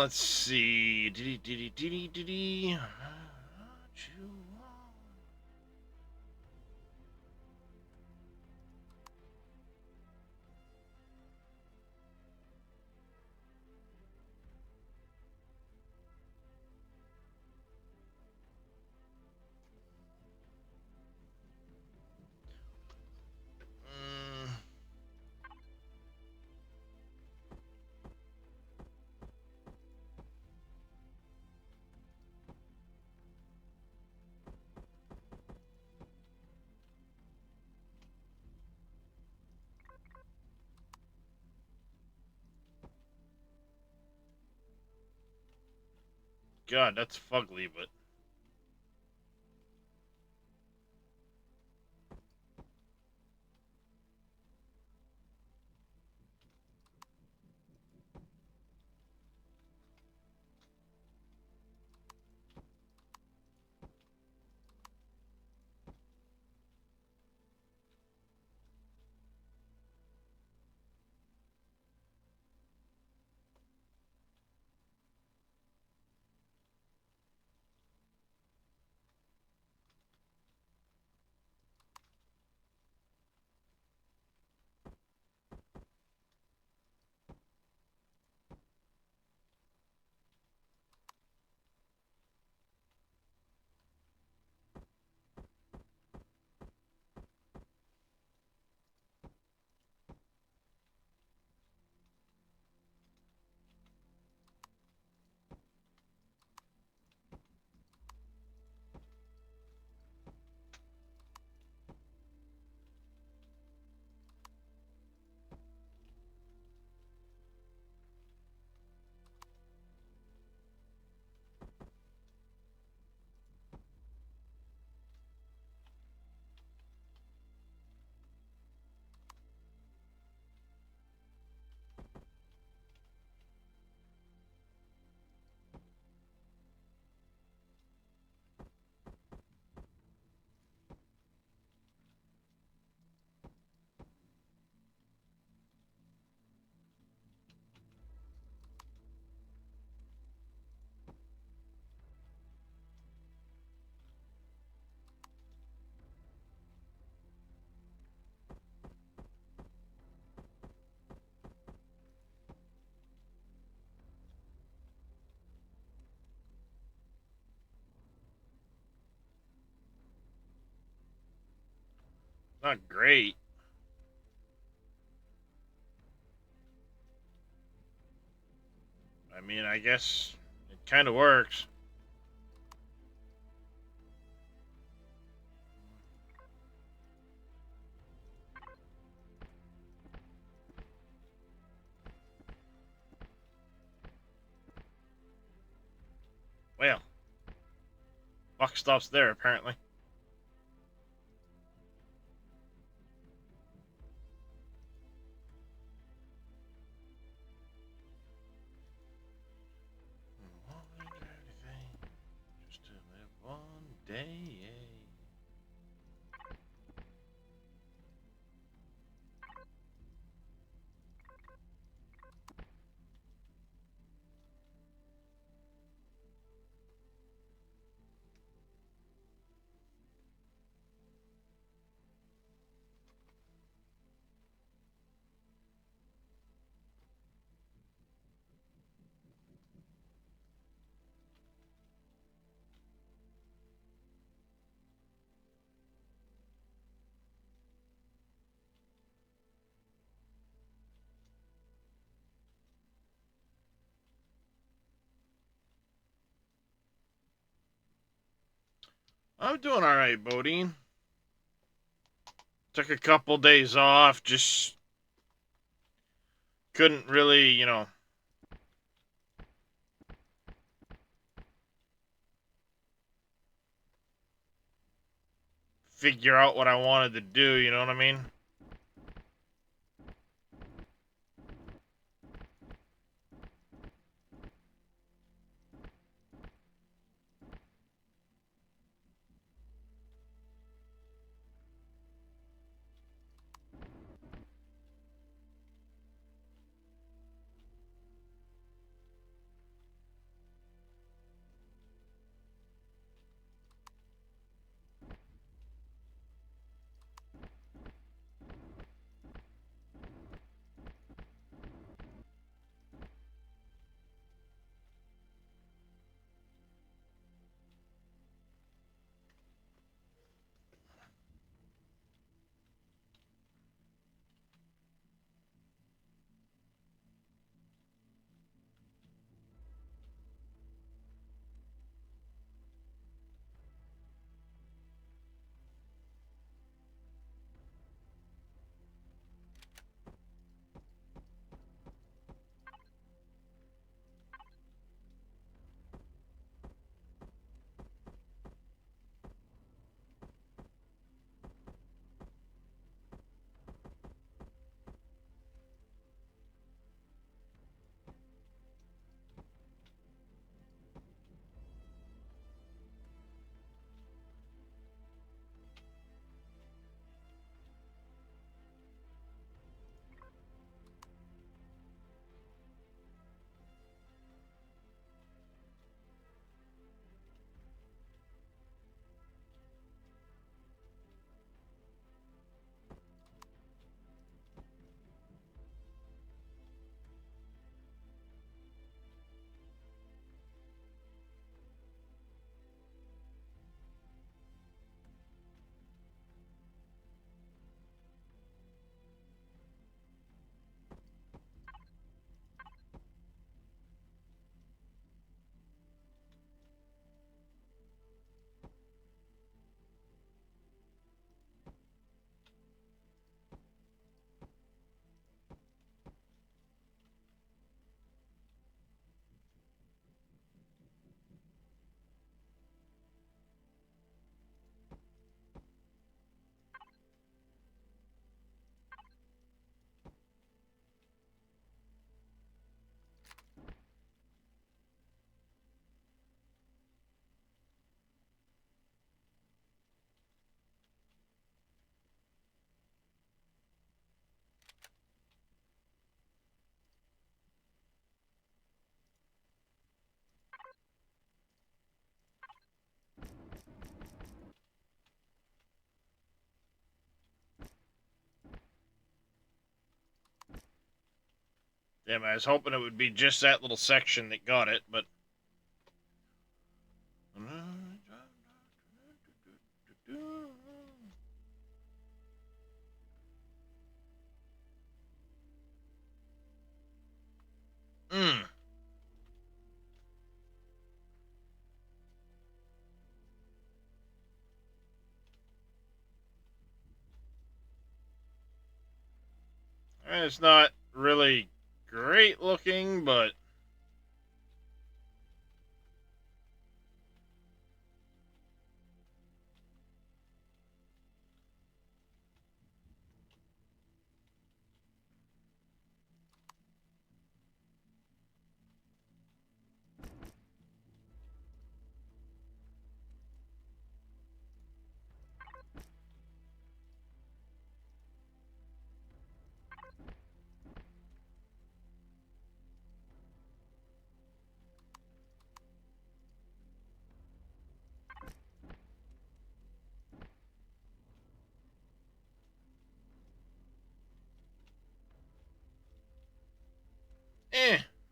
Let's see. Diddy. God, that's fugly, but not great. I mean, I guess it kind of works. Buck stops there, apparently. Just to live one day. I'm doing alright, Bodine. Took a couple days off, just couldn't really, figure out what I wanted to do, you know what I mean? Damn, I was hoping it would be just that little section that got it, but... Mm. It's not really great looking, but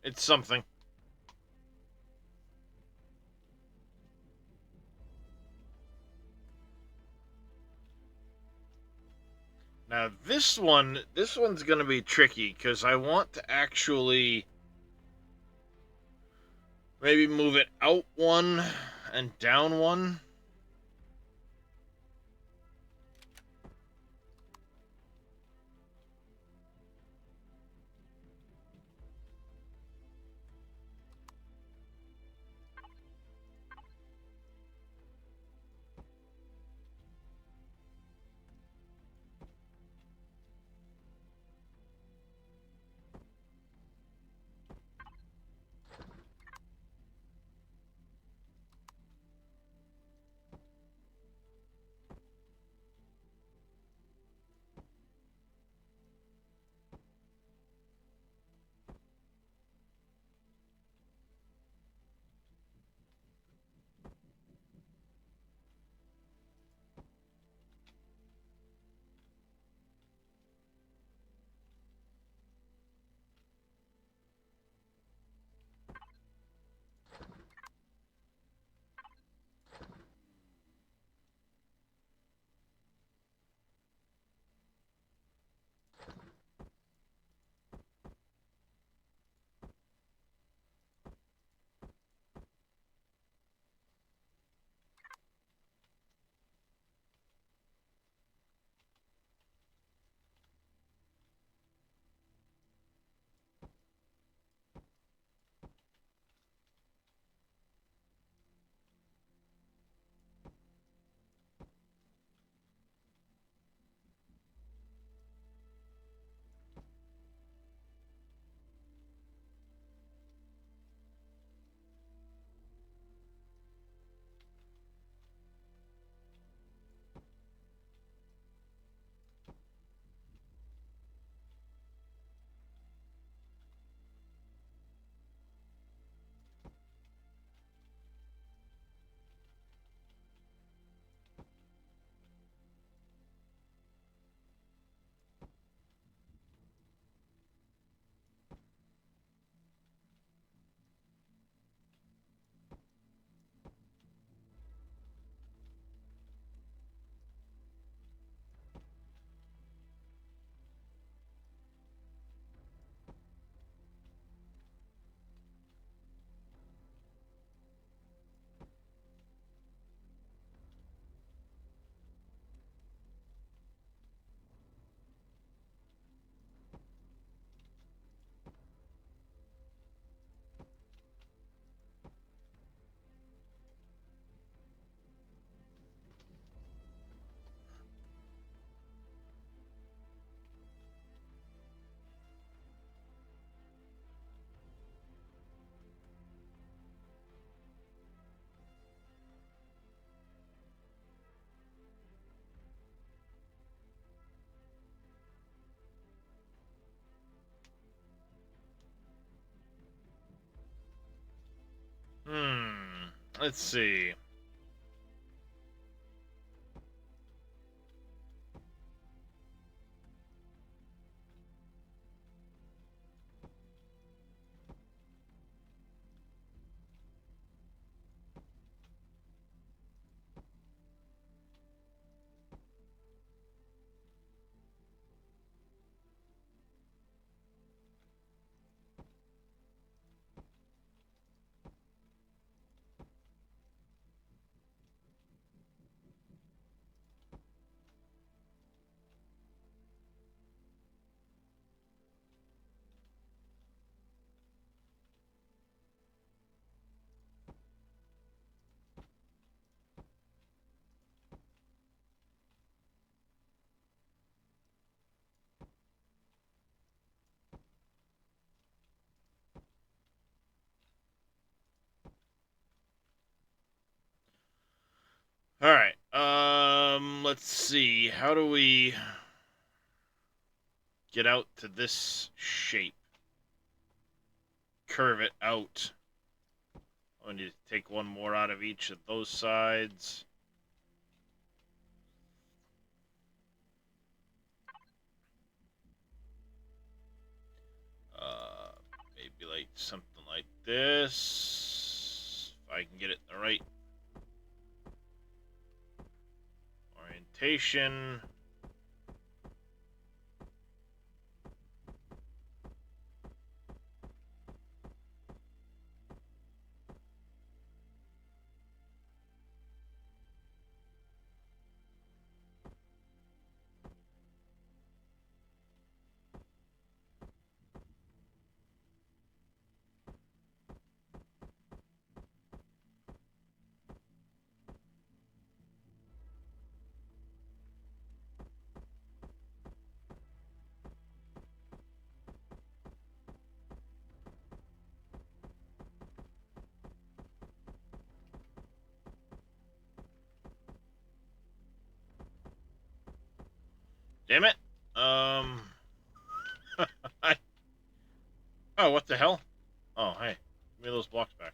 It's something. Now this one's gonna be tricky because I want to actually maybe move it out one and down one. Let's see. All right. Let's see. How do we get out to this shape? Curve it out. I need to take one more out of each of those sides. Maybe something like this. If I can get it in the right orientation. Damn it. Oh, what the hell? Oh, hey. Give me those blocks back.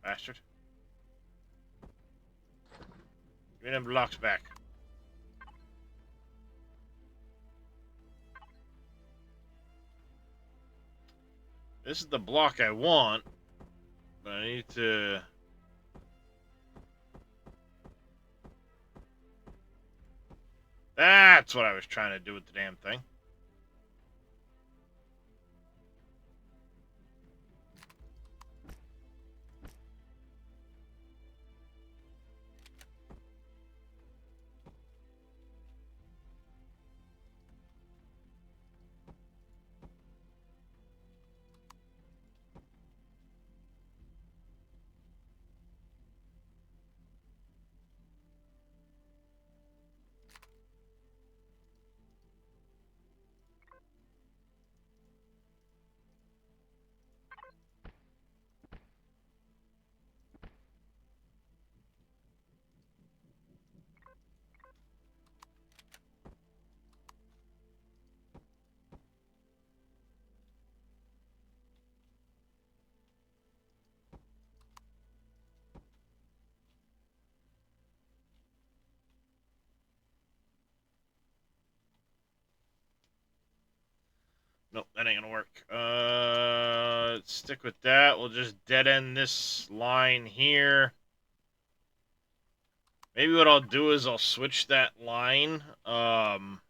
Bastard. Give me them blocks back. This is the block I want, but I need to... That's what I was trying to do with the damn thing. Nope, that ain't gonna work. Let's stick with that. We'll just dead end this line here. Maybe what I'll do is I'll switch that line. To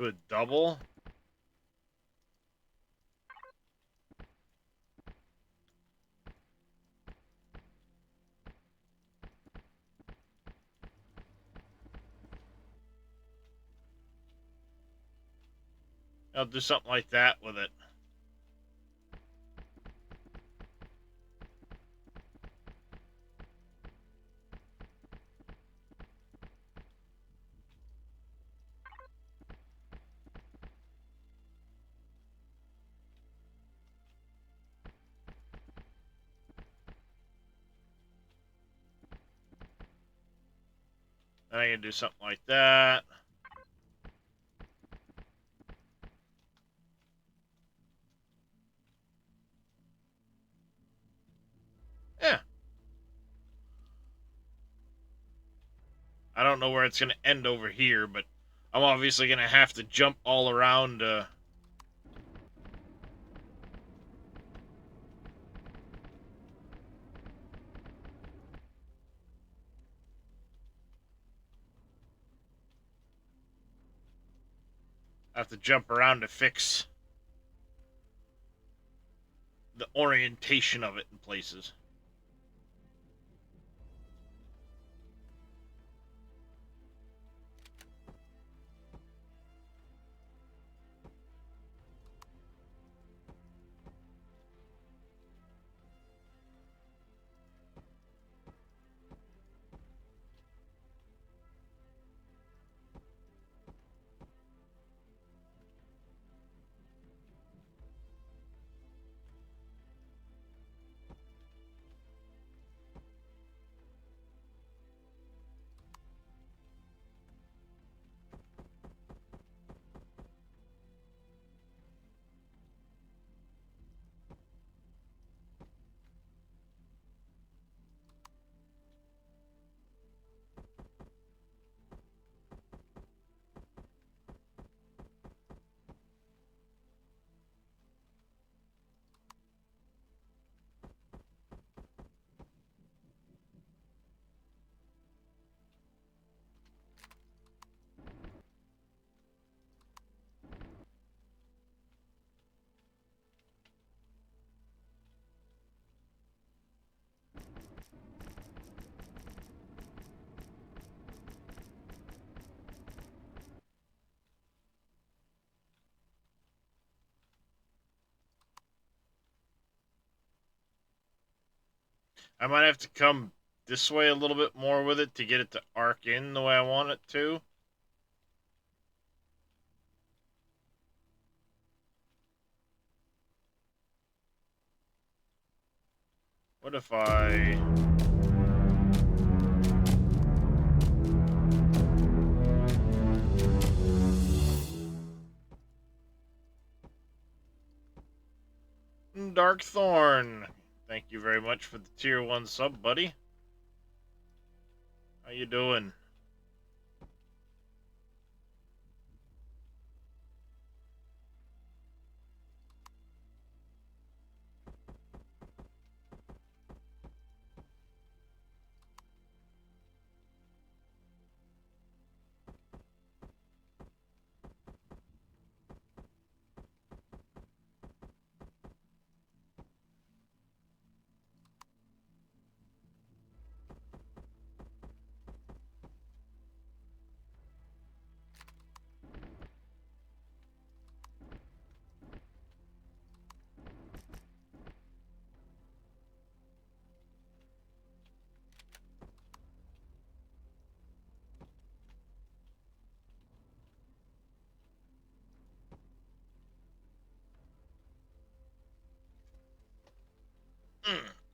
a double. I'll do something like that with it. Then I can do something like that. Yeah. I don't know where it's going to end over here, but I'm obviously going to have to jump all around. I have to jump around to fix the orientation of it in places. I might have to come this way a little bit more with it to get it to arc in the way I want it to. What if I... Darkthorn, thank you very much for the tier 1 sub, buddy. How you doing?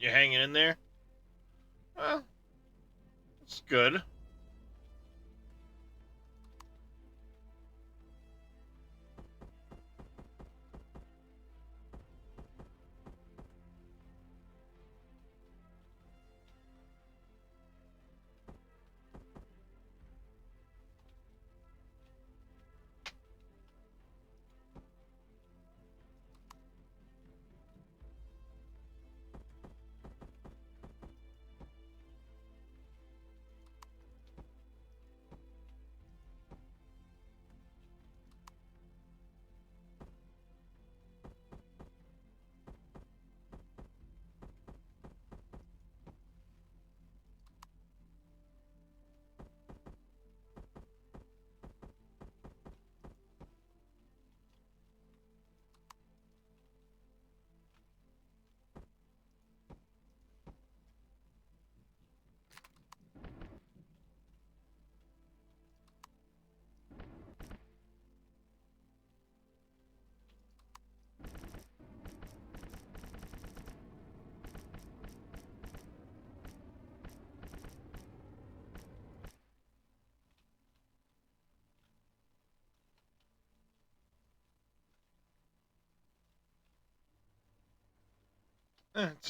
You hanging in there? Well, it's good.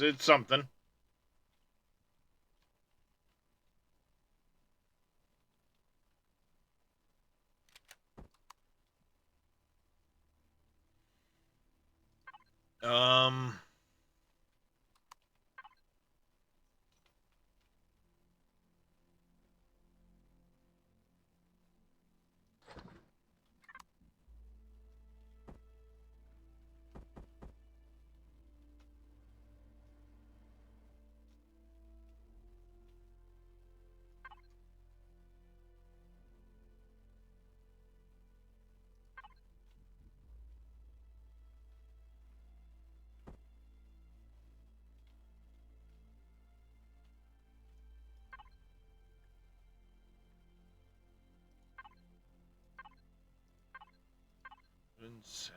It's something. Um... Didn't say...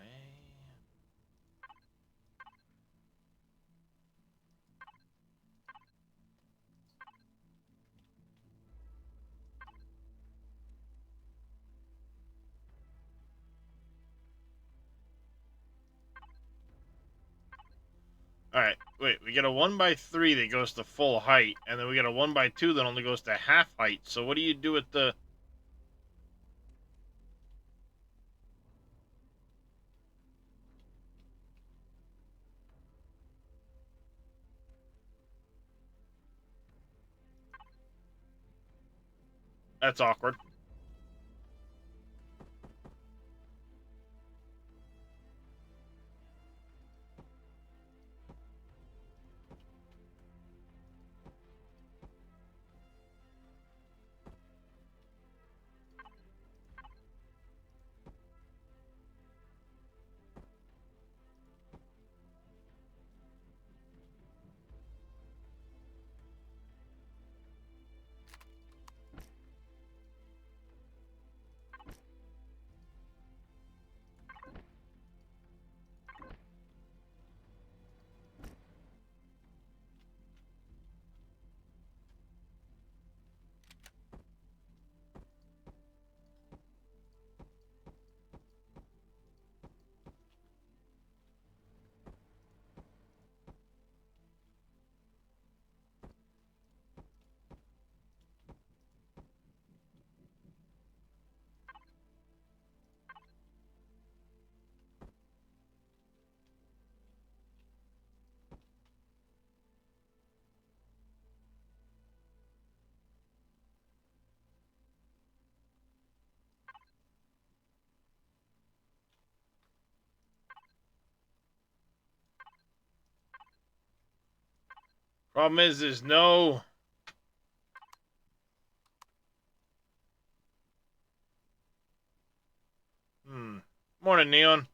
Alright, wait, we get a 1x3 that goes to full height, and then we get a 1x2 that only goes to half height. So what do you do with the... That's awkward. Problem is, there's no... Morning, Neon.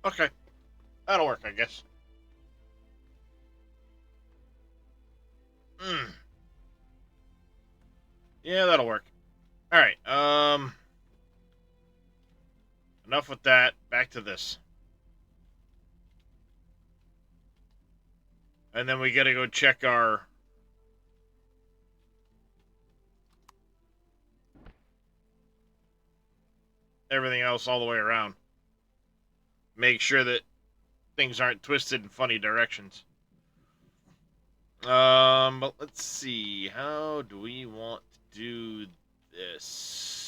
Okay. That'll work, I guess. Yeah, that'll work. Alright, enough with that. Back to this. And then we gotta go check our... everything else all the way around. Make sure that things aren't twisted in funny directions. But let's see. How do we want to do this?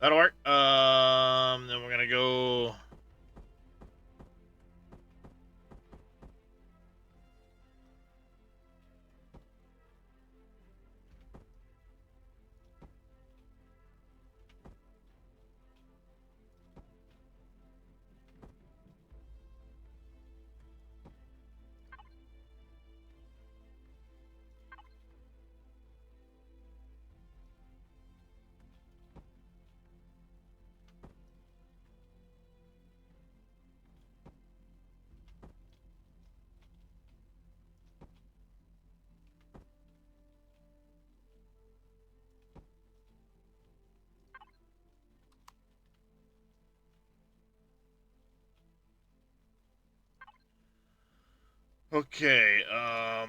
That'll work. Then we're gonna go... Okay, I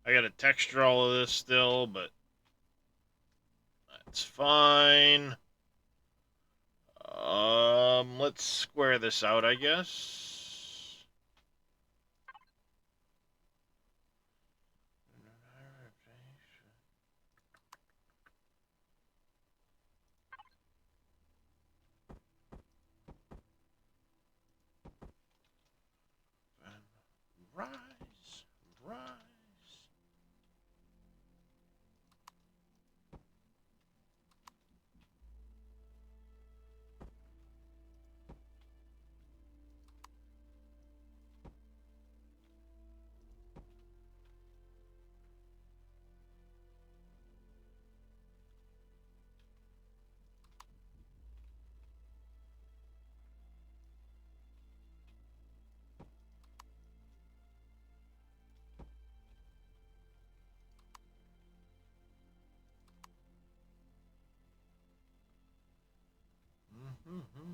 gotta texture all of this still, but that's fine. Let's square this out, I guess. Rise, rise. Mm-hmm.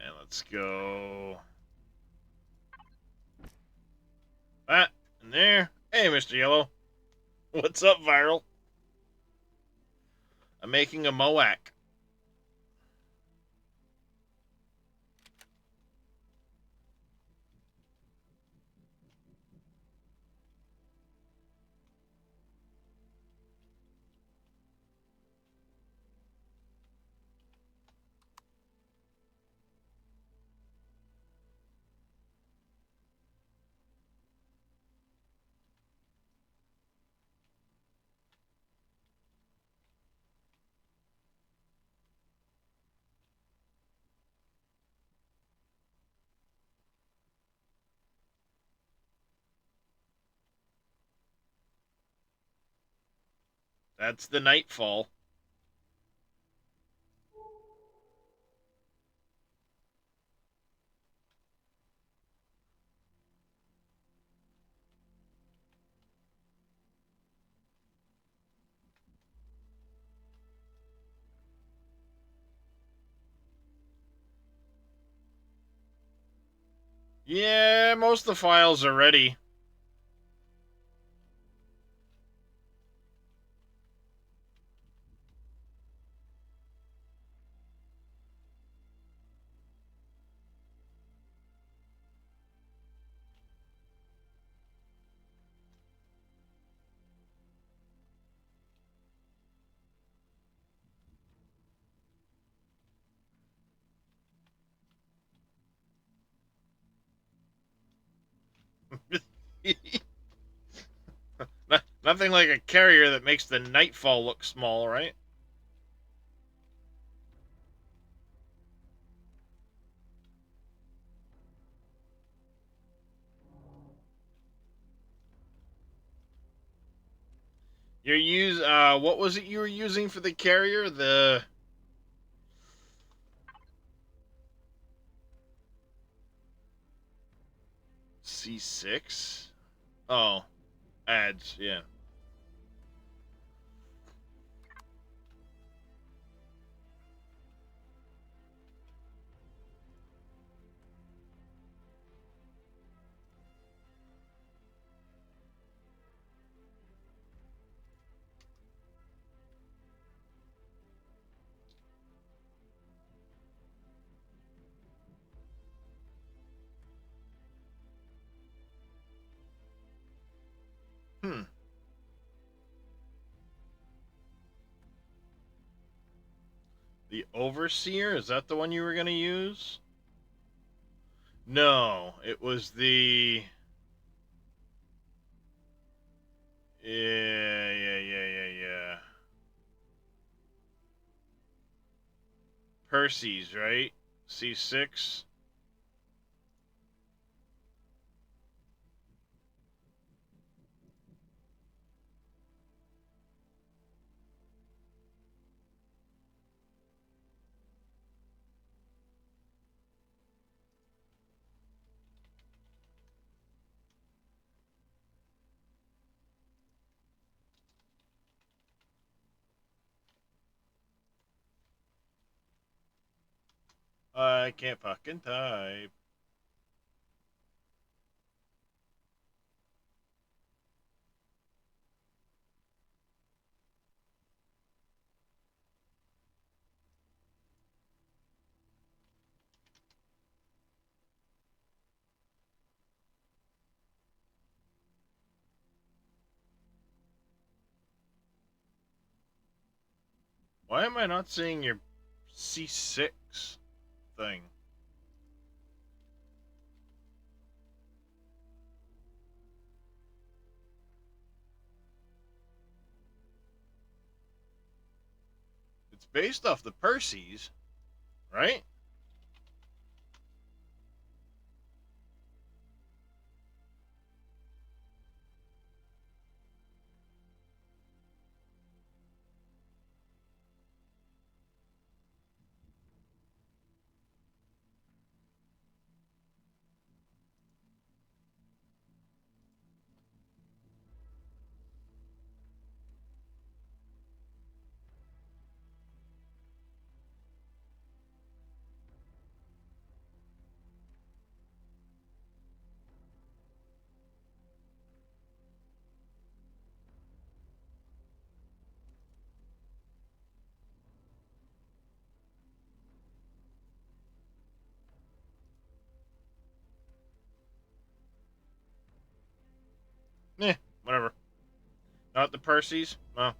And let's go. That and there. Hey, Mr. Yellow. What's up, Viral? I'm making a Moak. That's the Nightfall. Yeah, most of the files are ready. Nothing like a carrier that makes the Nightfall look small, right? What was it you were using for the carrier? C6? Oh, ads, yeah. Hmm. The Overseer? Is that the one you were going to use? No, it was the... Yeah. Percy's, right? C6? I can't fucking type. Why am I not seeing your C6 thing? It's based off the Percy's, right? Eh, whatever. Not the Percy's? Well.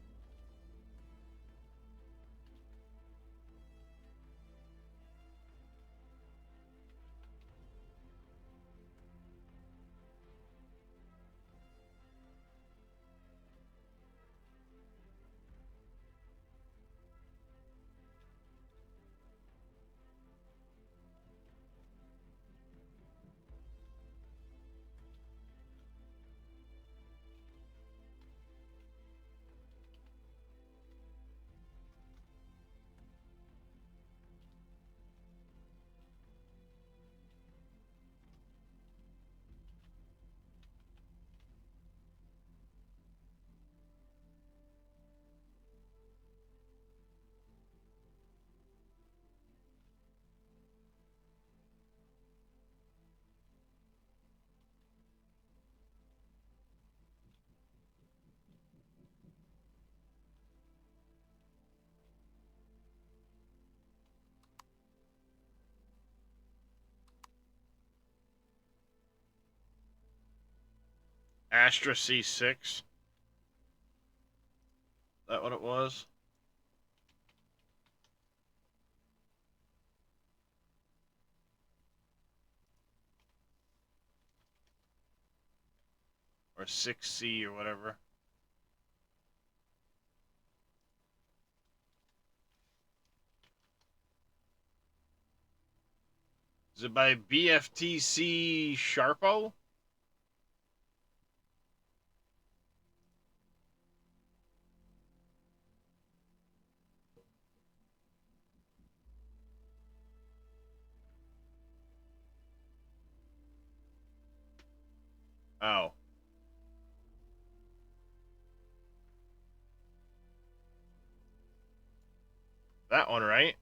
Astra C6? That what it was? Or 6C or whatever. Is it by BFTC Sharpo? Oh. That one, right?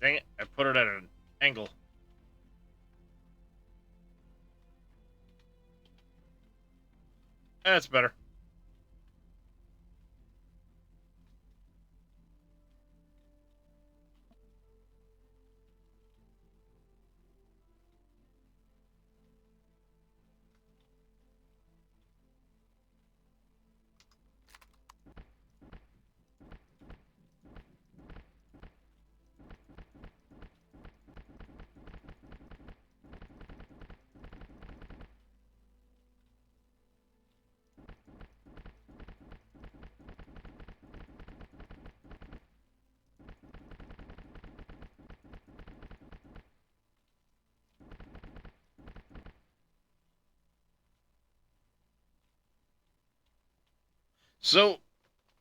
Dang it, I put it at an angle. That's better. So,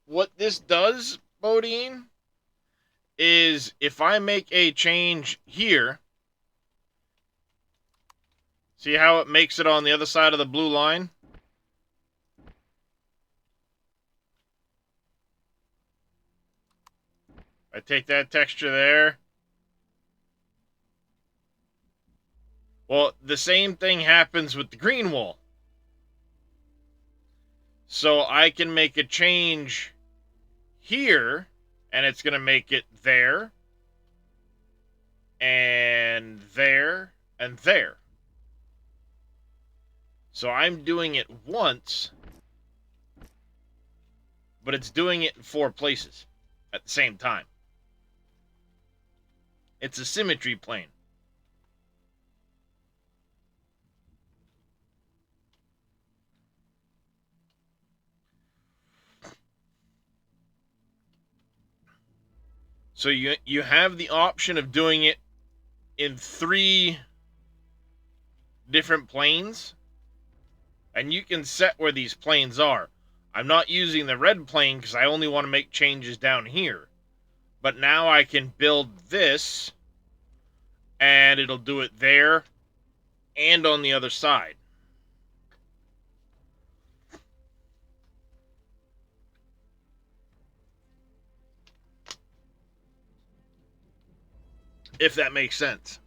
what this does, Bodine, is if I make a change here, see how it makes it on the other side of the blue line? I take that texture there. Well, the same thing happens with the green wall. So I can make a change here, and it's going to make it there, and there, and there. So I'm doing it once, but it's doing it in 4 places at the same time. It's a symmetry plane. So you have the option of doing it in 3 different planes, and you can set where these planes are. I'm not using the red plane because I only want to make changes down here. But now I can build this, and it'll do it there and on the other side. If that makes sense.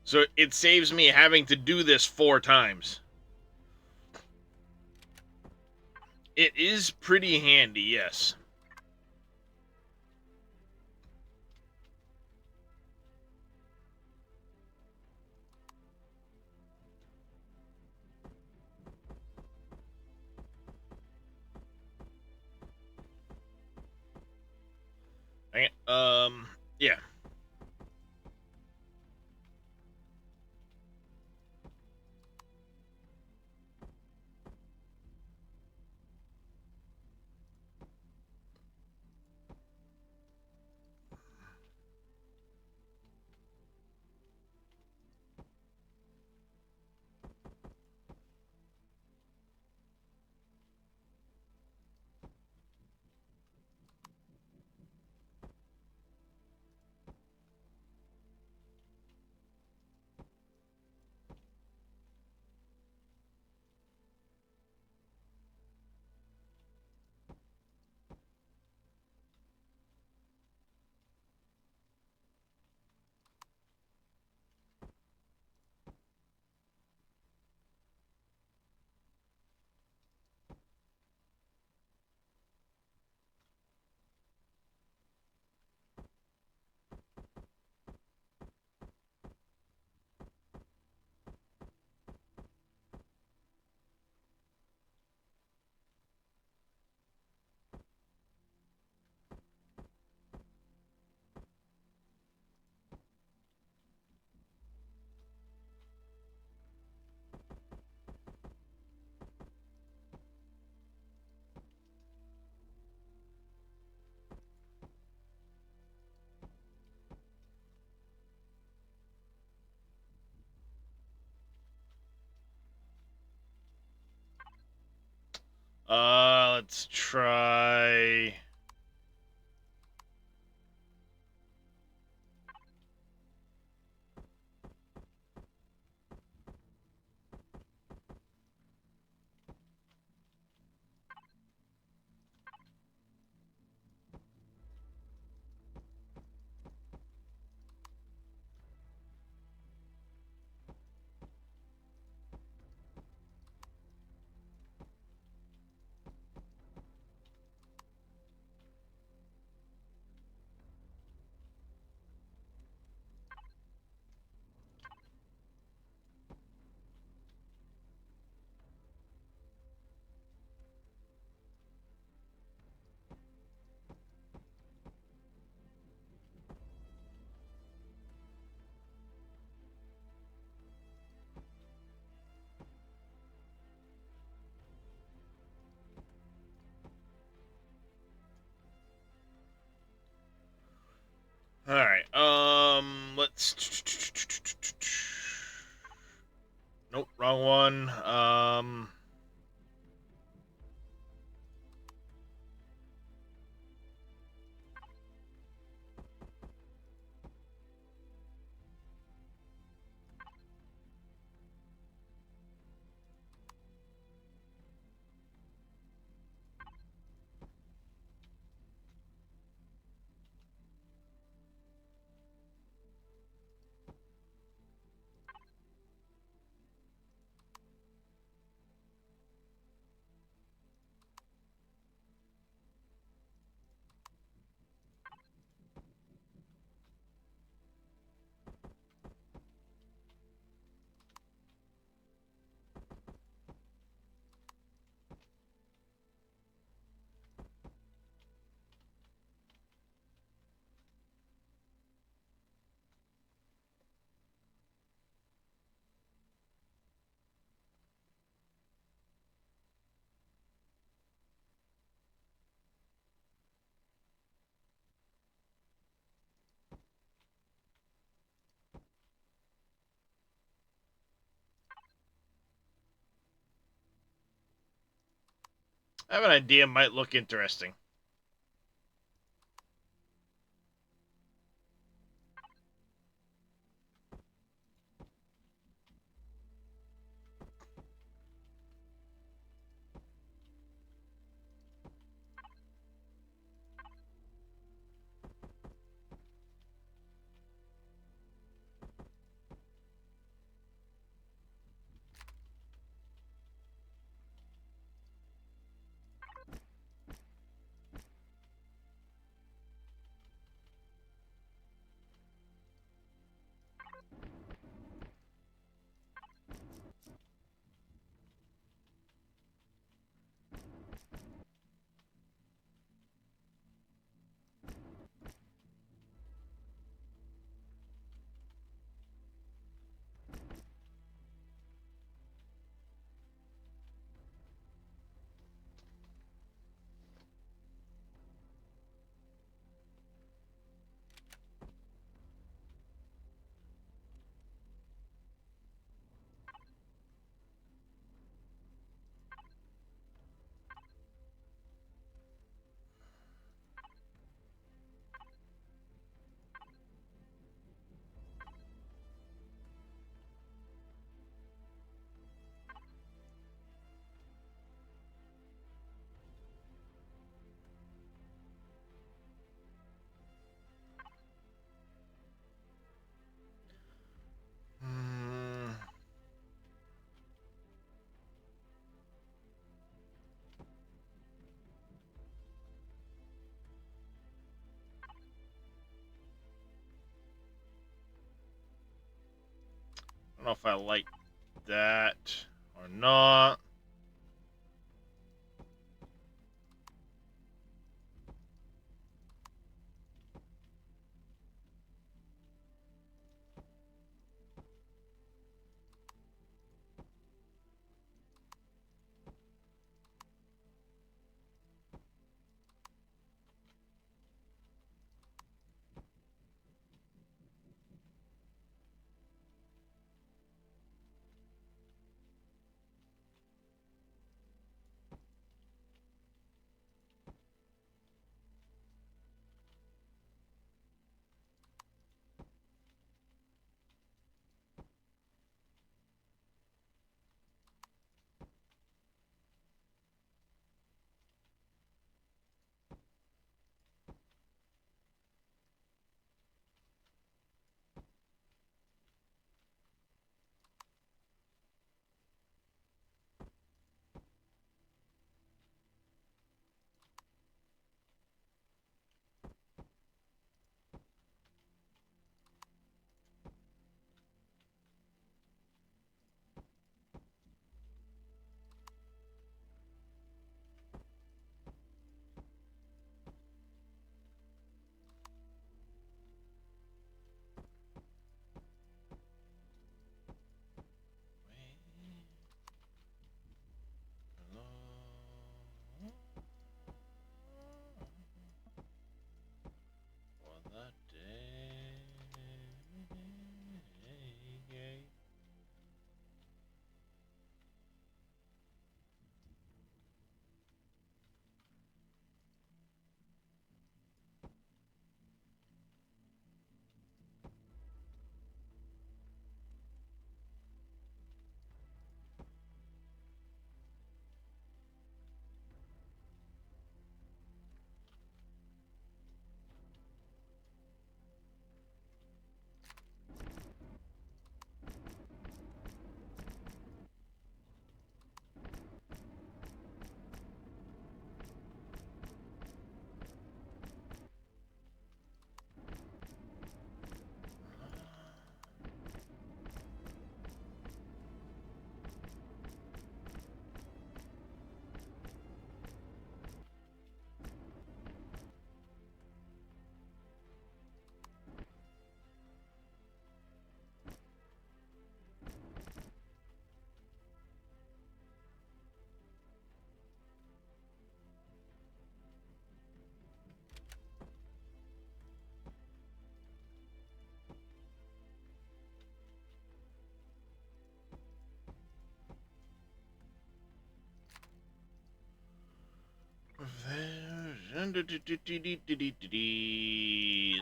So it saves me having to do this 4 times. It is pretty handy, yes. Yeah. Let's try. All right. Let's. Nope, wrong one. I have an idea. Might look interesting. Hmm. I don't know if I like that or not.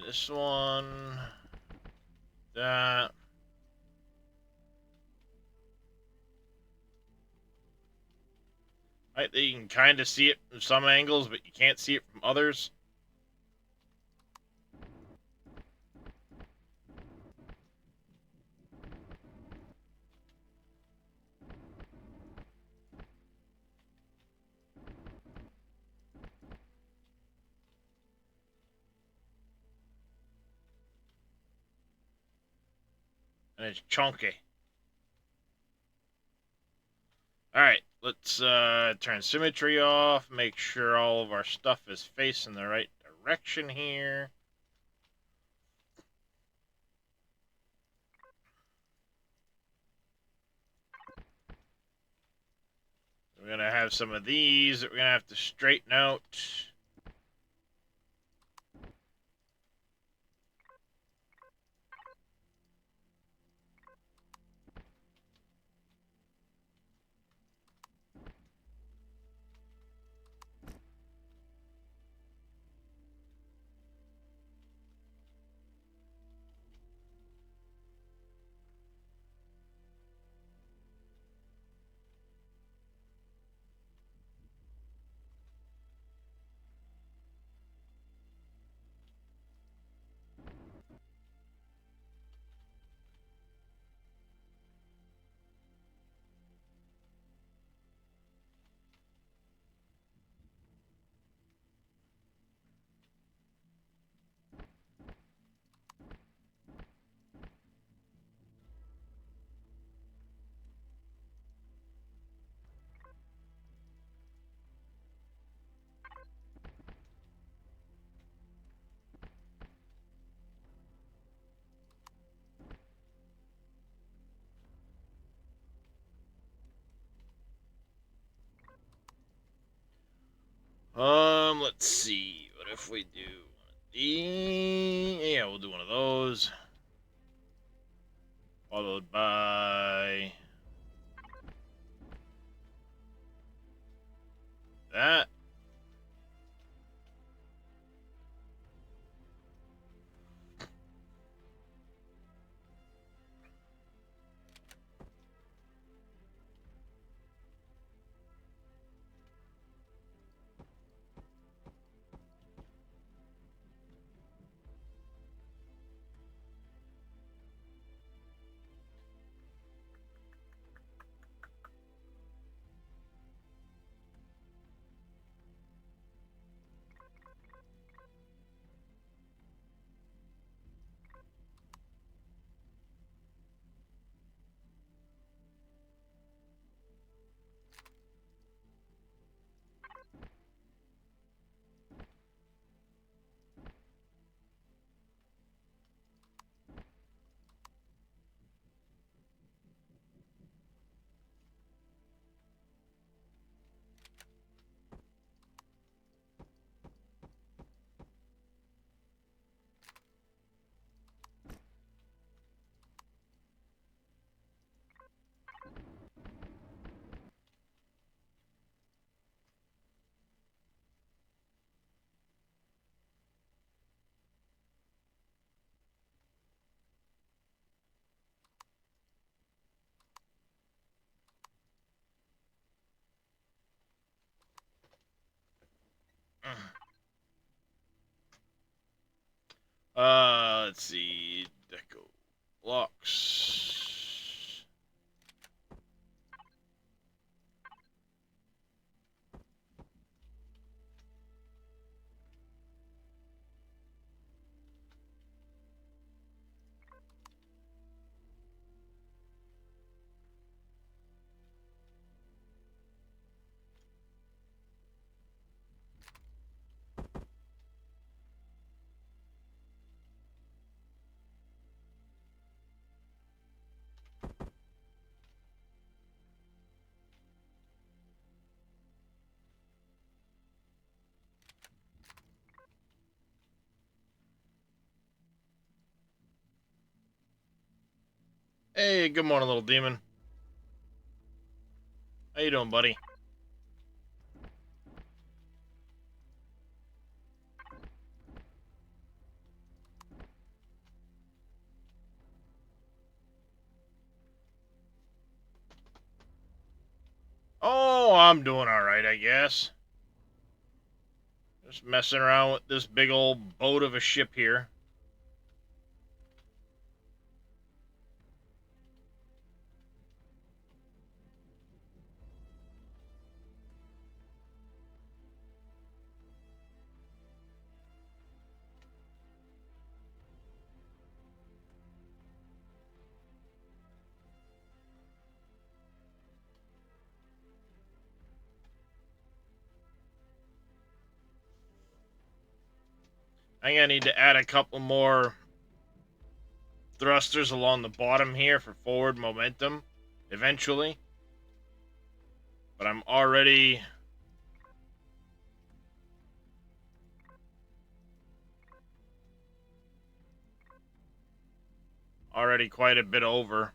This one. That. Right, you can kind of see it from some angles, but you can't see it from others. And it's chunky. Alright, let's turn symmetry off, make sure all of our stuff is facing the right direction here. We're gonna have some of these that we're gonna have to straighten out. Let's see. What if we do one of these? Yeah, we'll do one of those. Followed by that. Let's see. Deco blocks. Hey, good morning, little demon. How you doing, buddy? I'm doing alright, I guess. Just messing around with this big old boat of a ship here. I think I need to add a couple more thrusters along the bottom here for forward momentum eventually. But I'm already quite a bit over.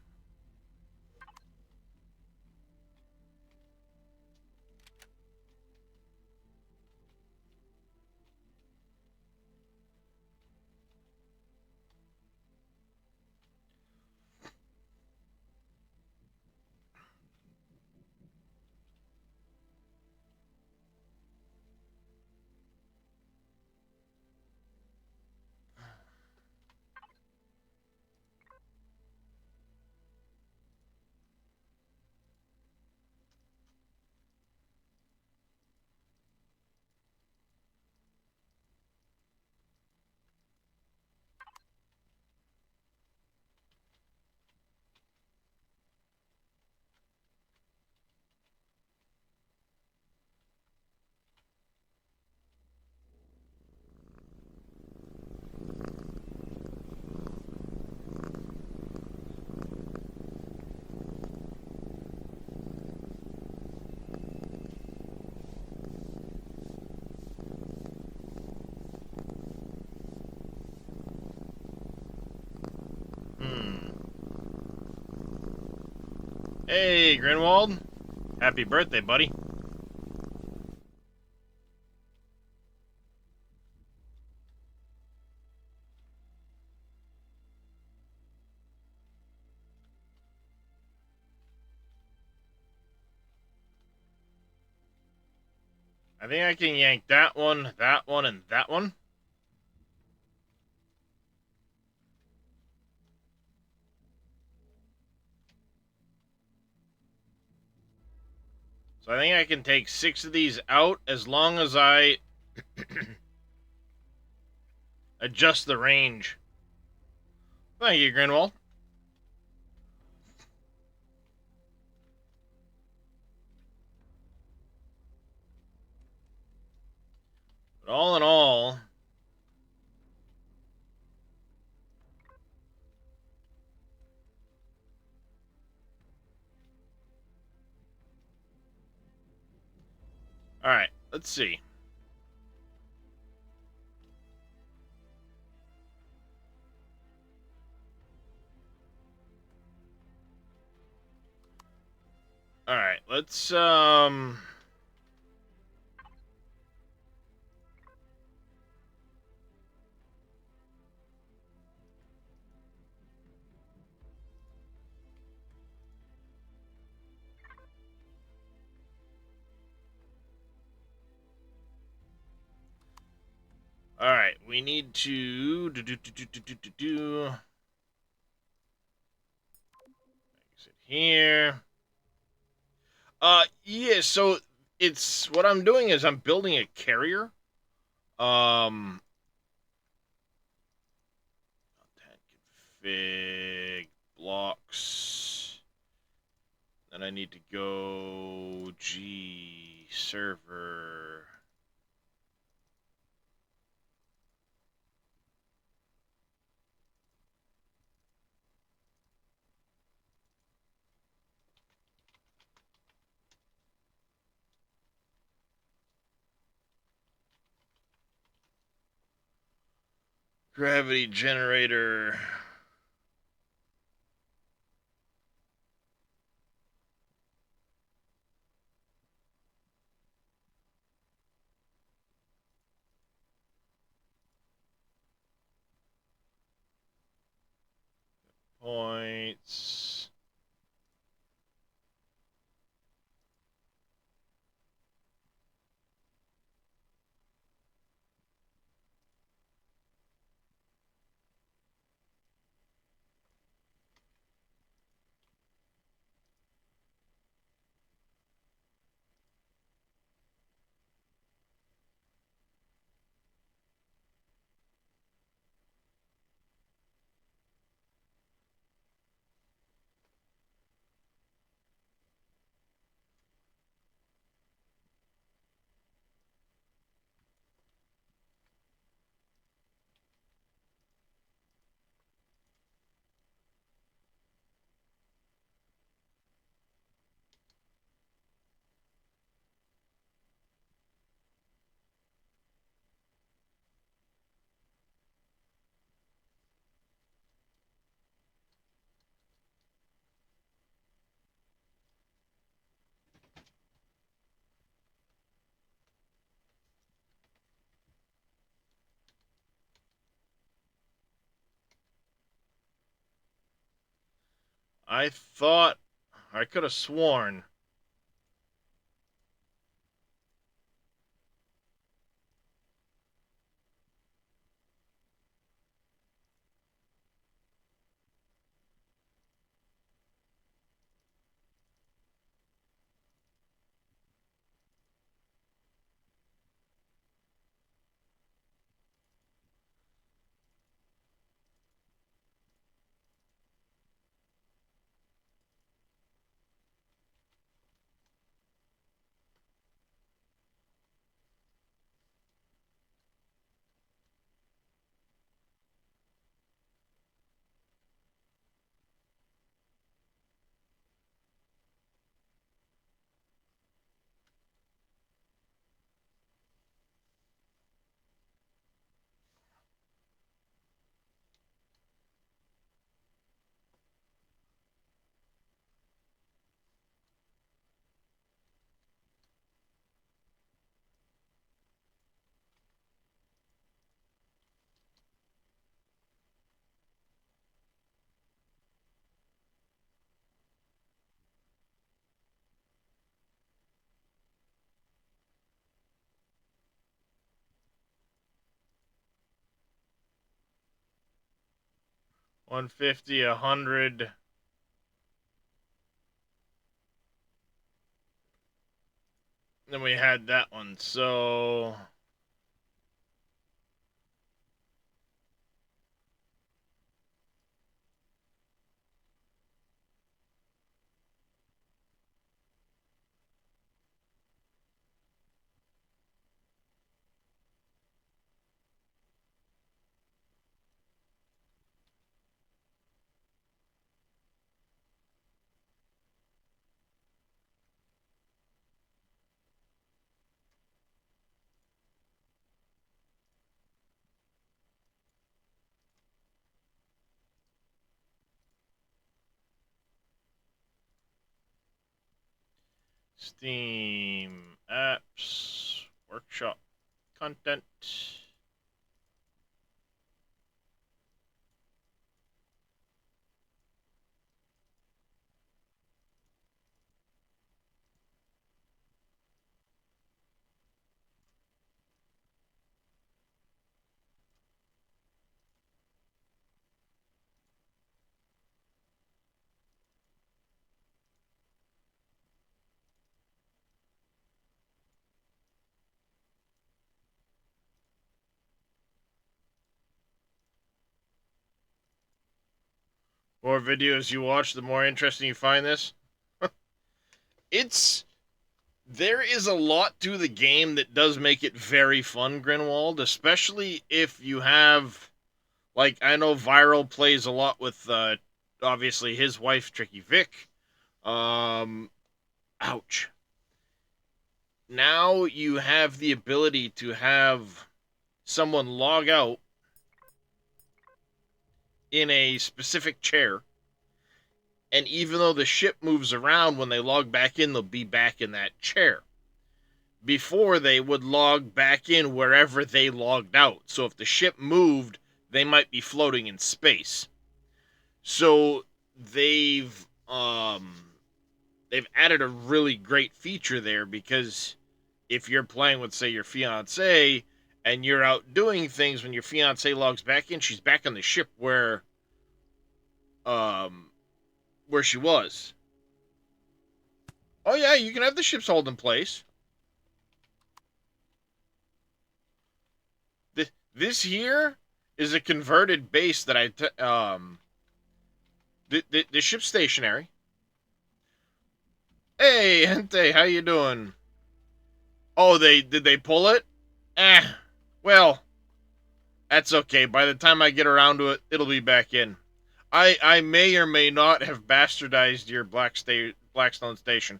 Hey, Grinwald. Happy birthday, buddy. I think I can yank that one, and that one. So I think I can take 6 of these out as long as I adjust the range. Thank you, Grinwald. But all in all, alright, let's see. Alright, let's alright, we need to exit here. Yeah, so it's what I'm doing is I'm building a carrier. Content config blocks. Then I need to go G server. Gravity generator. Points. I thought I could have sworn. $150, $100. Then we had that one. So Steam apps, workshop content. More videos you watch, the more interesting you find this. It's there is a lot to the game that does make it very fun, Grinwald, especially if you have, like, I know Viral plays a lot with obviously his wife Tricky Vic. Ouch. Now you have the ability to have someone log out in a specific chair, and even though the ship moves around, when they log back in, they'll be back in that chair. Before, they would log back in wherever they logged out. So if the ship moved, they might be floating in space. So they've added a really great feature there, because if you're playing with, say, your fiance and you're out doing things, when your fiance logs back in, she's back on the ship where she was. Oh yeah, you can have the ships hold in place. This here is a converted base that the ship's stationary. Hey, Hente, how you doing? Oh, did they pull it? Well, that's okay. By the time I get around to it, it'll be back in. I may or may not have bastardized your Blackstone Station.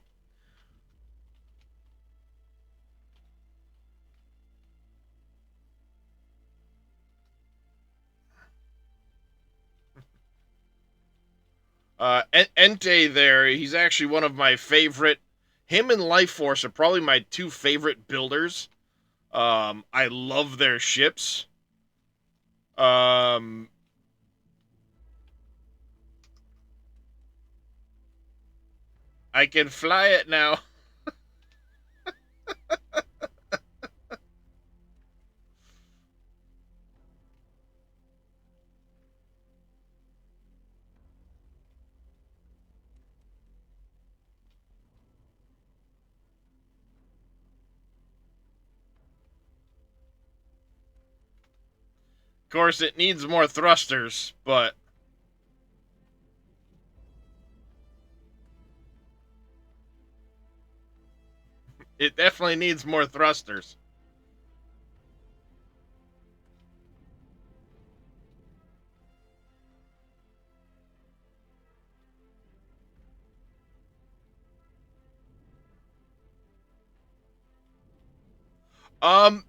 Entei there, he's actually one of my favorite. Him and Life Force are probably my two favorite builders. I love their ships. Um, I can fly it now. Of course, it needs more thrusters, but it definitely needs more thrusters.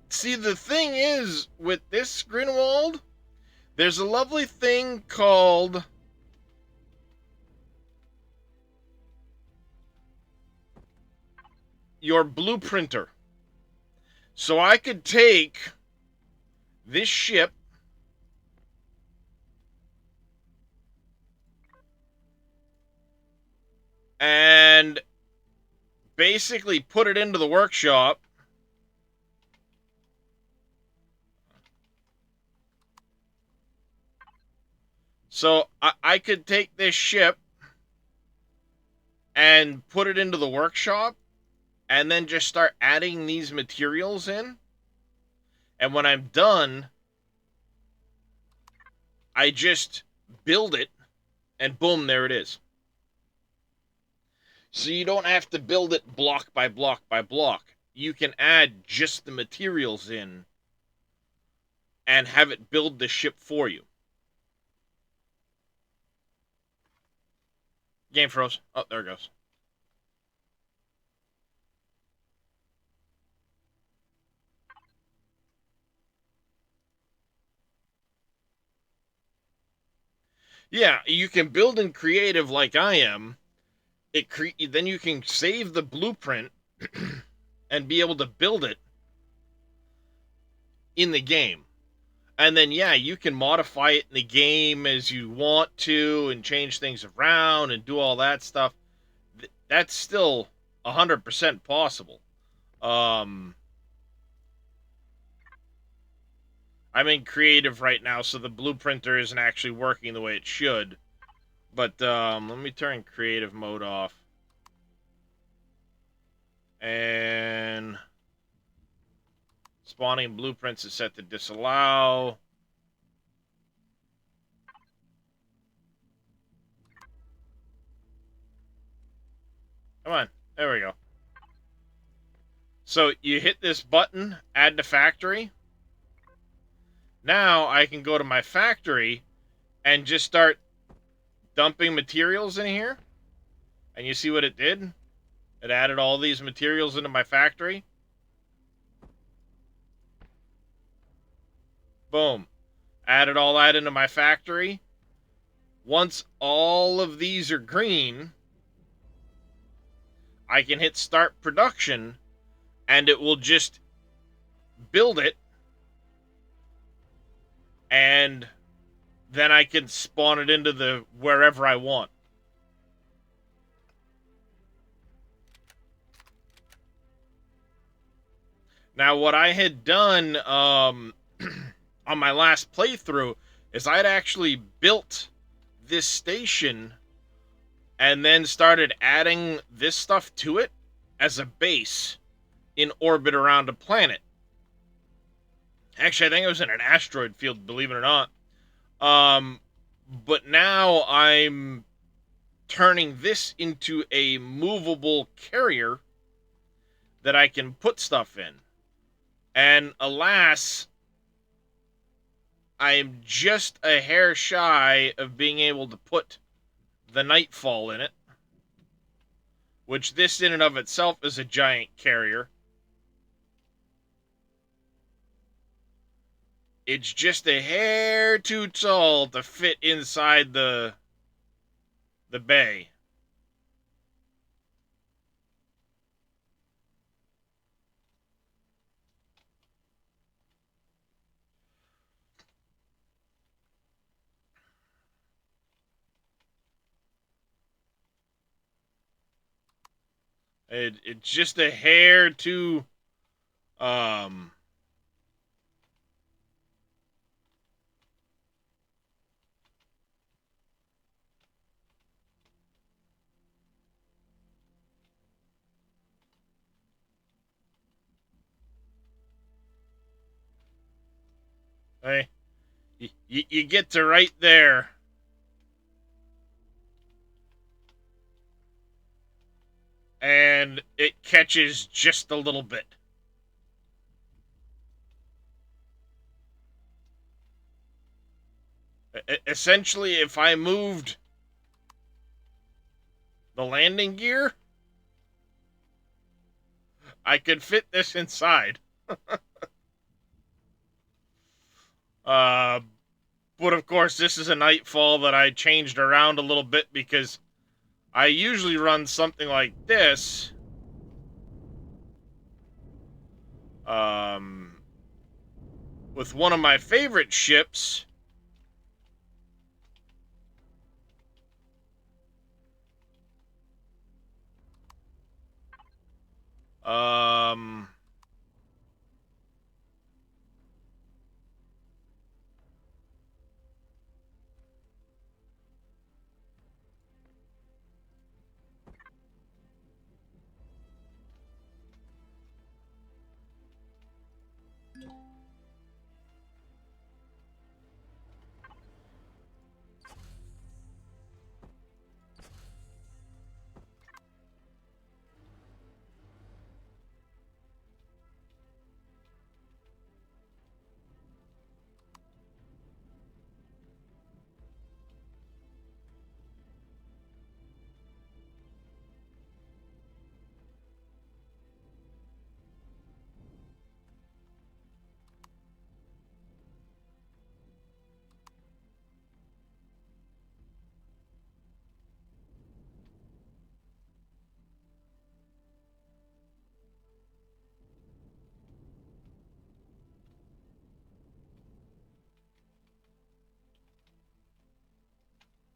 See, the thing is, with this Grinwald, there's a lovely thing called your blueprinter. So I could take this ship and basically put it into the workshop. So I could take this ship and put it into the workshop and then just start adding these materials in. And when I'm done, I just build it and boom, there it is. So you don't have to build it block by block by block. You can add just the materials in and have it build the ship for you. Game froze. Oh, there it goes. Yeah, you can build in creative like I am. Then you can save the blueprint and be able to build it in the game. And then, yeah, you can modify it in the game as you want to and change things around and do all that stuff. That's still 100% possible. I'm in creative right now, so the blueprinter isn't actually working the way it should. But let me turn creative mode off. And spawning blueprints is set to disallow. Come on. There we go. So you hit this button, add to factory. Now I can go to my factory and just start dumping materials in here. And you see what it did? It added all these materials into my factory. Boom. Added all that into my factory. Once all of these are green, I can hit start production and it will just build it. And then I can spawn it into the wherever I want. Now, what I had done on my last playthrough is I'd actually built this station and then started adding this stuff to it as a base in orbit around a planet. Actually, I think it was in an asteroid field, believe it or not. But now I'm turning this into a movable carrier that I can put stuff in. And alas, I'm just a hair shy of being able to put the Nightfall in it, which this in and of itself is a giant carrier. It's just a hair too tall to fit inside the bay. It's just a hair too, um... Hey, you get to right there. And it catches just a little bit. Essentially, if I moved the landing gear, I could fit this inside. uh, but of course, this is a Nightfall that I changed around a little bit because I usually run something like this. With one of my favorite ships. Um...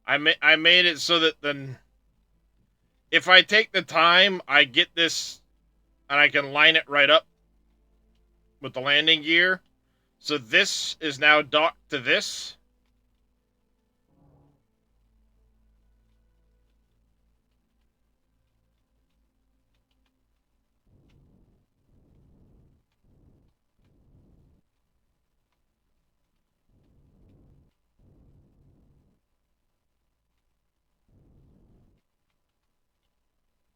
I made it so that then if I take the time, I get this and I can line it right up with the landing gear. So this is now docked to this.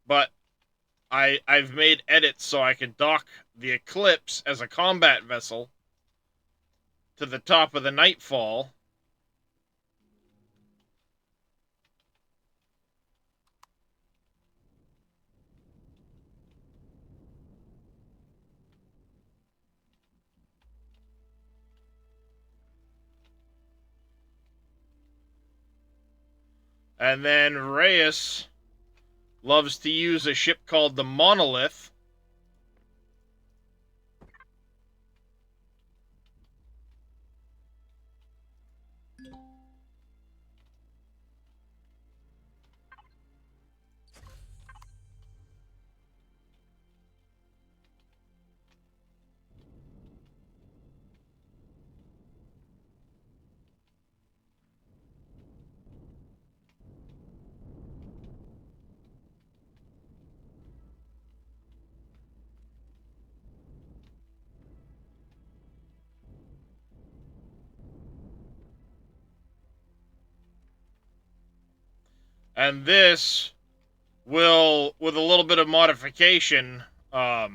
But I've made edits so I can dock the Eclipse as a combat vessel to the top of the Nightfall. And then Reyes loves to use a ship called the Monolith. And this will, with a little bit of modification, I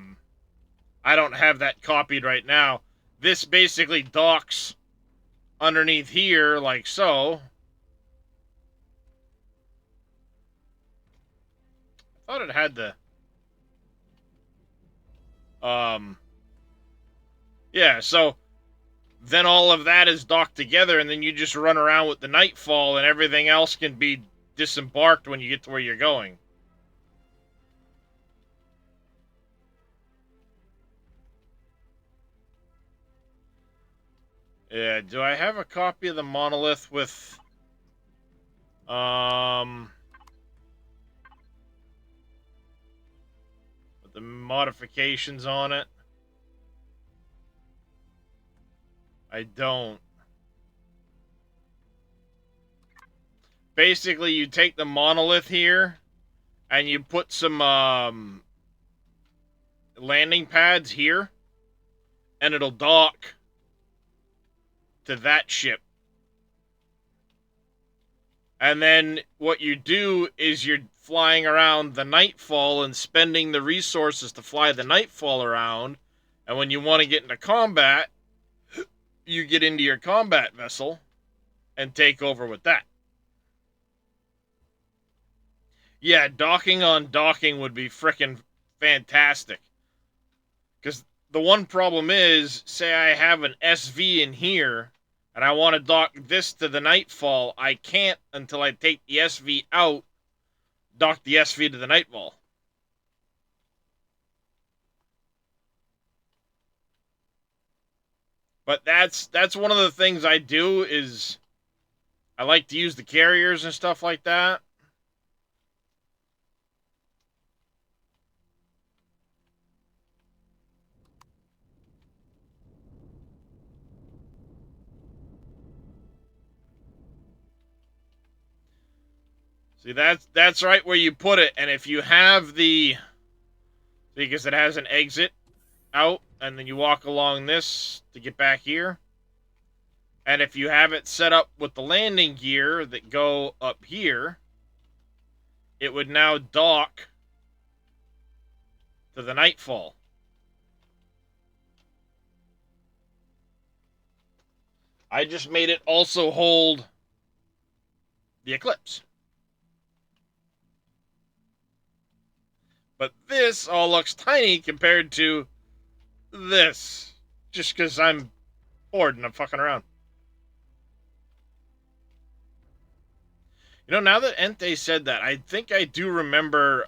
don't have that copied right now. This basically docks underneath here, like so. I thought it had the... Yeah, so then all of that is docked together, and then you just run around with the Nightfall, and everything else can be disembarked when you get to where you're going. Yeah, do I have a copy of the Monolith with... the modifications on it. I don't. Basically, you take the monolith here, and you put some landing pads here, and it'll dock to that ship. And then what you do is you're flying around the Nightfall and spending the resources to fly the Nightfall around. And when you want to get into combat, you get into your combat vessel and take over with that. Yeah, docking on docking would be frickin' fantastic. Because the one problem is, say I have an SV in here, and I want to dock this to the Nightfall, I can't until I take the SV out, dock the SV to the Nightfall. But that's one of the things I do is I like to use the carriers and stuff like that. See, that's right where you put it, and if you have the, because it has an exit out, and then you walk along this to get back here, and if you have it set up with the landing gear that go up here, it would now dock to the Nightfall. I just made it also hold the Eclipse. But this all looks tiny compared to this. Just because I'm bored and I'm fucking around. You know, now that Entei said that, I think I do remember,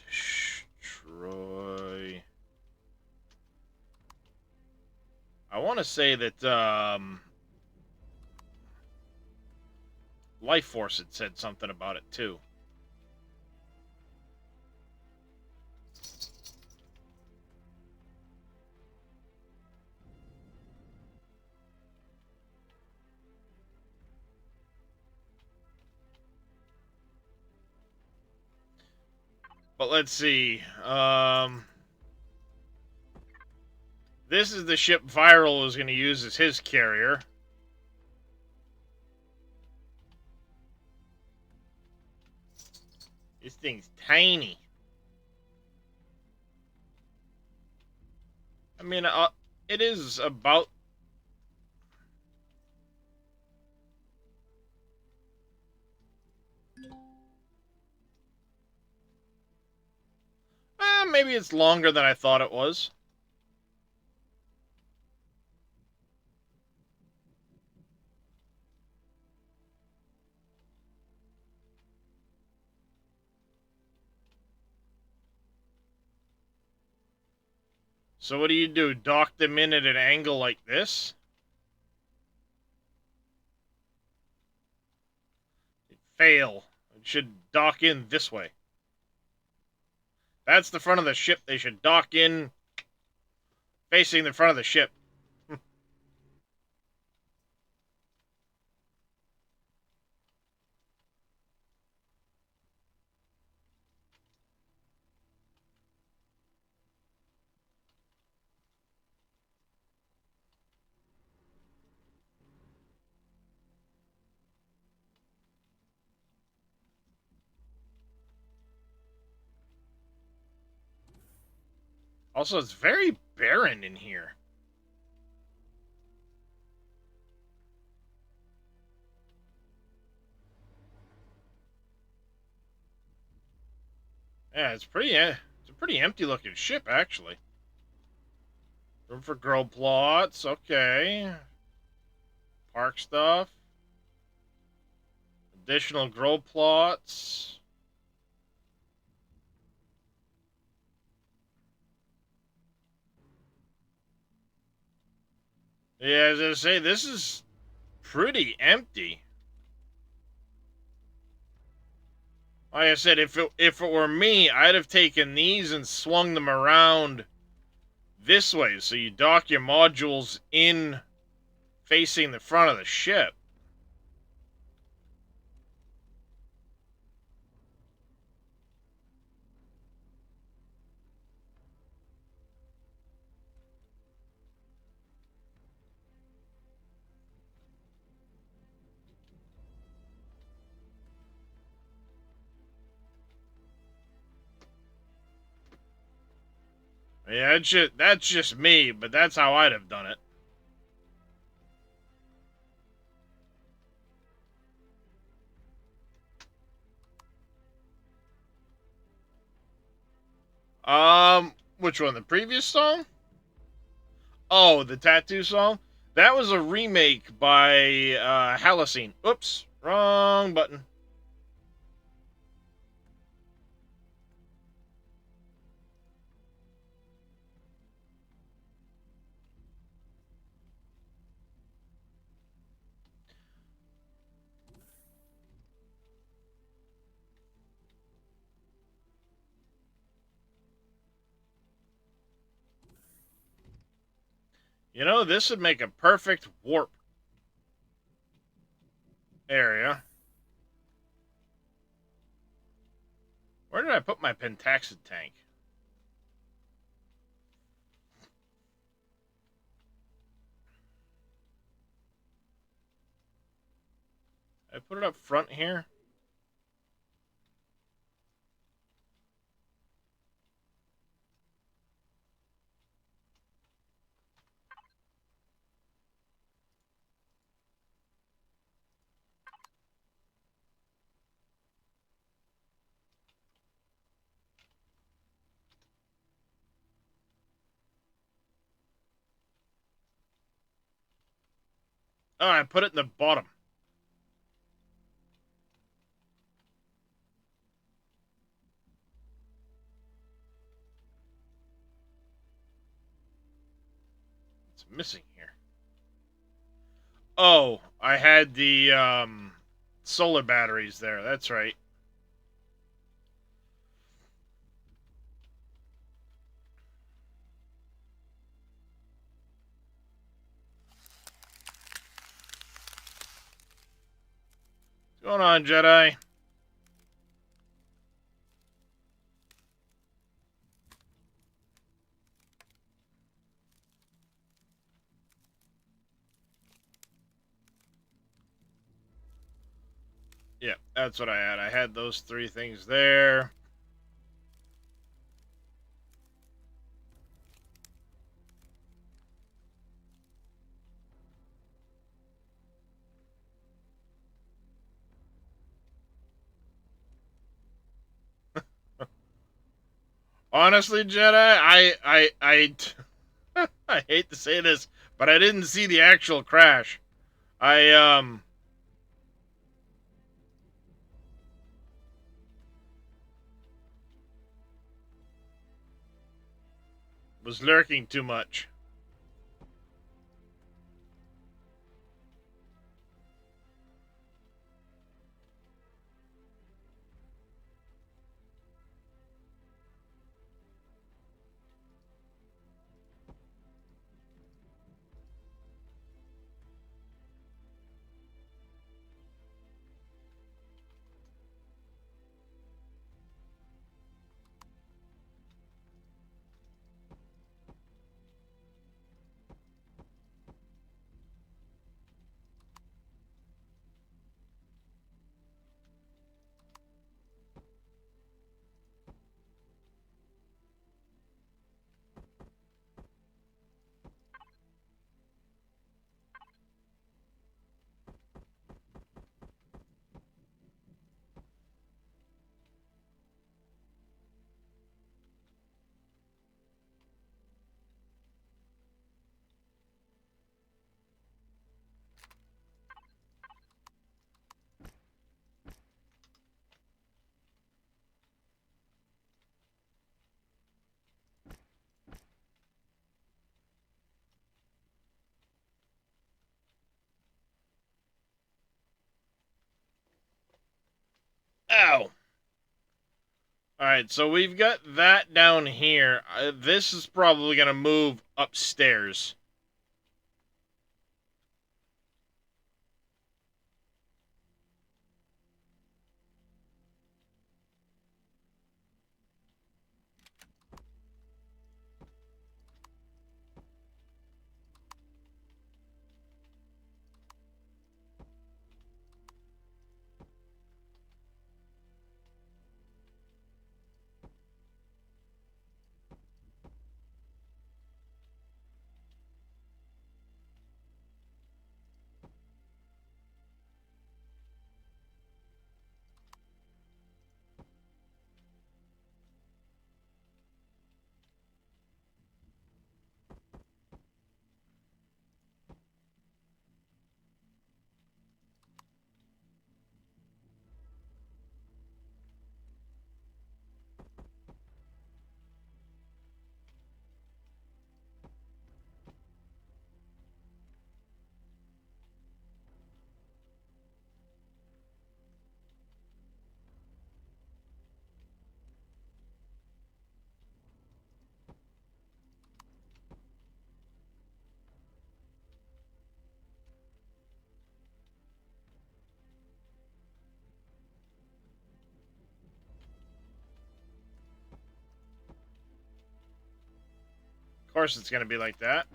destroy. I want to say that, Life Force had said something about it, too. But let's see. This is the ship Viral is going to use as his carrier. This thing's tiny. I mean, it is about... maybe it's longer than I thought it was. So what do? Dock them in at an angle like this? Fail. It should dock in this way. That's the front of the ship. They should dock in facing the front of the ship. Also, it's very barren in here. Yeah, it's a pretty empty looking ship, actually. Room for grow plots, okay. Park stuff. Additional grow plots. Yeah, as I say, this is pretty empty. Like I said, if it were me, I'd have taken these and swung them around this way, so you dock your modules in facing the front of the ship. Yeah, that's just me, but that's how I'd have done it. Which one? The previous song? Oh, the tattoo song? That was a remake by Halocene. Oops, wrong button. You know, this would make a perfect warp area. Where did I put my pentaxid tank? I put it up front here. Oh, I put it in the bottom. It's missing here. Oh, I had the solar batteries there. That's right. What's going on, Jedi? Yeah, that's what I had. I had those three things there. Honestly, Jedi, I hate to say this, but I didn't see the actual crash. I was lurking too much. Ow. Alright, so we've got that down here. This is probably going to move upstairs. Of course it's going to be like that.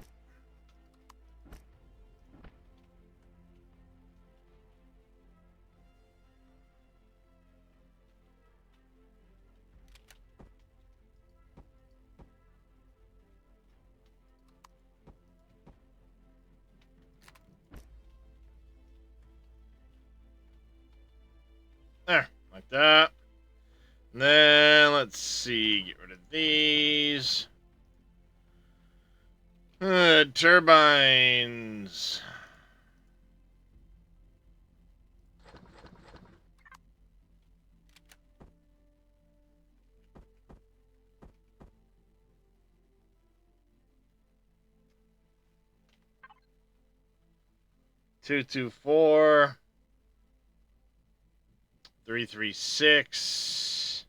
There, like that. And then, let's see, get rid of these. Turbines. Two, 2, 4. 3, 3, 6.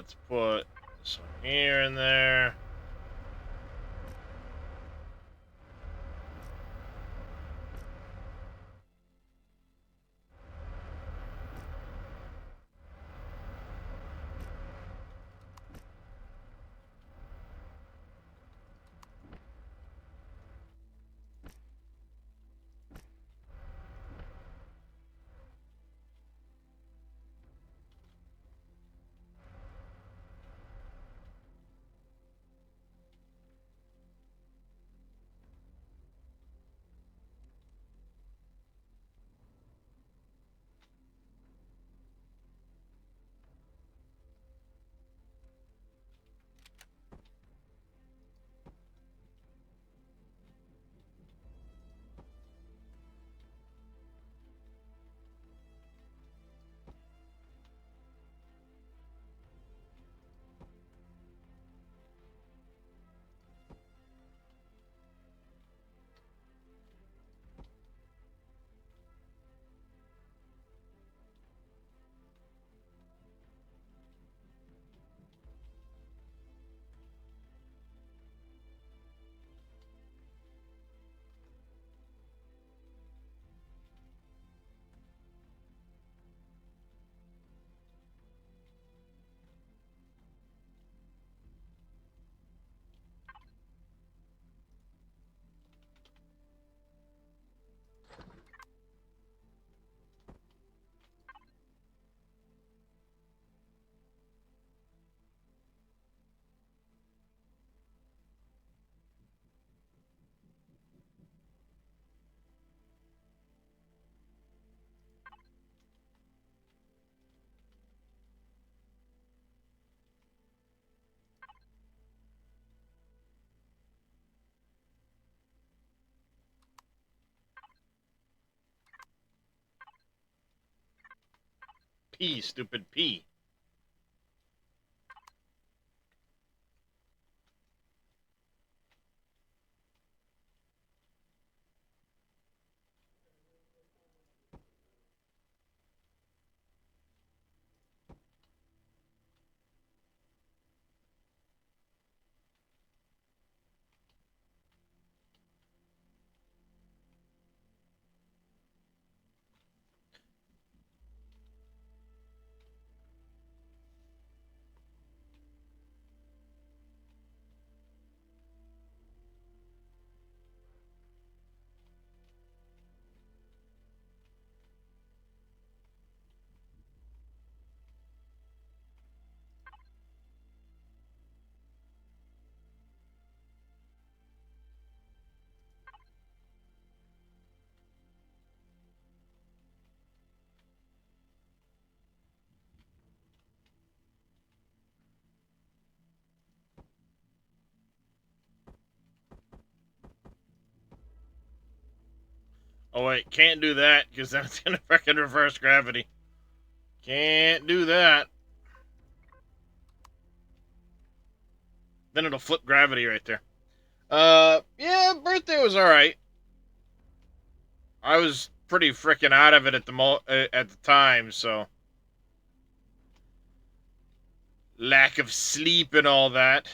Let's put this one here and there. P, stupid P. Oh wait, can't do that because that's gonna freaking reverse gravity. Can't do that. Then it'll flip gravity right there. Yeah, birthday was all right. I was pretty freaking out of it at the time, so lack of sleep and all that.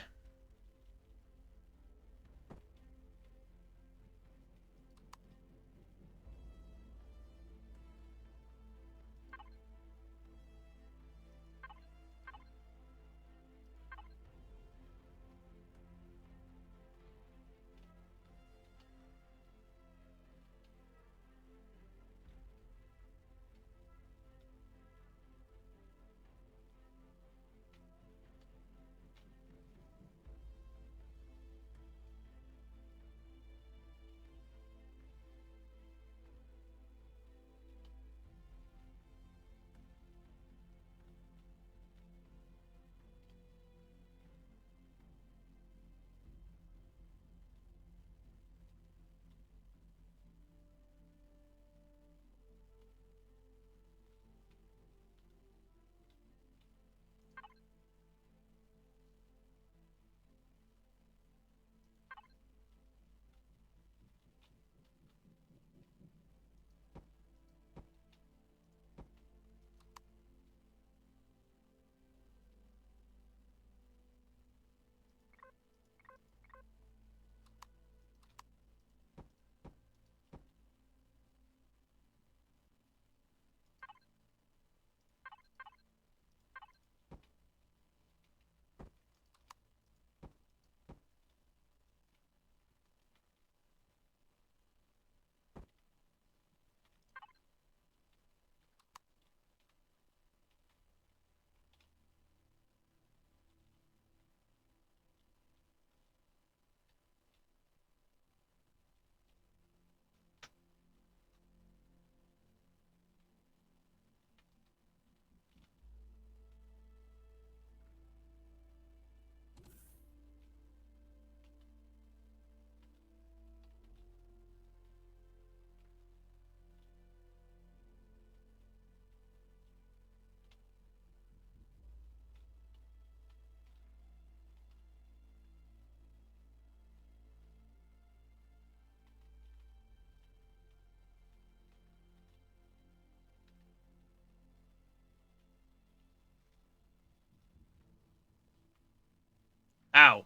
Ow.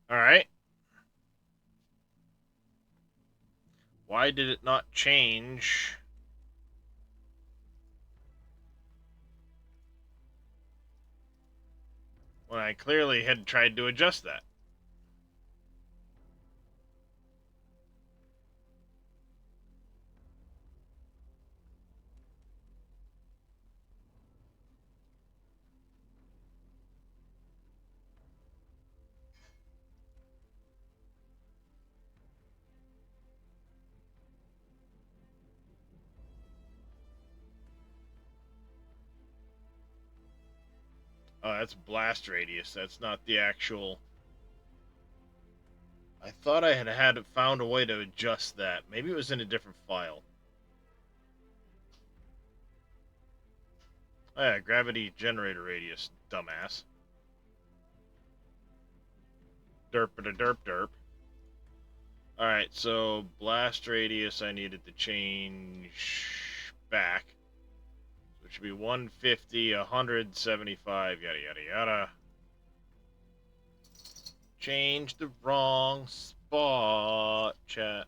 All right. Why did it not change? When I clearly had tried to adjust that. Oh, that's blast radius. That's not the actual. I thought I had found a way to adjust that. Maybe it was in a different file. Oh, yeah, gravity generator radius, dumbass. Derp a derp derp. Alright, so blast radius I needed to change back. So it should be 150, 175, yada yada yada. Change the wrong spot, chat.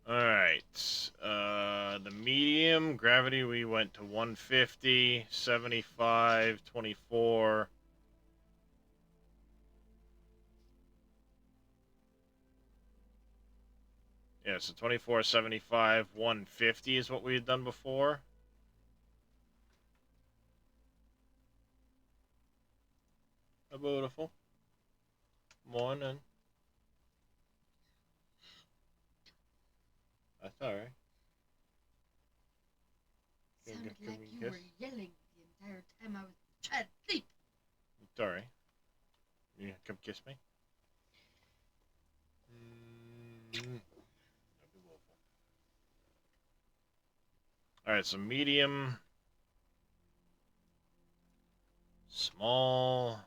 Alright, the medium gravity we went to 150, 75, 24. Yeah, so 24, 75, 150 is what we had done before. How beautiful. Morning. That's alright. Sounded like you were yelling the entire time I was trying to sleep. It's alright. You gonna come kiss me? Alright, so medium. Small.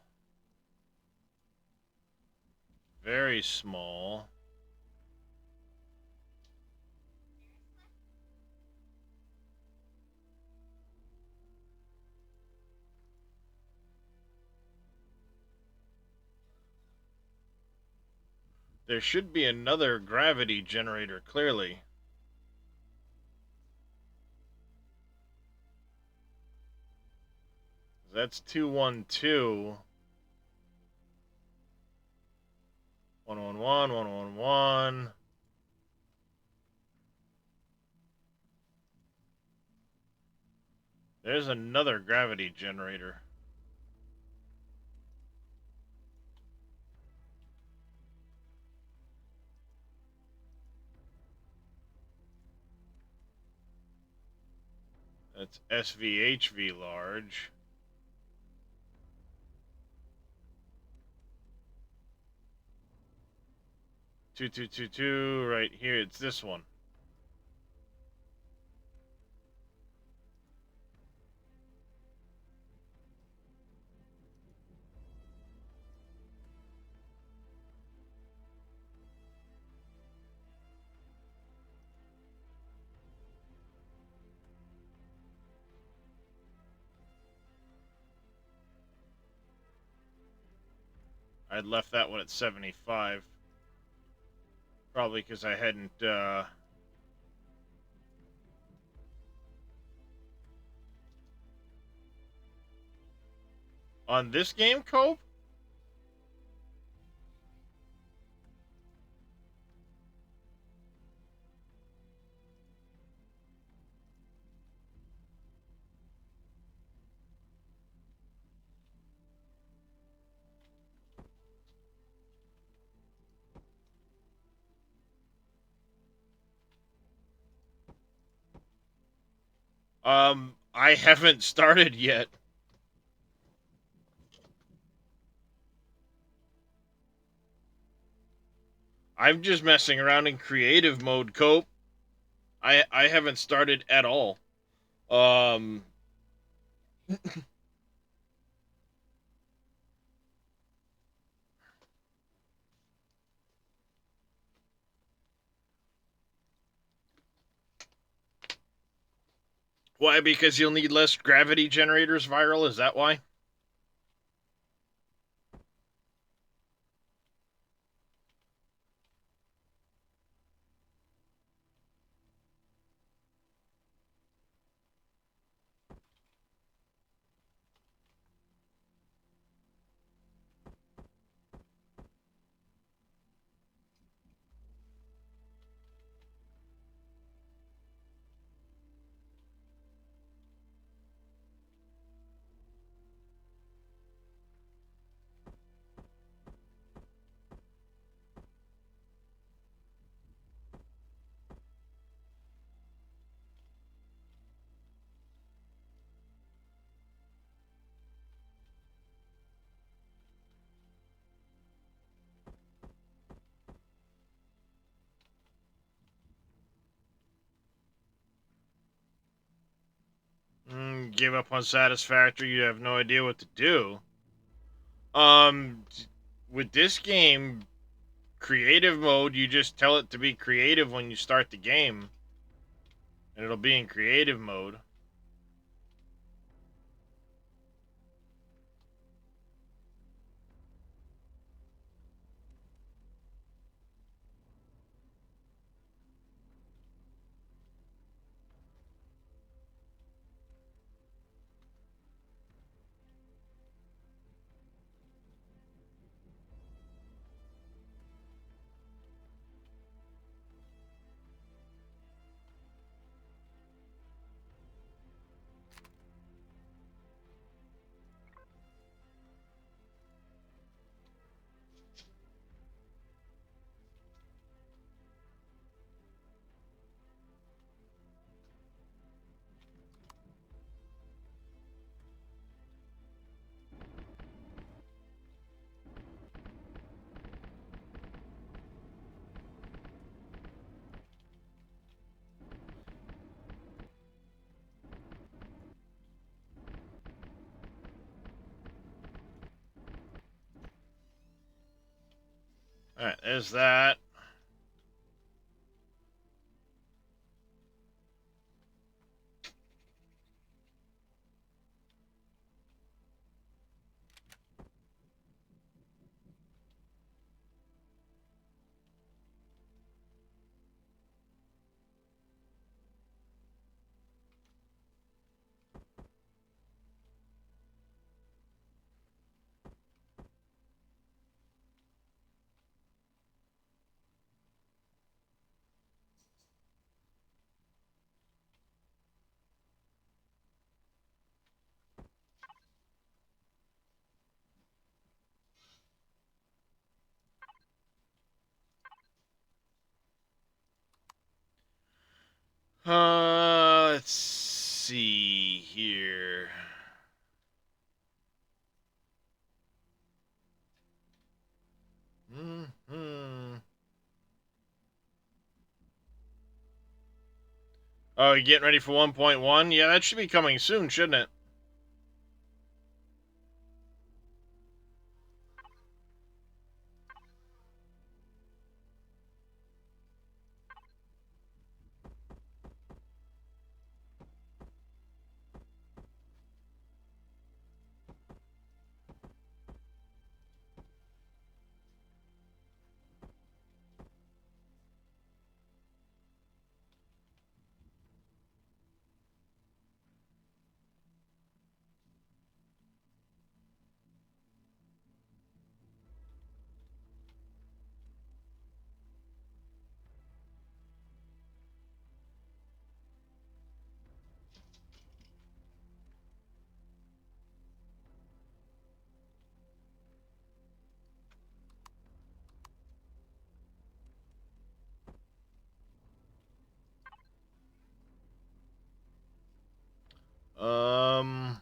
Very small. There should be another gravity generator, clearly. That's 212. 111, 111. There's another gravity generator. That's SVHV large. 2222 right here. It's this one. I'd left that one at 75. Probably because I hadn't, on this game, Cope? I haven't started yet. I'm just messing around in creative mode, Cope. I haven't started at all. Why? Because you'll need less gravity generators, Viral? Is that why? give up on Satisfactory, you have no idea what to do. With this game, creative mode, you just tell it to be creative when you start the game, and it'll be in creative mode. Alright, there's that. Let's see here. Oh, you getting ready for 1.1? Yeah, that should be coming soon, shouldn't it? Um...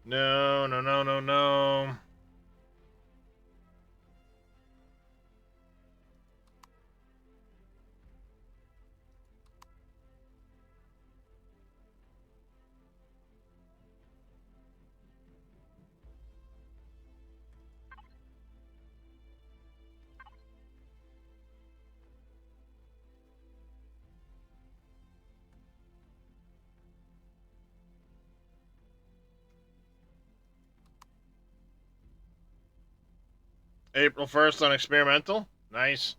No, no, no, no, no. April 1st on experimental? Nice.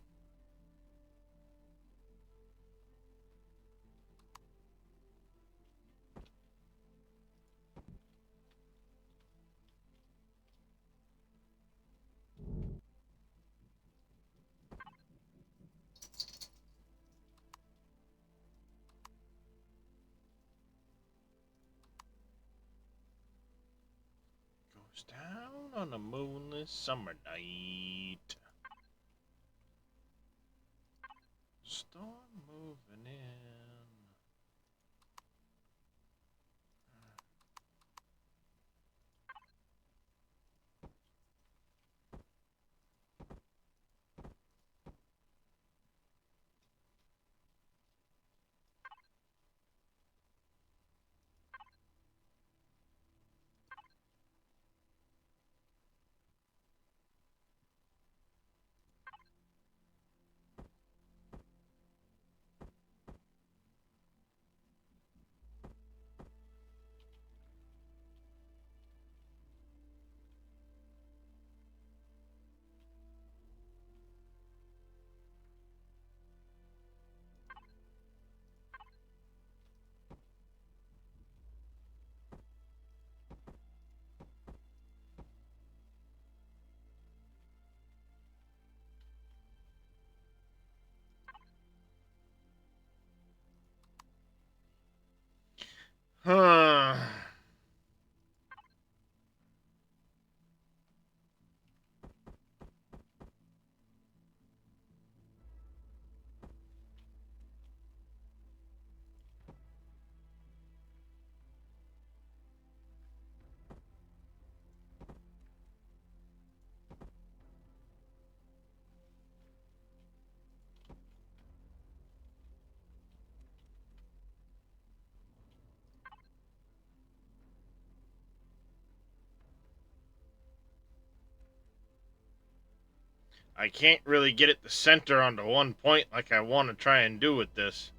Goes down on a moonless summer night. Storm moving in. I can't really get it to center onto one point like I want to try and do with this.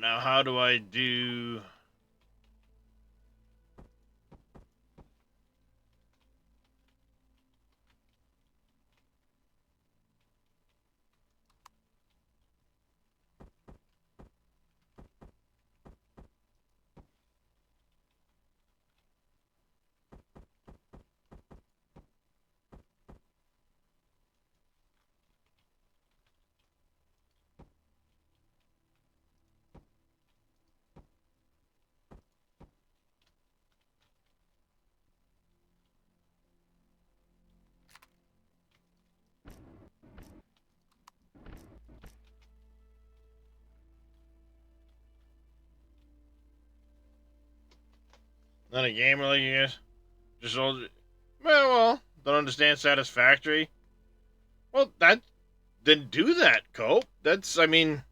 Now how do I do... Not a gamer like you guys? Just all... Well, don't understand Satisfactory? Well, then do that, Cope. That's, I mean...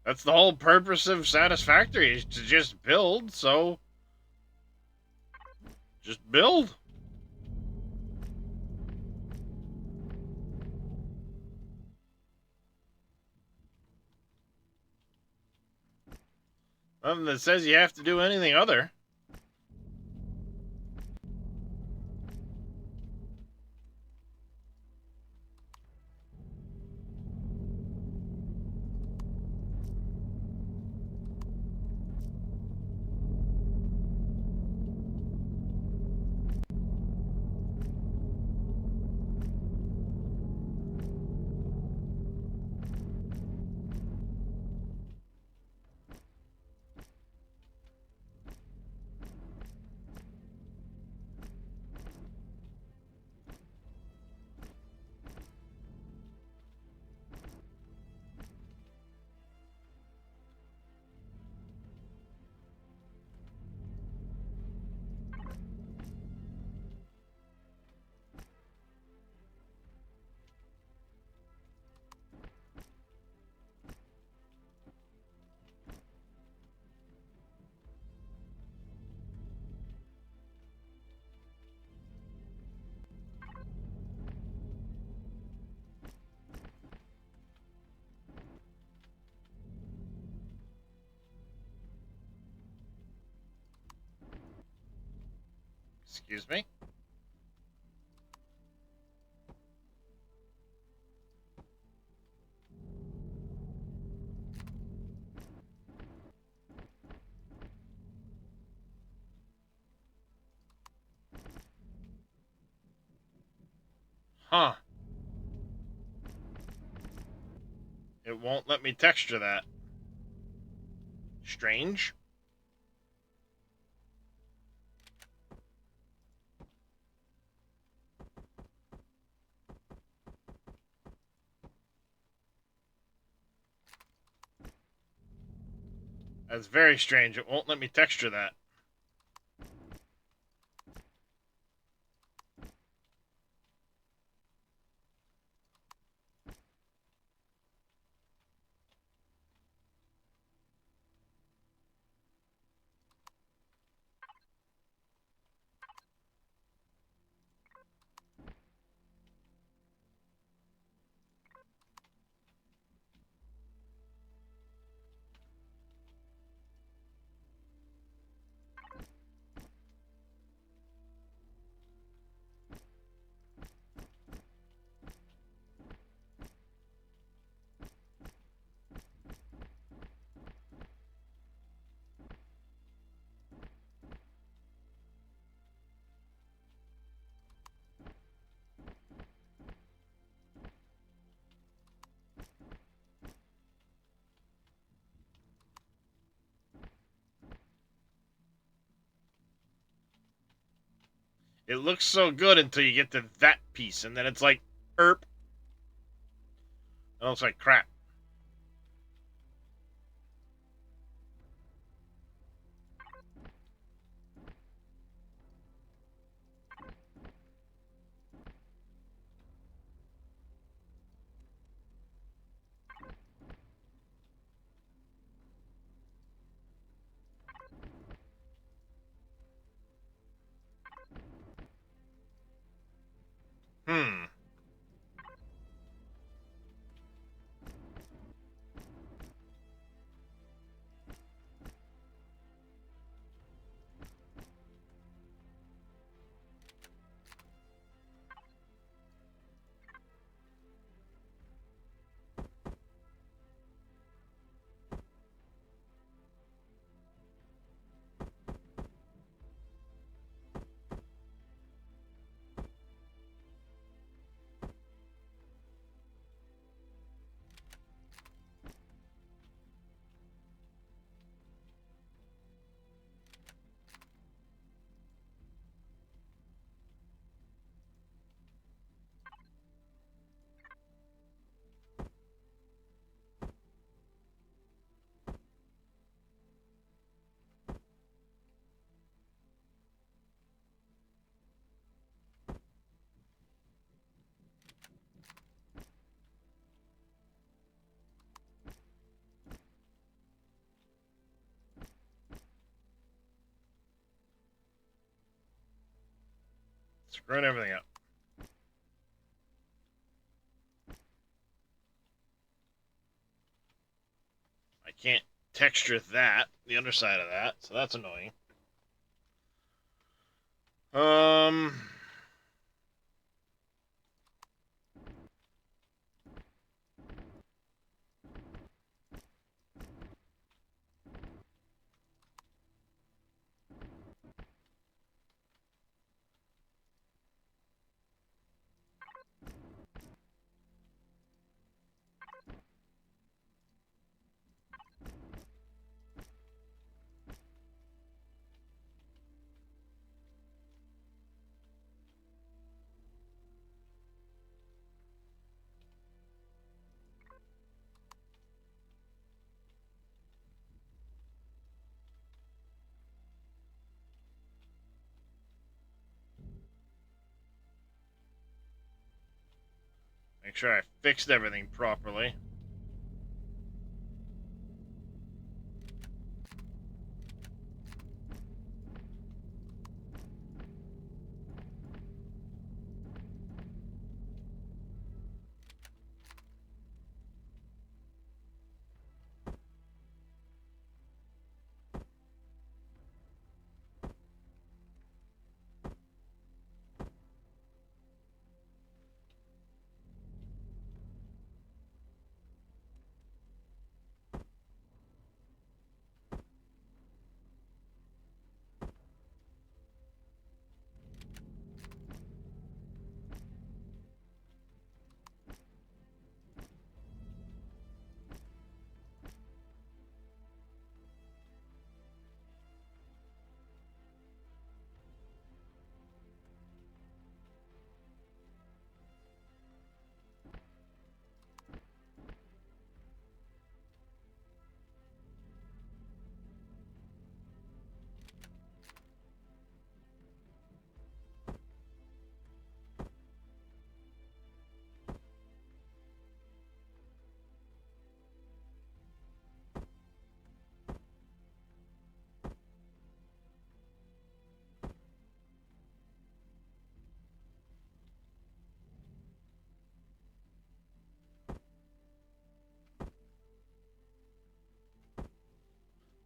That's the whole purpose of Satisfactory, is to just build, so... Just build. Nothing that says you have to do anything other. Excuse me? Huh. It won't let me texture that. Strange. That's very strange. It won't let me texture that. It looks so good until you get to that piece, and then it's like, erp. It looks like crap. Hmm. Screwing everything up. I can't texture that, the underside of that, so that's annoying. Make sure I fixed everything properly.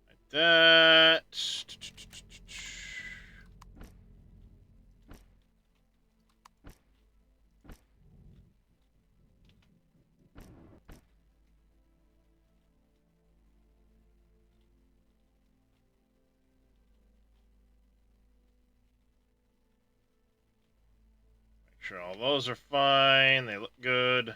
Like that. Make sure all those are fine. They look good.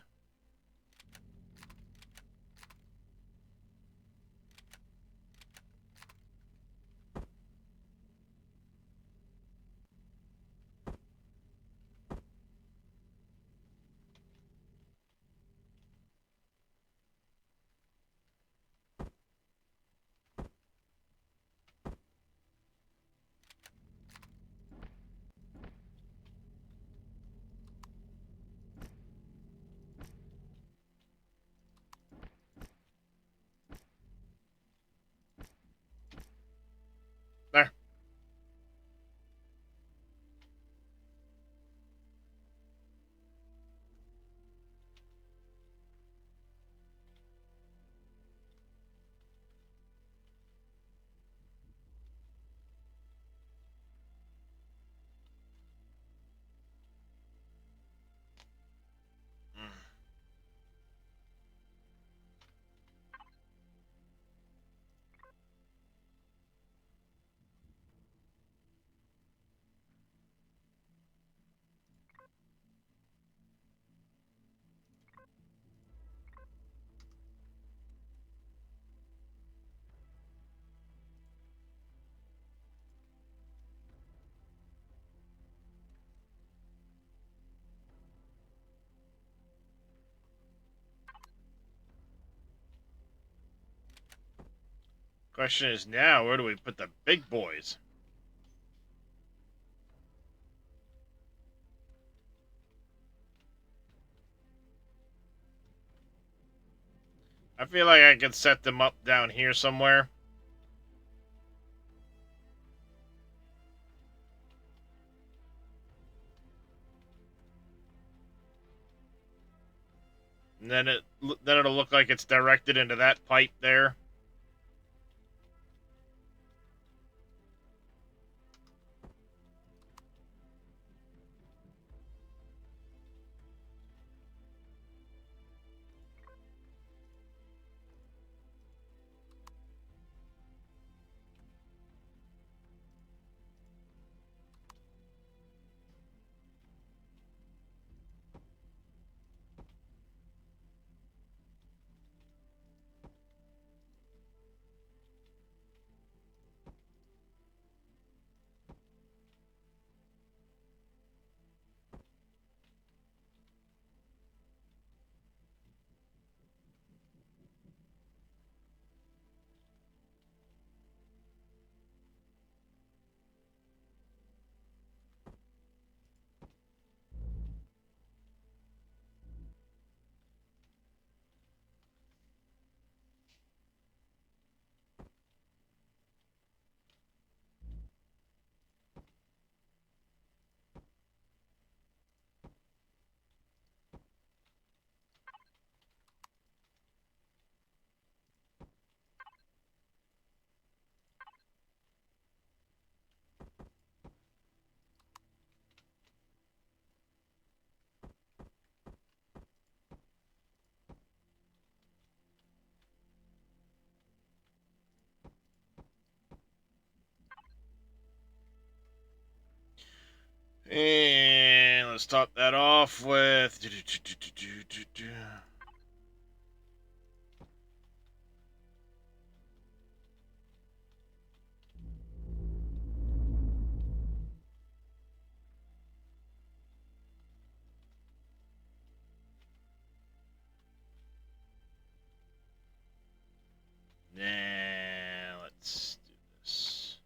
Question is now, where do we put the big boys? I feel like I could set them up down here somewhere. And then it'll look like it's directed into that pipe there. And let's top that off with... Now, let's do this.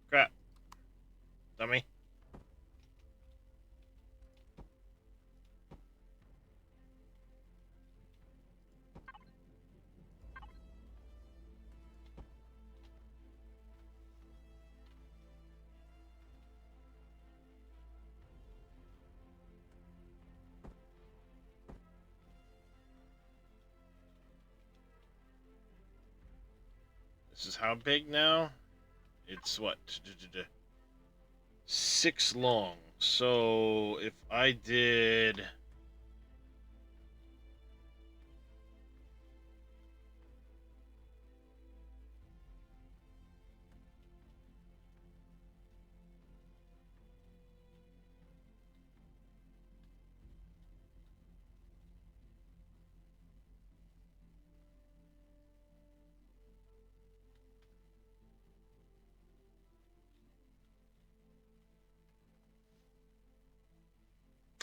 Crap. Dummy. This is how big now? It's what? 6 long. So if I did...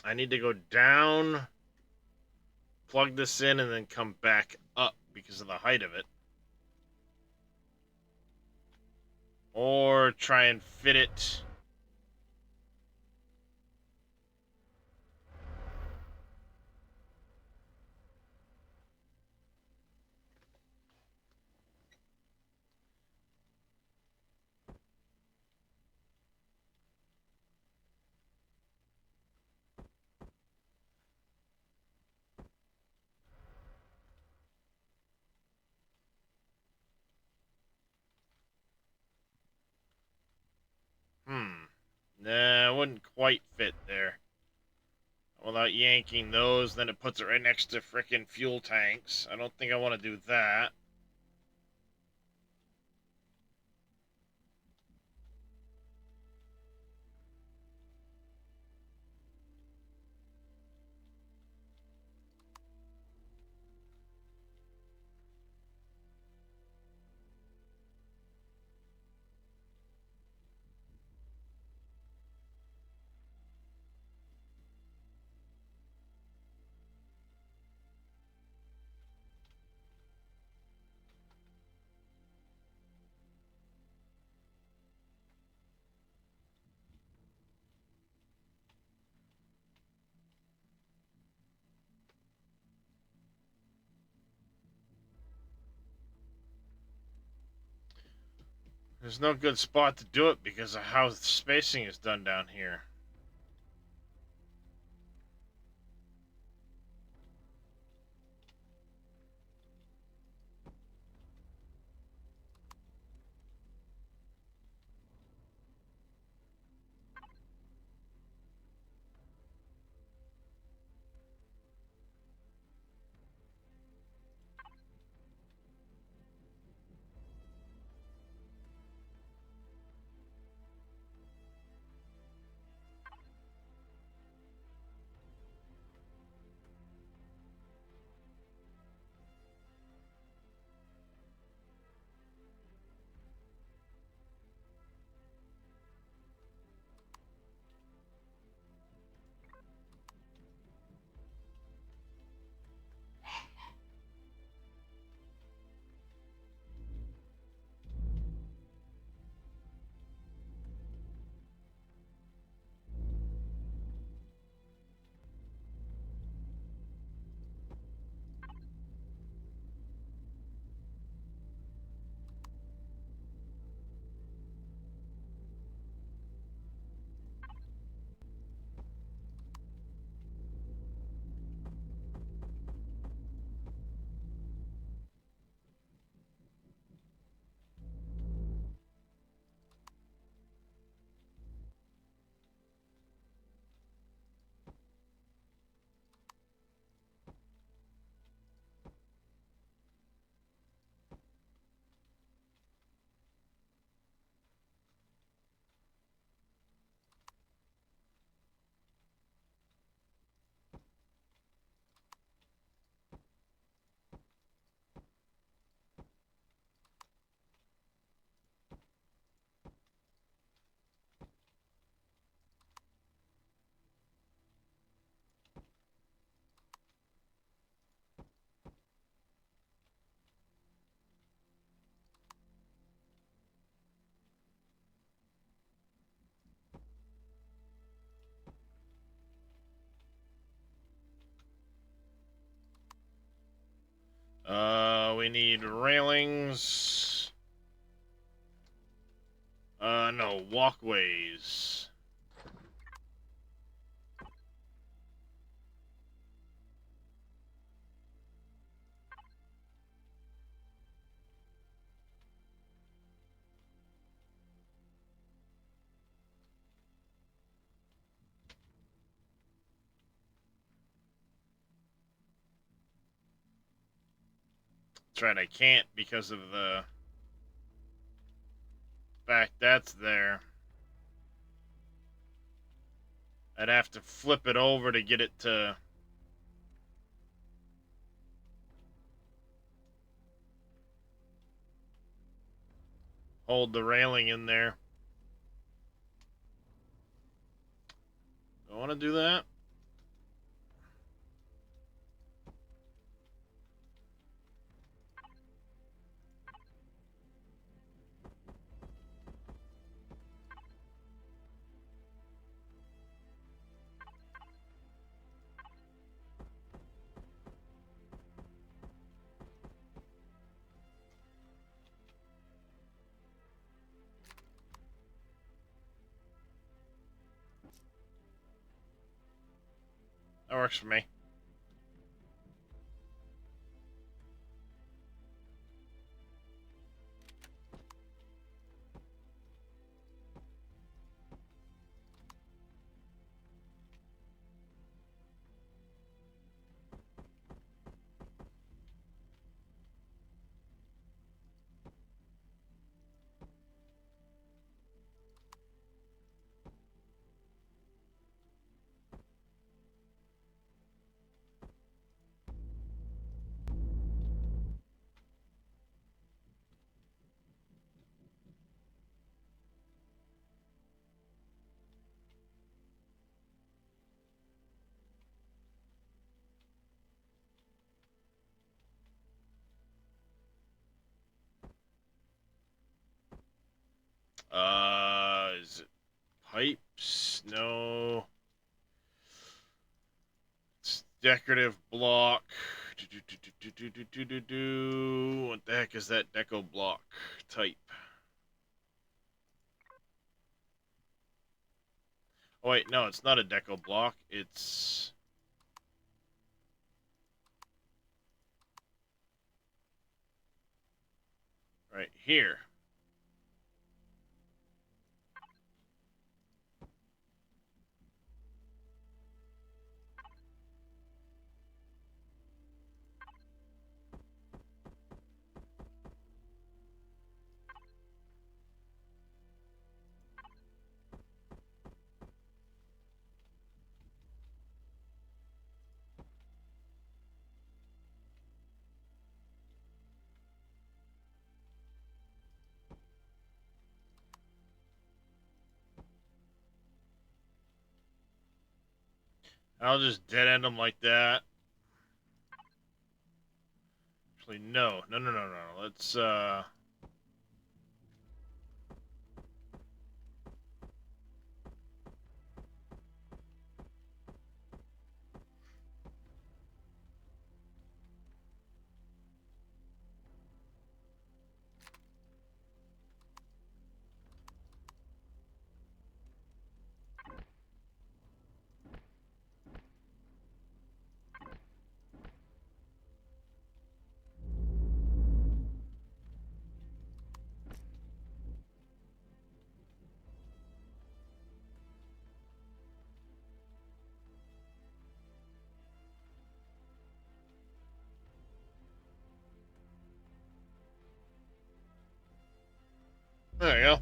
I need to go down, plug this in, and then come back up because of the height of it. Or try and fit it... Nah, it wouldn't quite fit there. Without yanking those, then it puts it right next to frickin' fuel tanks. I don't think I want to do that. There's no good spot to do it because of how the spacing is done down here. We need railings. No, walkways. That's right, I can't because of the fact that's there. I'd have to flip it over to get it to hold the railing in there. Don't want to do that. That works for me. Is it pipes? No. It's decorative block. What the heck is that deco block type? Oh wait, no, it's not a deco block. It's right here. I'll just dead end them like that. Actually, no. Let's there you go.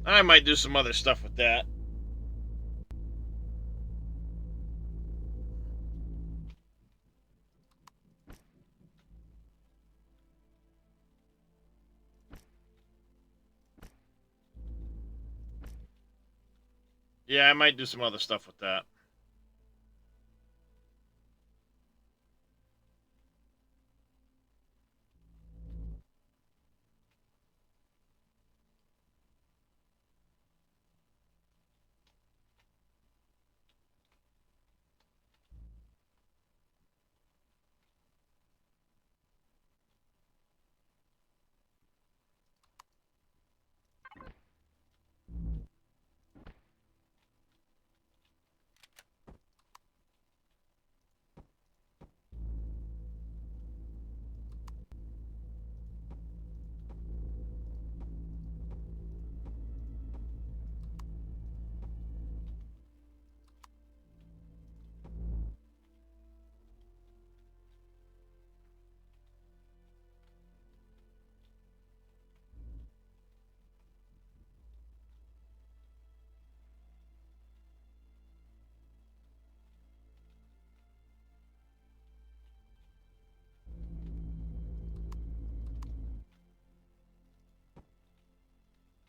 I might do some other stuff with that. Yeah, I might do some other stuff with that.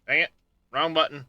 Dang it. Wrong button.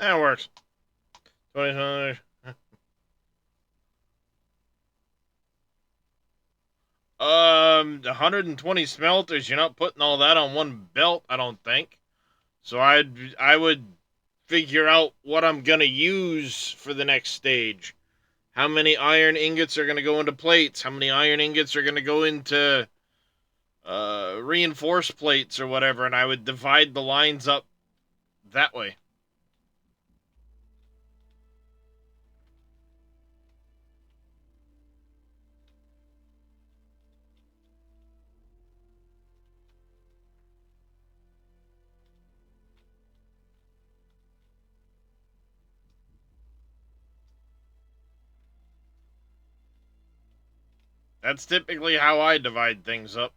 That works. 20. 120 smelters. You're not putting all that on one belt, I don't think. So I would figure out what I'm gonna use for the next stage. How many iron ingots are gonna go into plates? How many iron ingots are gonna go into reinforced plates or whatever? And I would divide the lines up that way. That's typically how I divide things up.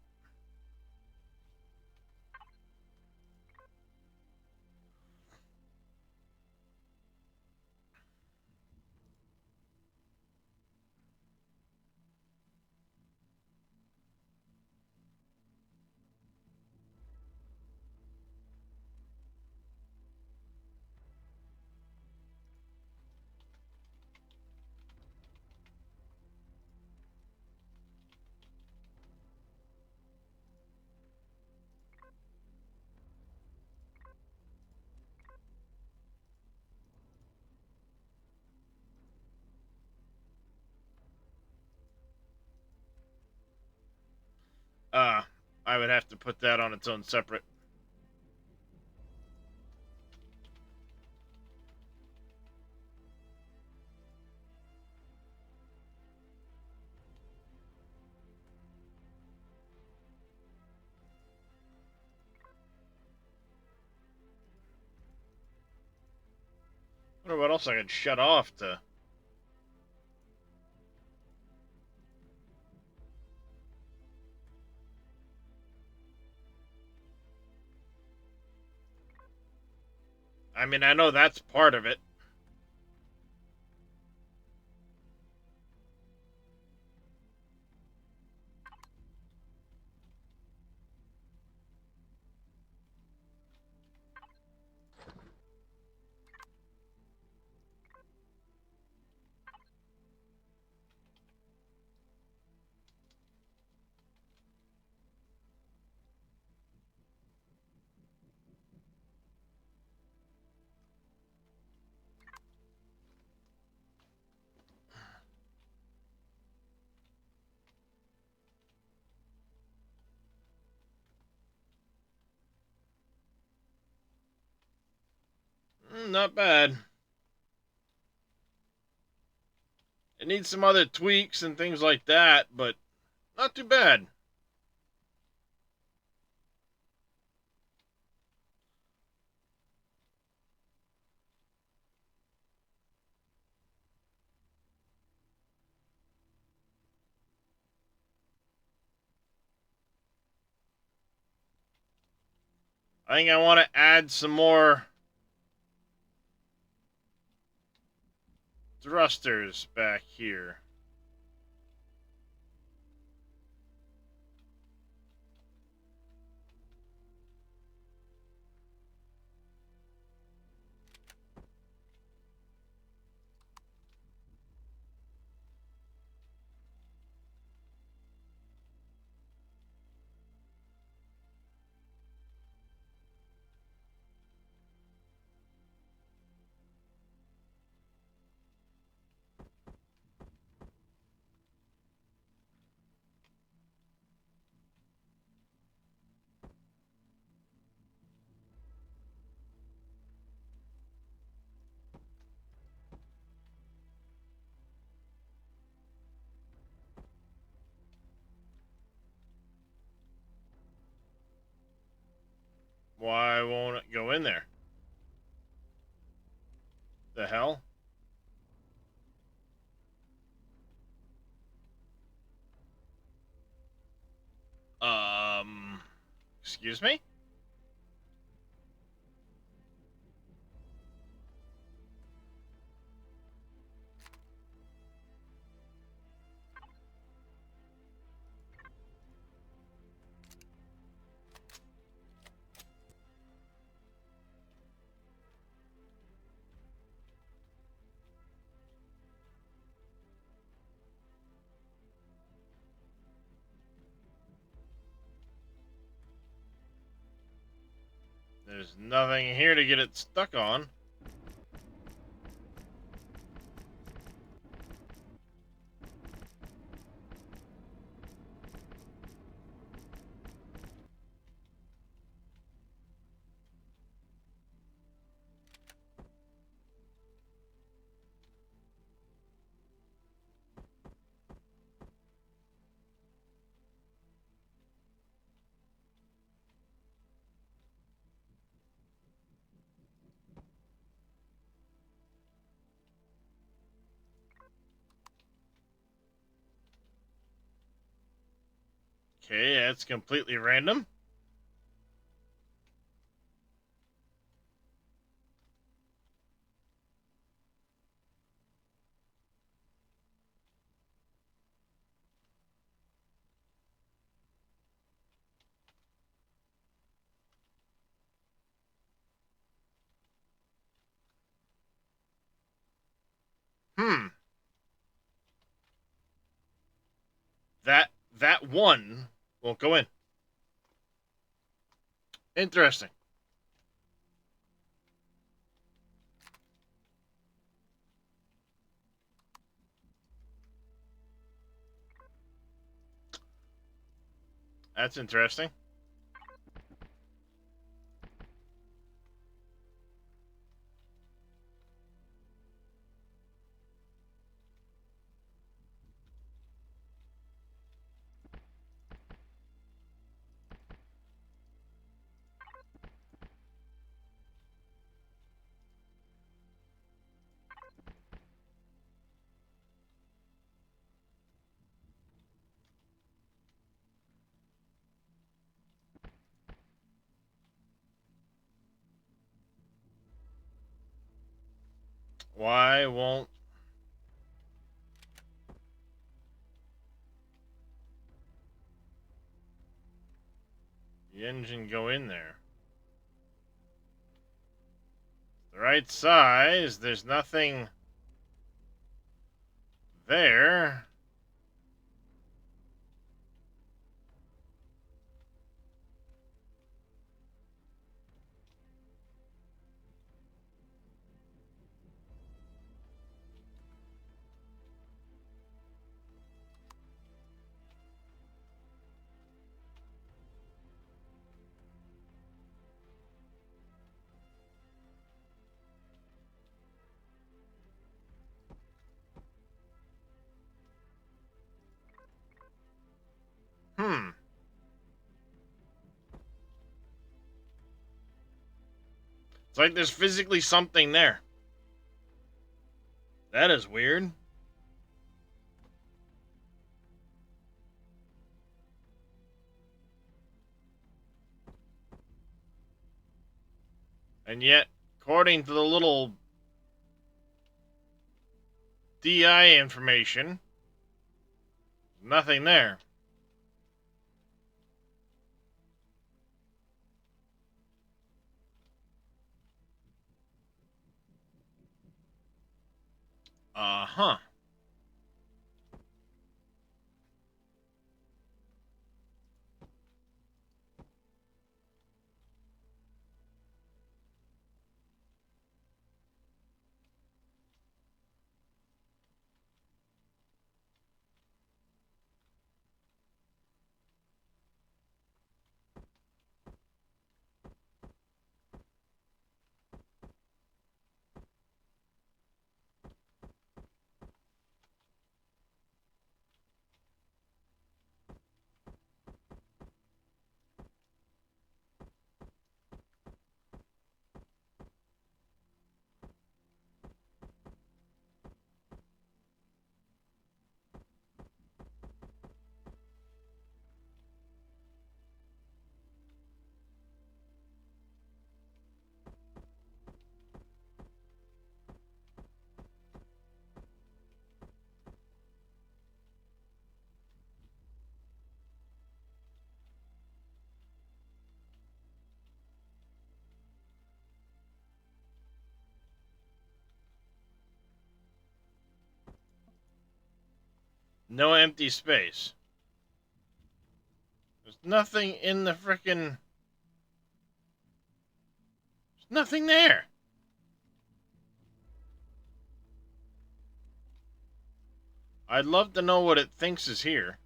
I would have to put that on its own separate. I wonder what else I could shut off to. I mean, I know that's part of it. Not bad. It needs some other tweaks and things like that, but not too bad. I think I want to add some more thrusters back here. Why won't it go in there? The hell? Excuse me? There's nothing here to get it stuck on. Okay, that's completely random. Hmm. That one won't go in. Interesting. That's interesting. Why won't the engine go in there? The right size, there's nothing there. Hmm. It's like there's physically something there. That is weird. And yet, according to the little DI information, nothing there. Uh-huh. No empty space. There's nothing in the frickin'... Nothing there. I'd love to know what it thinks is here.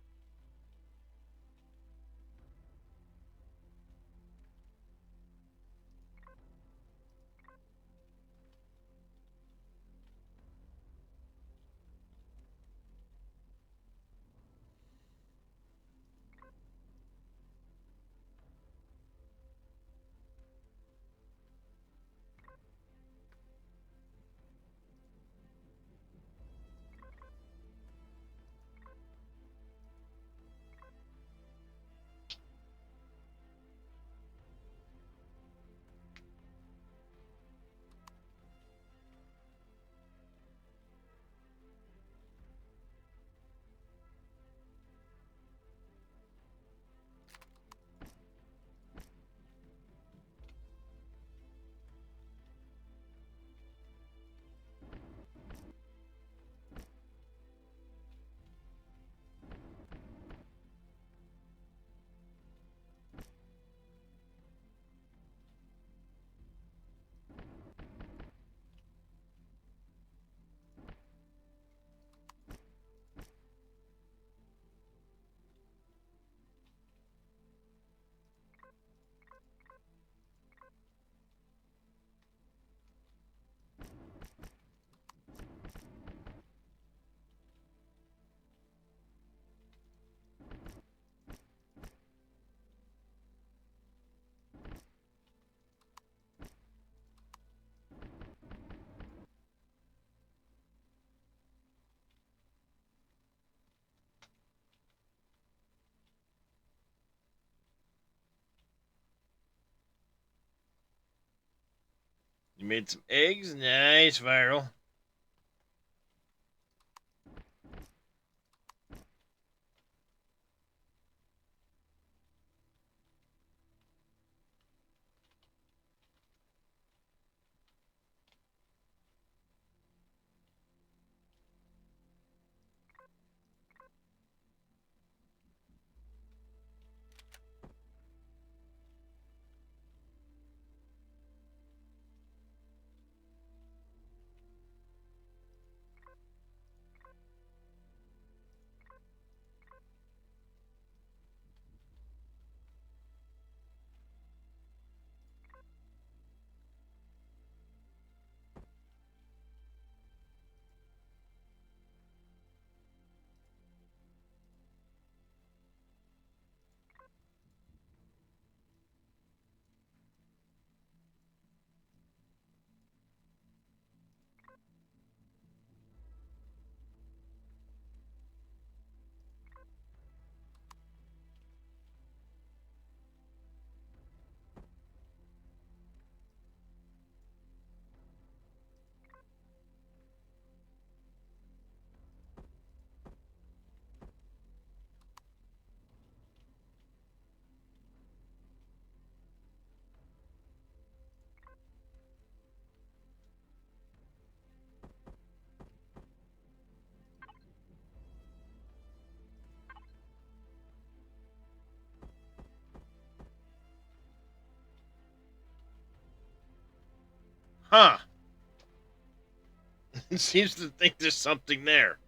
You made some eggs? Nice, Viral. Huh. It seems to think there's something there.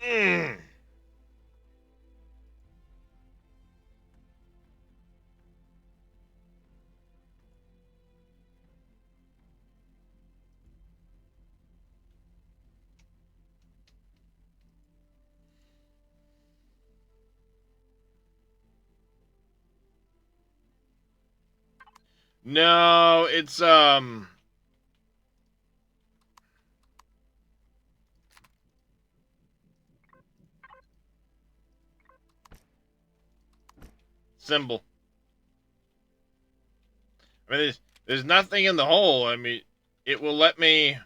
Mm. No, it's symbol. I mean, there's nothing in the hole. I mean, it will let me.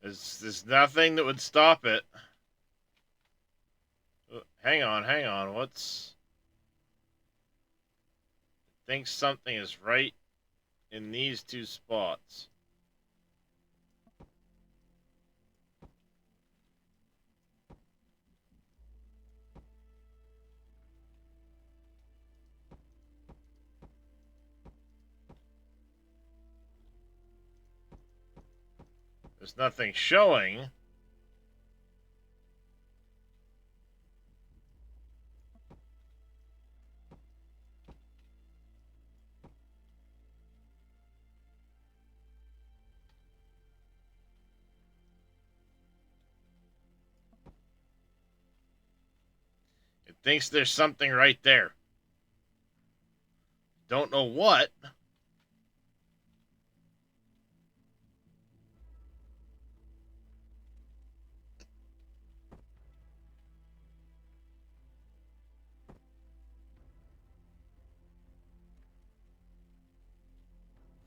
There's nothing that would stop it. Hang on. What's... I think something is right in these two spots. There's nothing showing. It thinks there's something right there. Don't know what.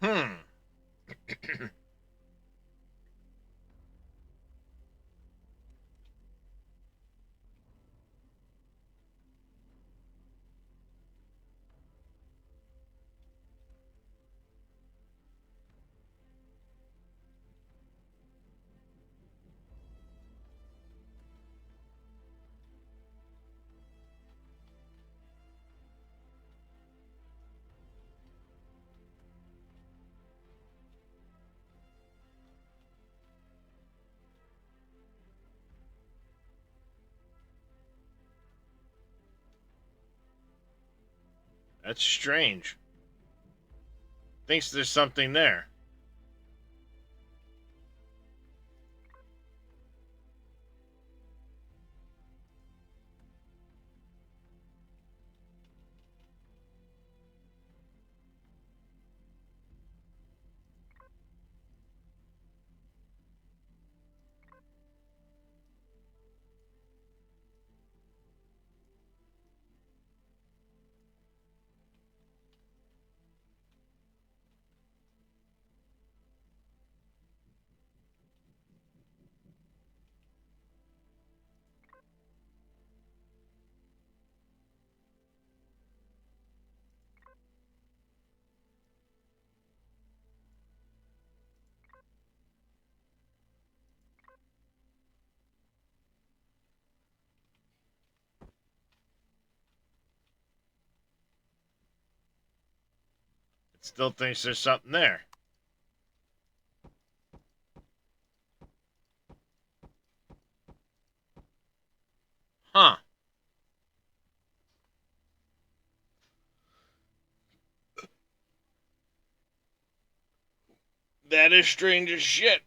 Hmm. That's strange. Thinks there's something there. It still thinks there's something there. Huh. That is strange as shit.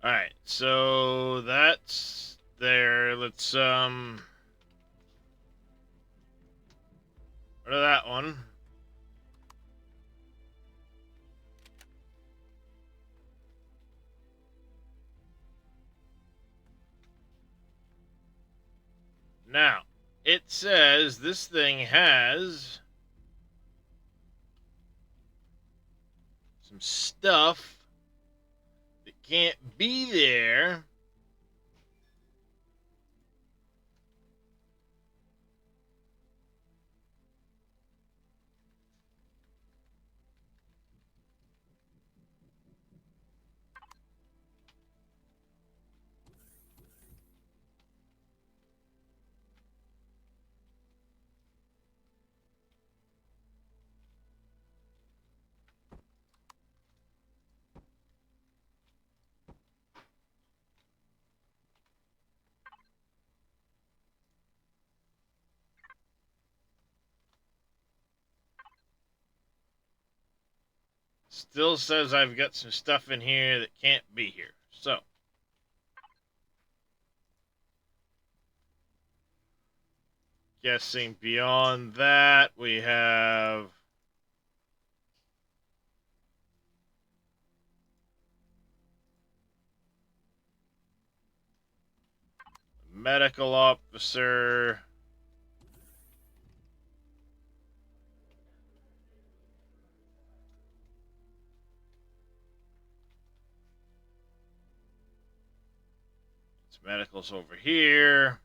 Alright, so that's there. Let's, rid of that one. Now, it says this thing has some stuff that can't be there. Still says I've got some stuff in here that can't be here. So, guessing beyond that, we have medical officer. Medical's over here.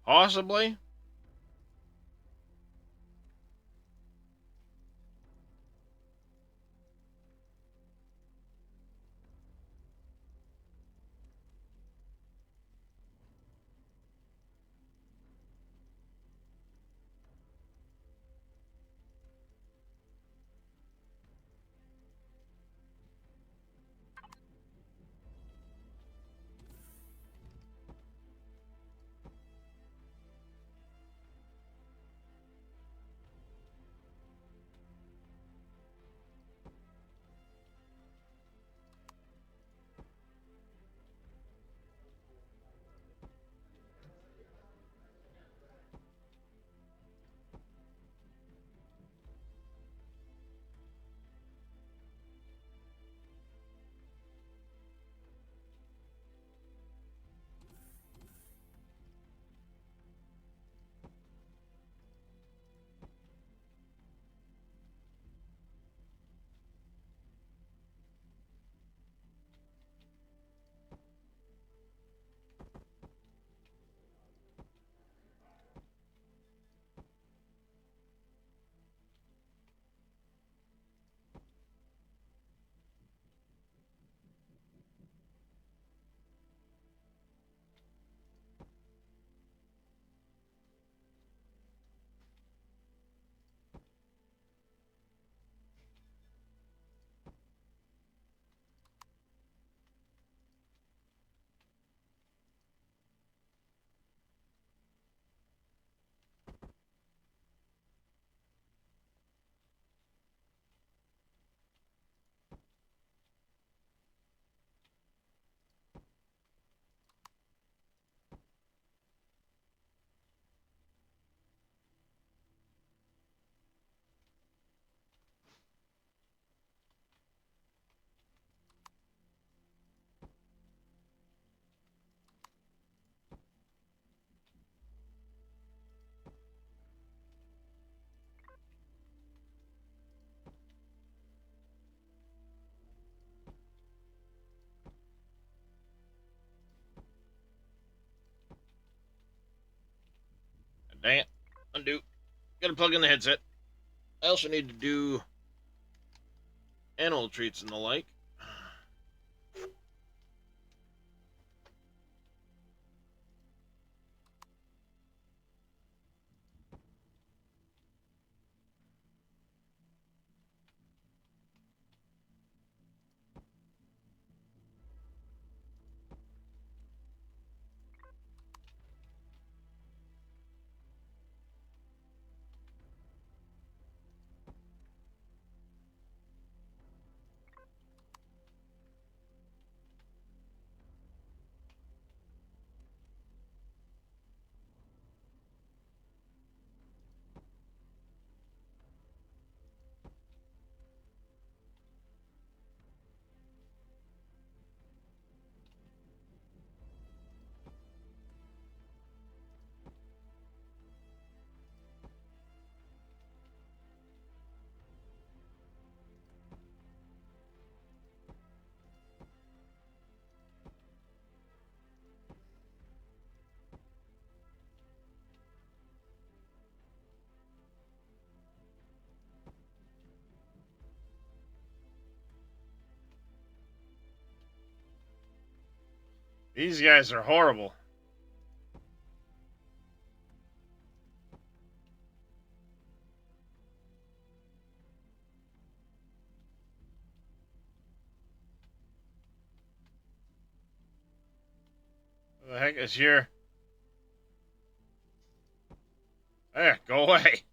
Possibly. Dang it. Undo. Gotta plug in the headset. I also need to do animal treats and the like. These guys are horrible. What the heck is here? There, go away.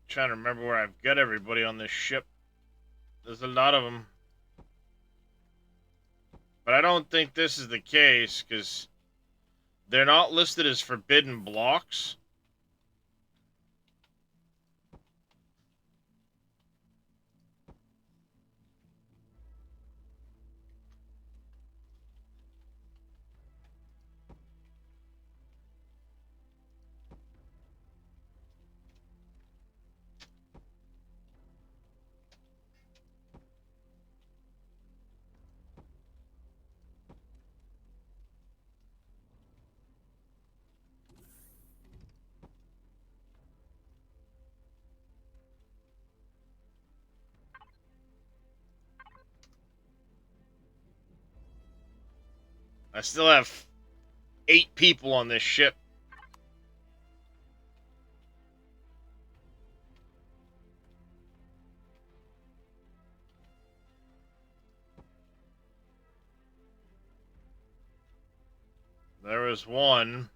Trying to remember where I've got everybody on this ship. There's a lot of them. But I don't think this is the case, because they're not listed as forbidden blocks. I still have 8 people on this ship. There was one.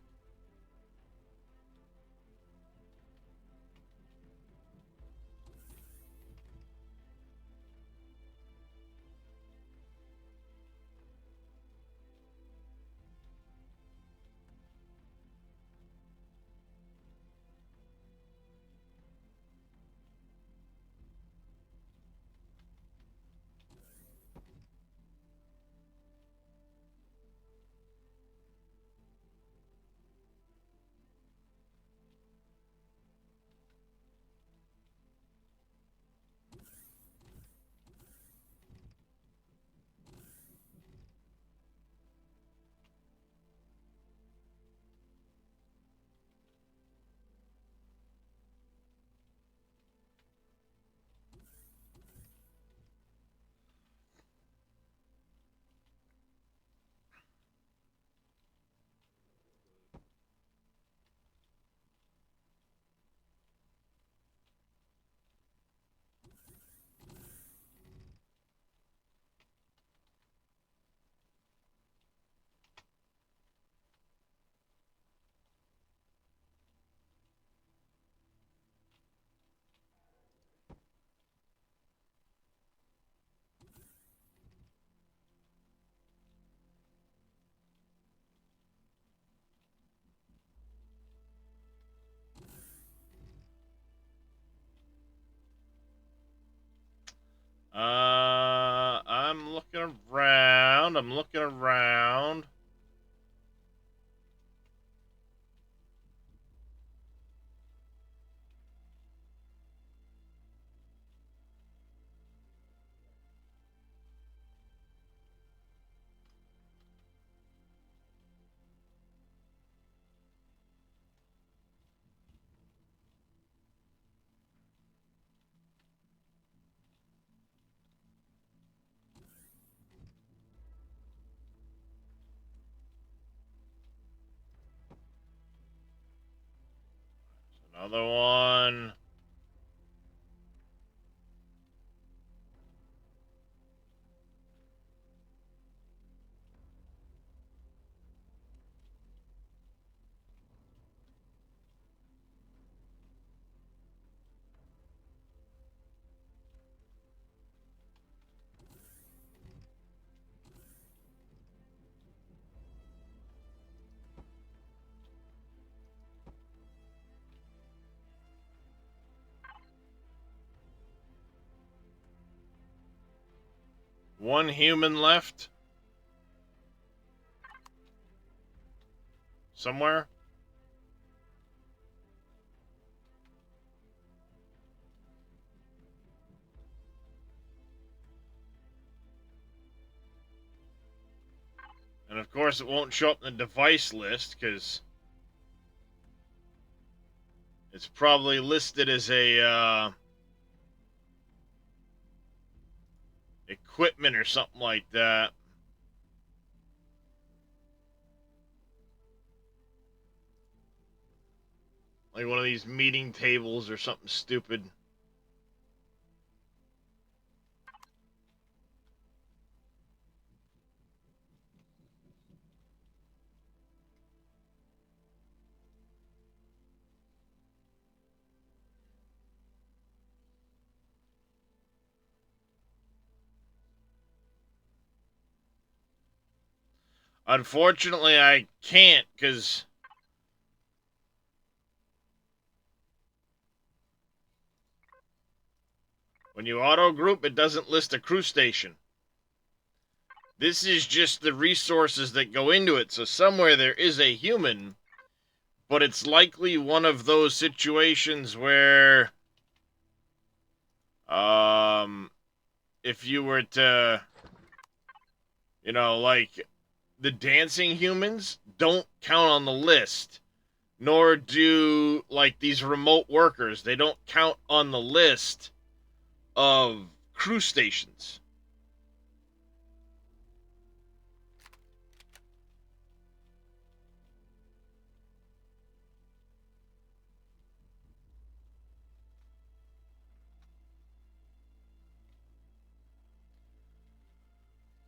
I'm looking around. I'm looking around. Another one. One human left. Somewhere. And of course it won't show up in the device list because it's probably listed as a equipment or something like that. Like one of these meeting tables or something stupid. Unfortunately, I can't because when you auto group, it doesn't list a crew station. This is just the resources that go into it. So somewhere there is a human, but it's likely one of those situations where, if you were to, like the dancing humans don't count on the list, nor do like these remote workers. They don't count on the list of crew stations.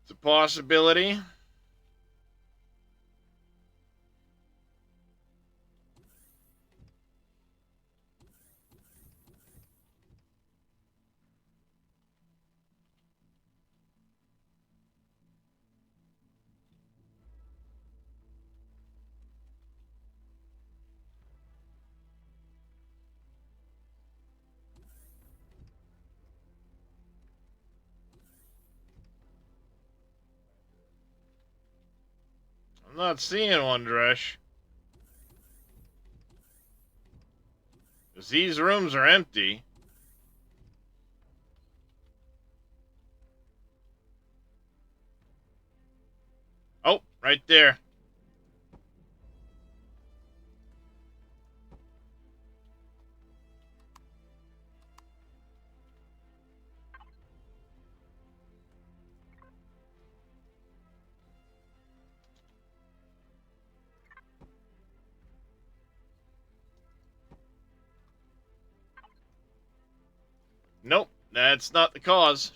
It's a possibility. I'm not seeing one, Dresh. Because these rooms are empty. Oh, right there. Nope, that's not the cause.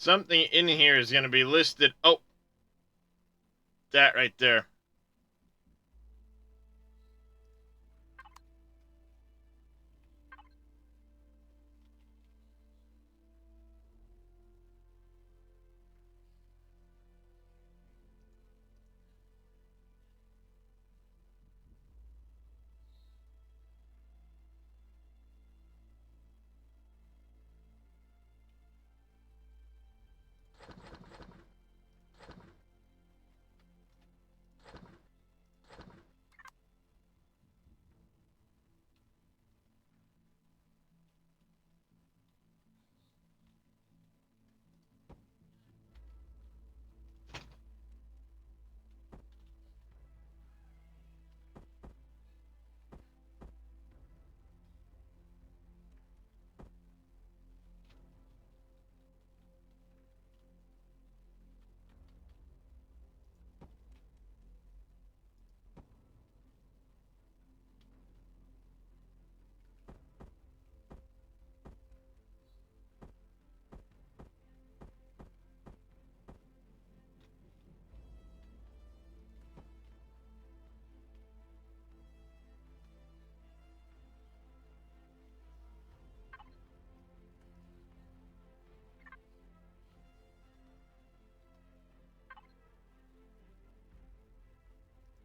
Something in here is going to be listed. Oh, that right there.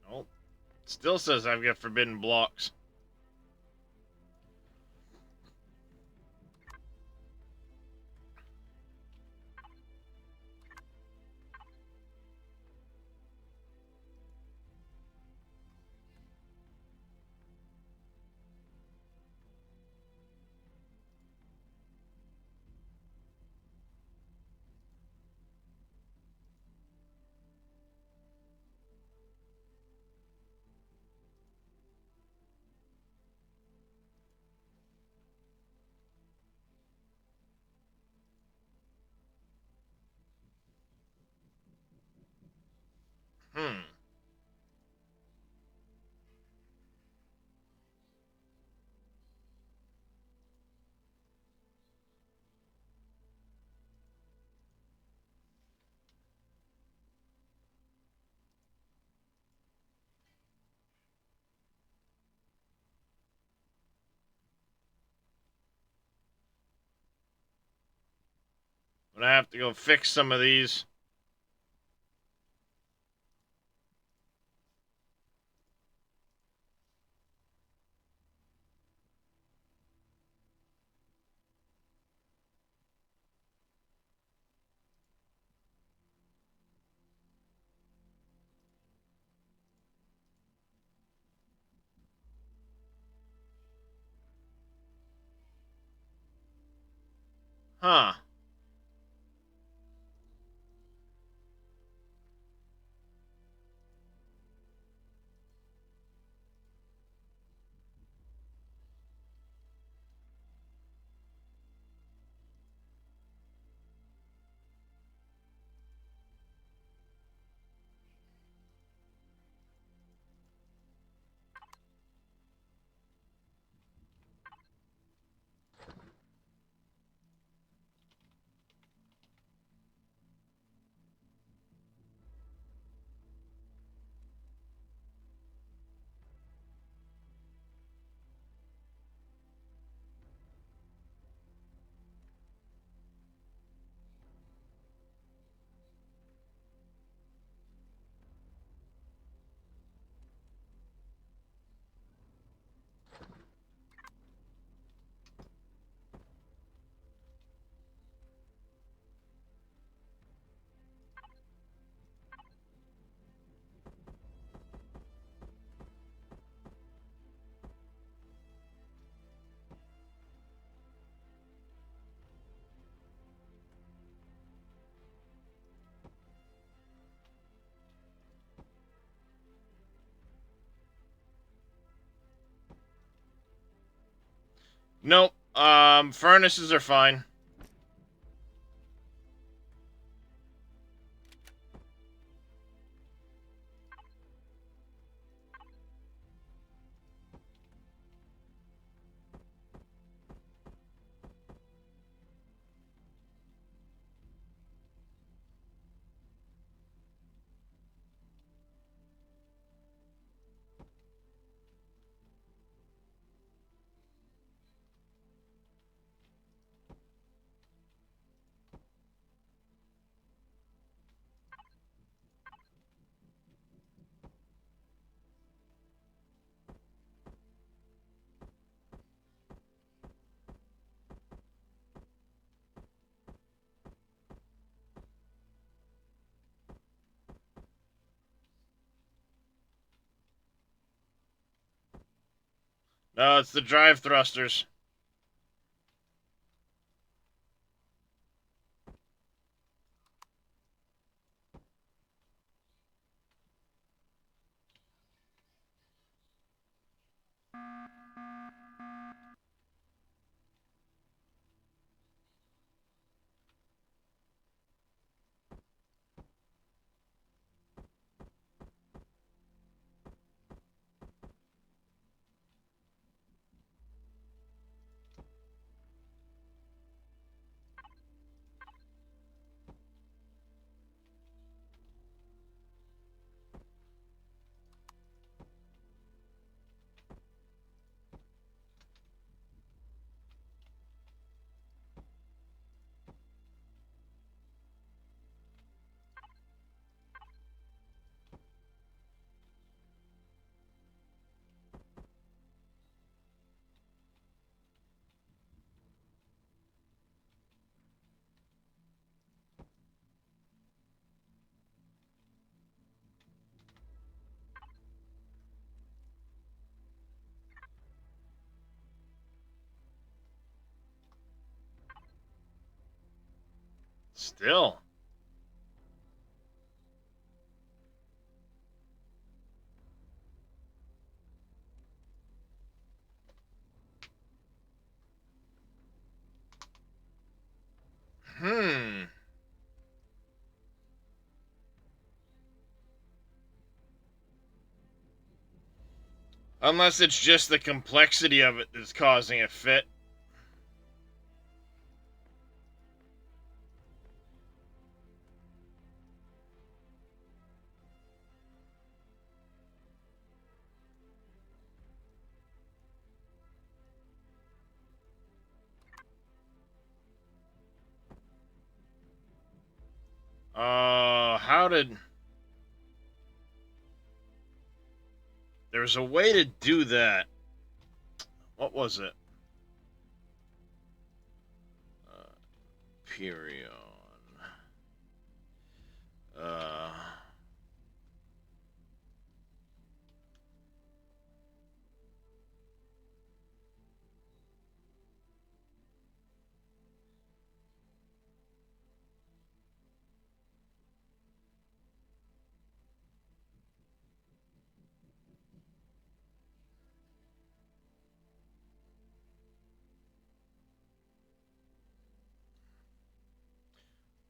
Oh, still says I've got forbidden blocks. Hmm. But I have to go fix some of these. Huh. Nope. Furnaces are fine. No, it's the drive thrusters. Still. Hmm. Unless it's just the complexity of it that's causing a fit. How did... There's a way to do that. What was it? Perion. Uh...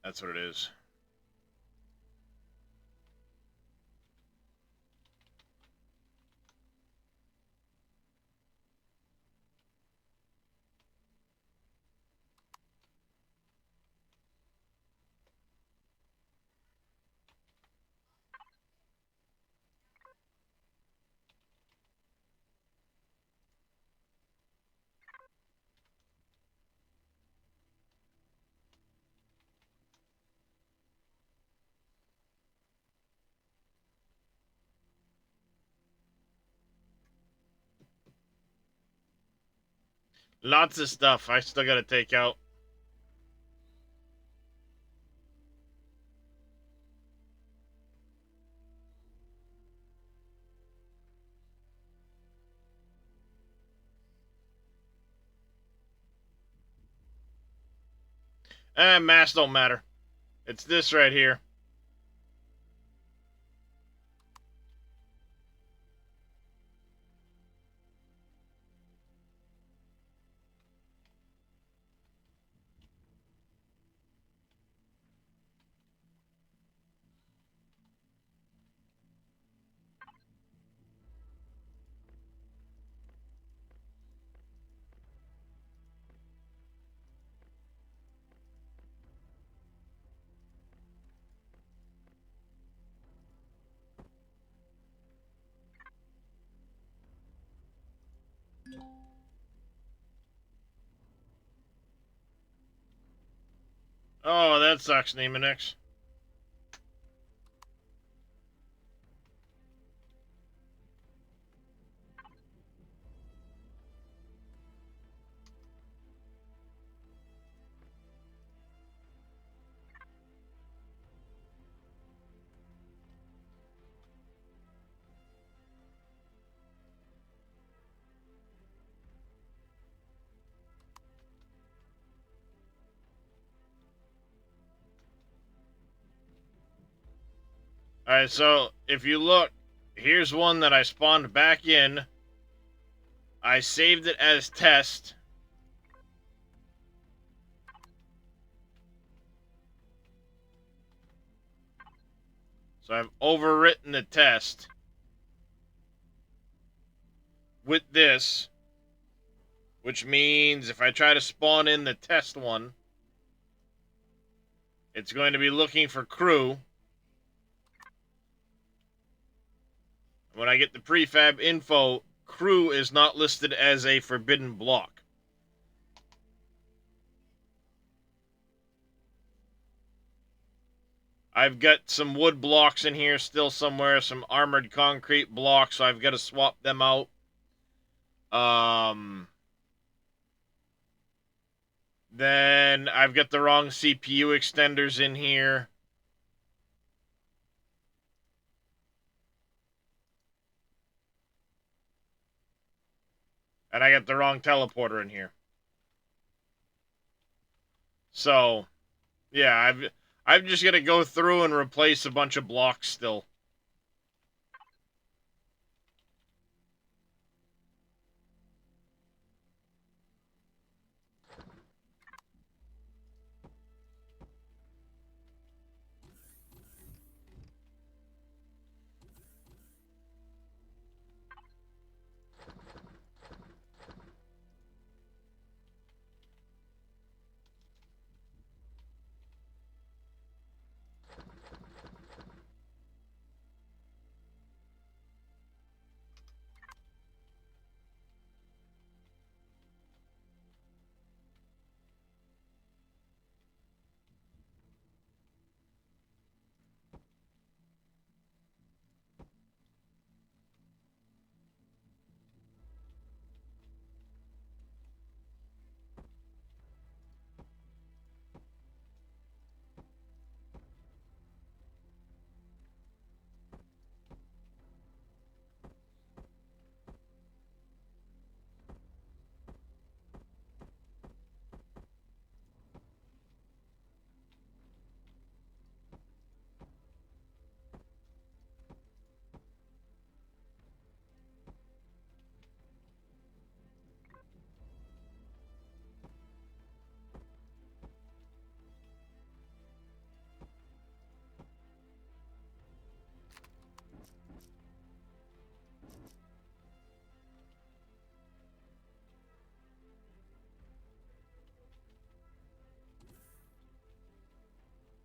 That's what it is. Lots of stuff I still gotta take out. Mass don't matter. It's this right here. Oh, that sucks, Nemonix. Alright, so if you look, here's one that I spawned back in. I saved it as test. So I've overwritten the test with this, which means if I try to spawn in the test one, it's going to be looking for crew. When I get the prefab info, crew is not listed as a forbidden block. I've got some wood blocks in here still somewhere, some armored concrete blocks, so I've got to swap them out. Then I've got the wrong CPU extenders in here. And I got the wrong teleporter in here. So, yeah, I've just got to go through and replace a bunch of blocks still.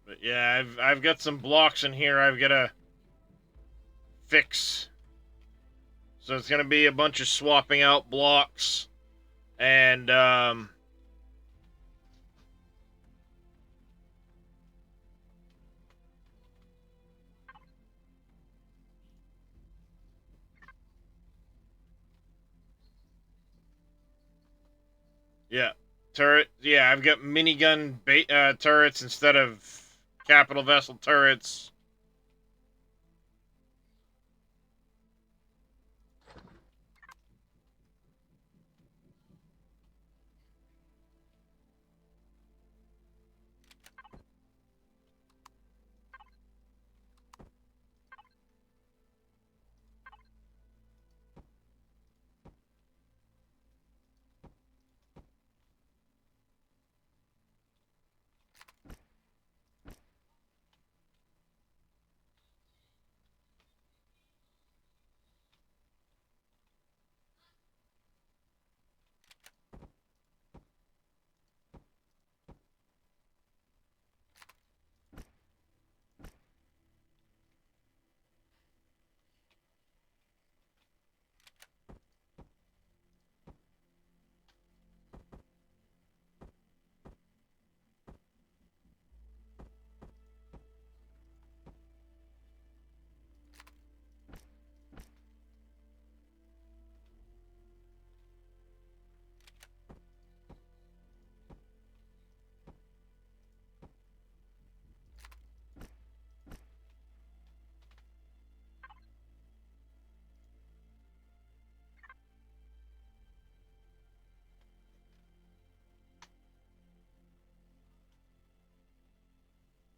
But yeah, I've got some blocks in here I've got to fix. So it's going to be a bunch of swapping out blocks. And, yeah, turret. Yeah, I've got minigun turrets instead of capital vessel turrets.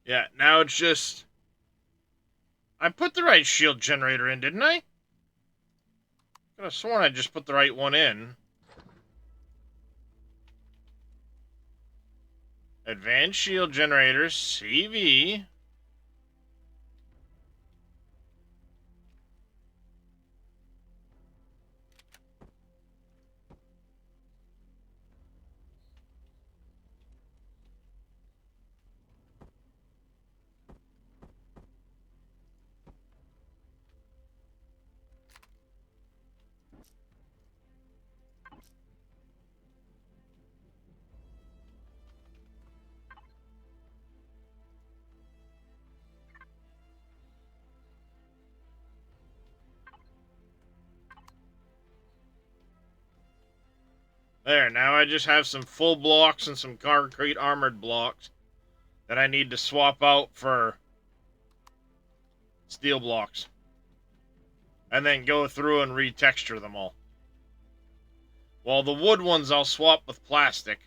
Yeah, now it's just... I put the right shield generator in, didn't I? Could have sworn I just put the right one in. Advanced shield generator, CV. There, now I just have some full blocks and some concrete armored blocks that I need to swap out for steel blocks. And then go through and retexture them all. Well, the wood ones I'll swap with plastic.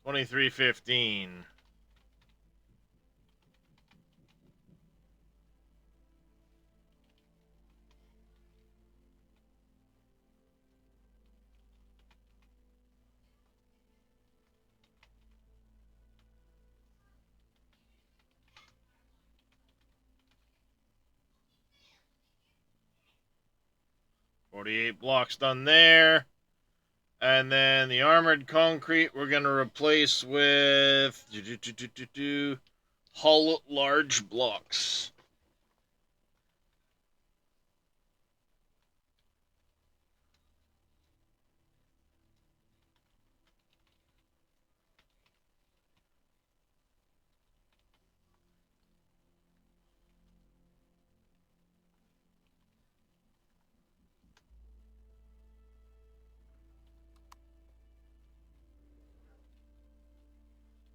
$23.15. $48 blocks done there. And then the armored concrete we're going to replace with hollow large blocks.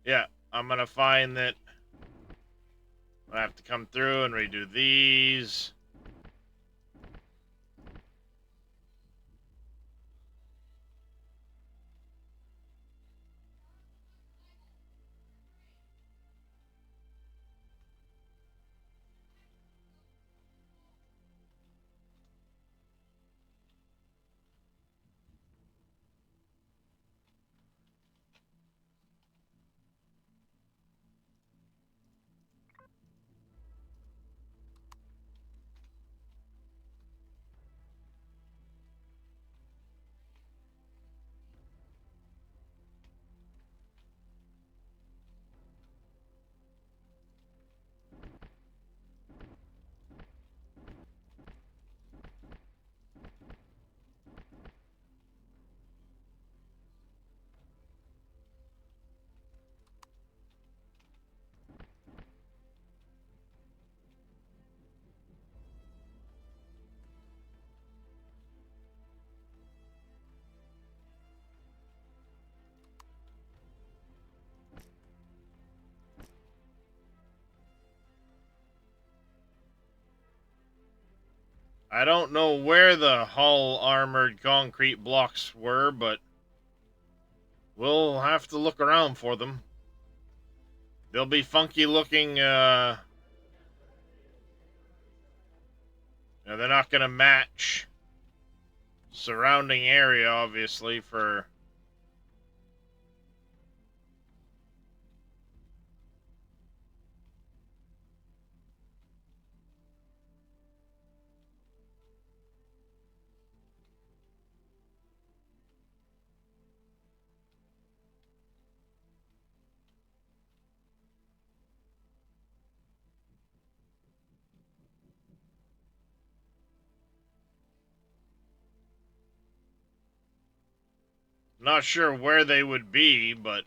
Yeah, I'm going to find that I have to come through and redo these. I don't know where the hull armored concrete blocks were, but we'll have to look around for them. They'll be funky looking, they're not going to match surrounding area, obviously, for... Not sure where they would be, but...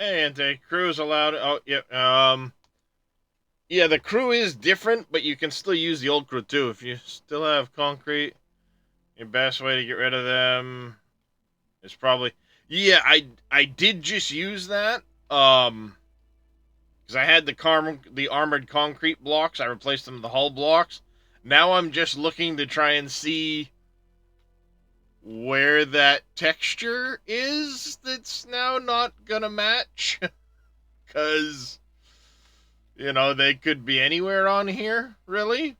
Hey, Ante, crew is allowed. Oh, yeah. Yeah, the crew is different, but you can still use the old crew too. If you still have concrete, your best way to get rid of them is probably. Yeah, I did just use that. Because I had the armored concrete blocks. I replaced them with the hull blocks. Now I'm just looking to try and see where that texture is that's now not gonna match. Because, they could be anywhere on here, really.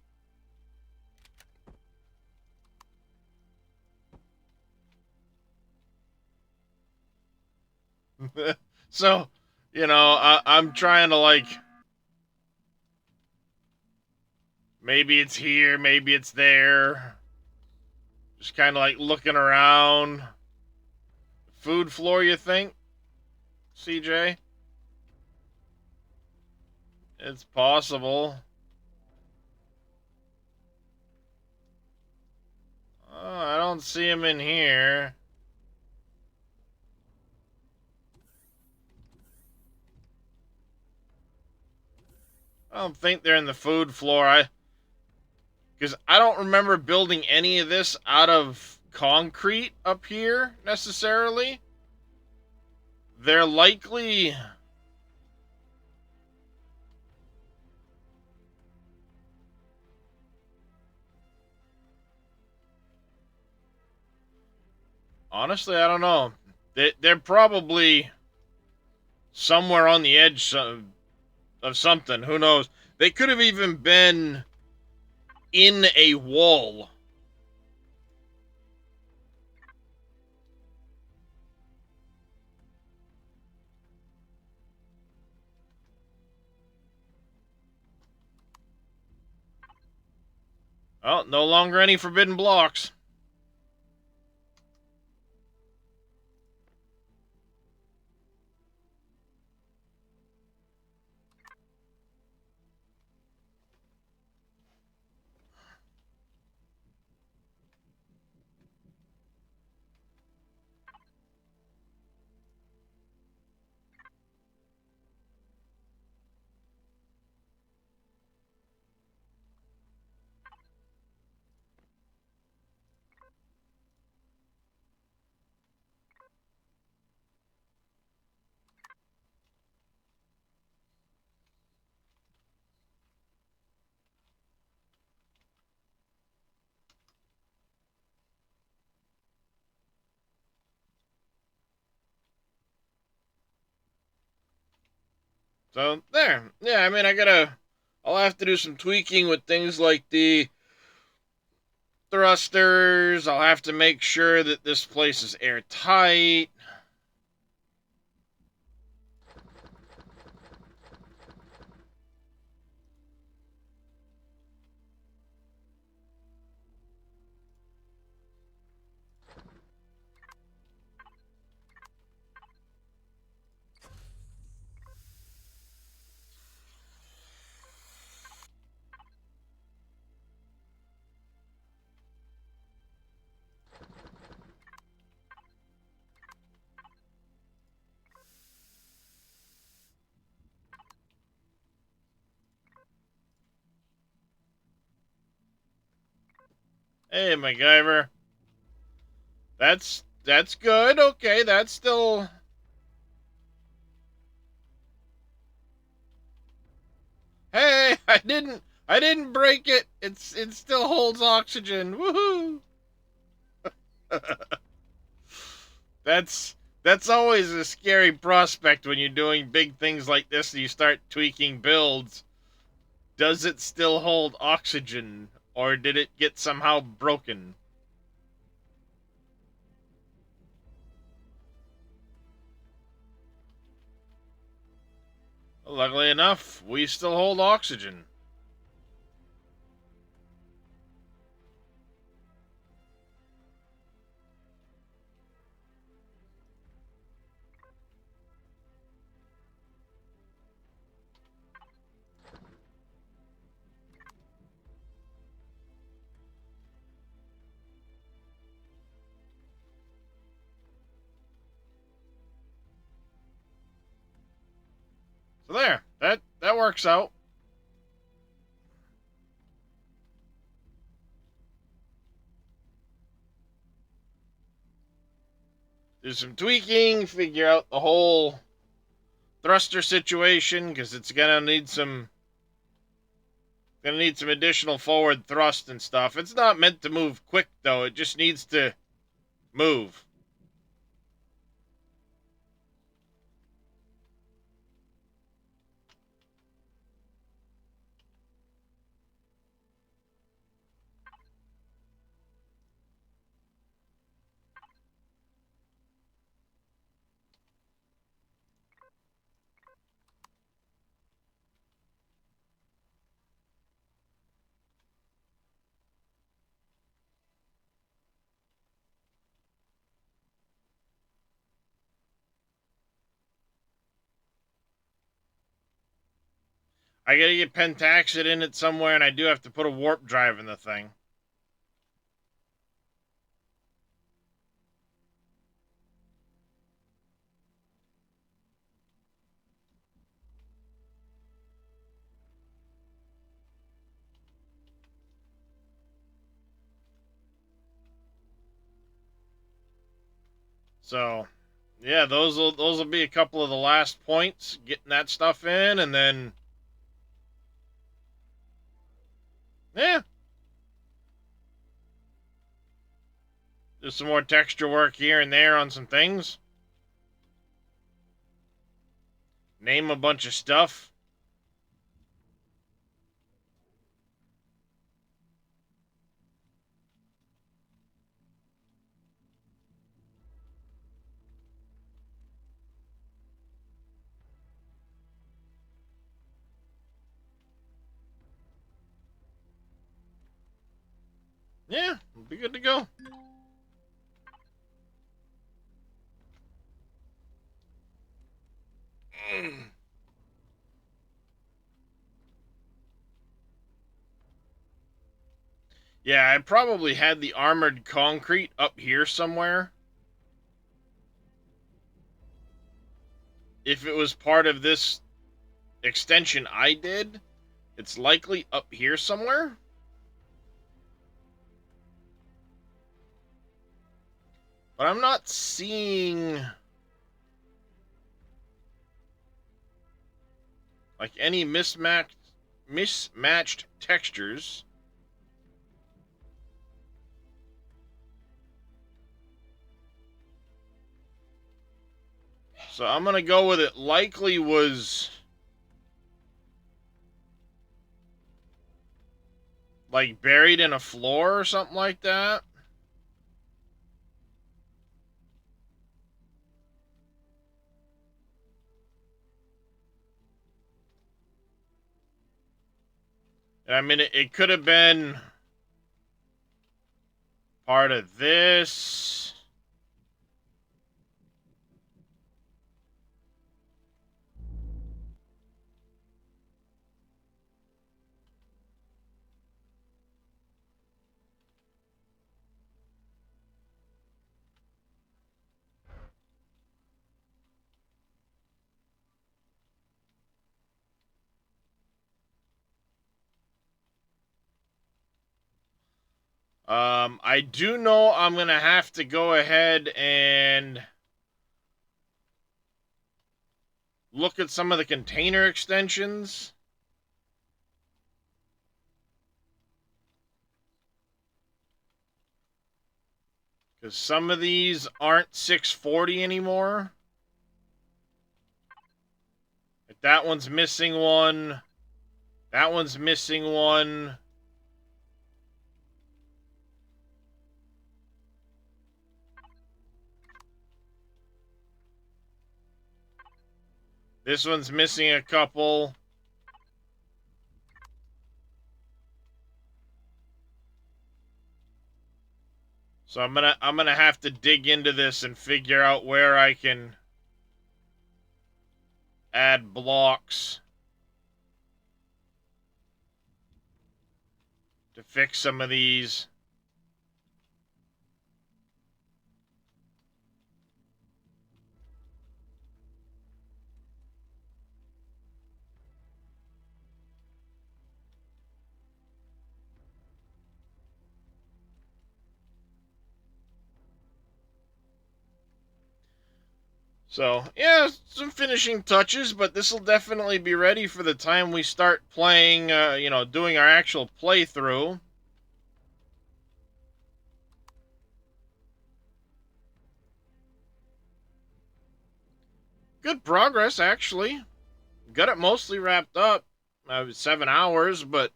So, I'm trying to, like, maybe it's here, maybe it's there. Just kind of like looking around. Food floor, you think, CJ? It's possible. Oh, I don't see him in here. I don't think they're in the food floor. Because I don't remember building any of this out of concrete up here, necessarily. They're likely... Honestly, I don't know. They're probably somewhere on the edge of something. Who knows? They could have even been in a wall. Oh, no longer any forbidden blocks. So, there. Yeah, I mean, I'll have to do some tweaking with things like the thrusters. I'll have to make sure that this place is airtight. Hey, MacGyver. That's good. Okay, that's still... Hey, I didn't break it. It still holds oxygen. Woohoo! That's that's always a scary prospect when you're doing big things like this and you start tweaking builds. Does it still hold oxygen, or did it get somehow broken? Luckily enough, we still hold oxygen. So there, that works out. Do some tweaking, figure out the whole thruster situation, because it's gonna need some additional forward thrust and stuff. It's not meant to move quick though, it just needs to move. I gotta get Pentaxid in it somewhere, and I do have to put a warp drive in the thing. So, yeah, those will be a couple of the last points, getting that stuff in, and then, yeah, do some more texture work here and there on some things. Name a bunch of stuff. Yeah, we'll be good to go. Yeah, I probably had the armored concrete up here somewhere. If it was part of this extension I did, it's likely up here somewhere. But I'm not seeing like any mismatched textures. So I'm gonna go with it likely was like buried in a floor or something like that. And I mean, it could have been part of this. I do know I'm gonna have to go ahead and look at some of the container extensions. Because some of these aren't 640 anymore. Like that one's missing one. That one's missing one. This one's missing a couple. So I'm gonna have to dig into this and figure out where I can add blocks to fix some of these. So, yeah, some finishing touches, but this will definitely be ready for the time we start playing, doing our actual playthrough. Good progress, actually. Got it mostly wrapped up. 7 hours, but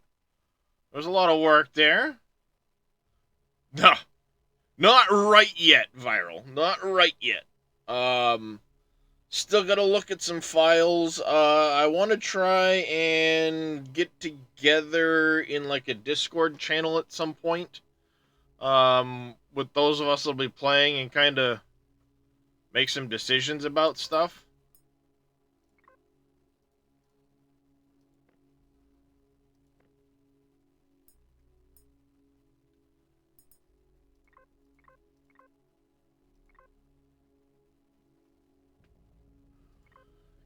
there's a lot of work there. No, not right yet, Viral. Not right yet. Still gotta look at some files. I want to try and get together in like a Discord channel at some point. With those of us that'll be playing and kind of make some decisions about stuff.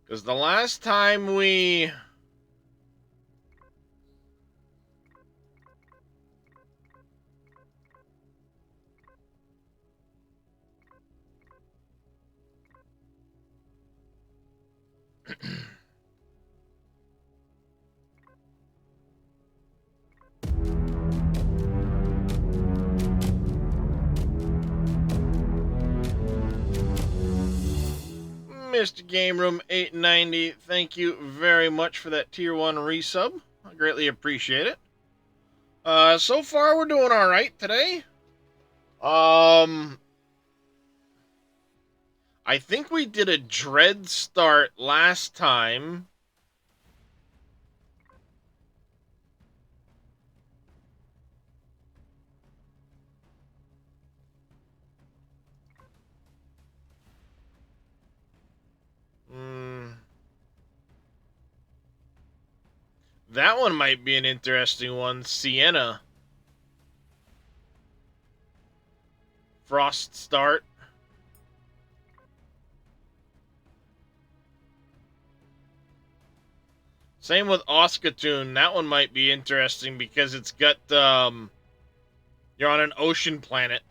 Because the last time we... Mr. Game Room 890, thank you very much for that tier 1 resub. I greatly appreciate it. So far we're doing alright today. I think we did a dread start last time. That one might be an interesting one. Sienna. Frost start. Same with Oskatoon. That one might be interesting because it's got, you're on an ocean planet.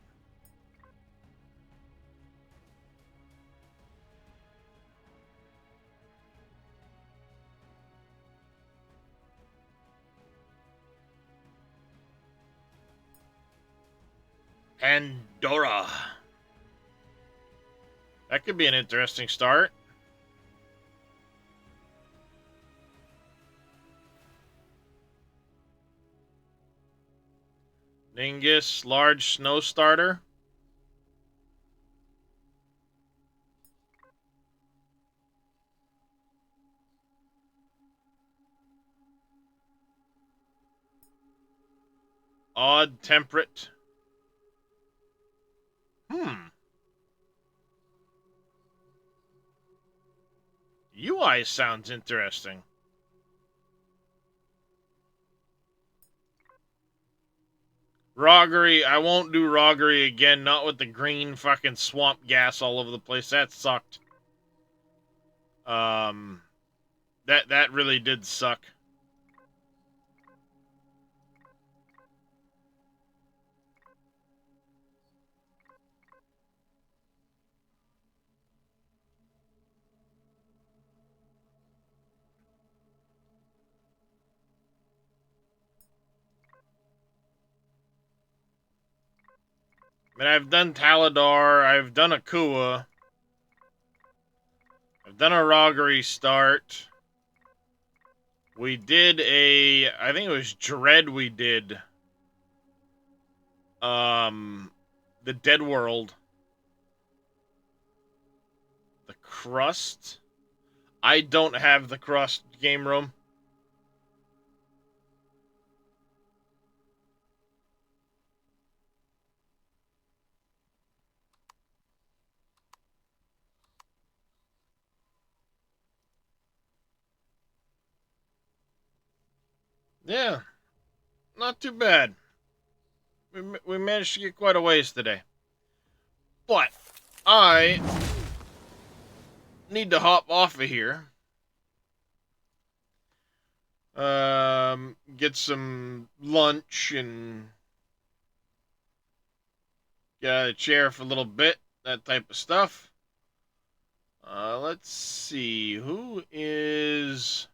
Pandora. That could be an interesting start. Ningus, large snow starter. Odd temperate. UI sounds interesting. Roggery, I won't do Roggery again, not with the green fucking swamp gas all over the place. That sucked. That really did suck. I mean, I've done Taladar, I've done Akua, I've done a Roggery start. We did I think it was Dread we did. The Dead World. The Crust? I don't have the Crust game room. Yeah, not too bad. We managed to get quite a ways today. But I need to hop off of here. Get some lunch and get a chair for a little bit, that type of stuff. Let's see. Who is...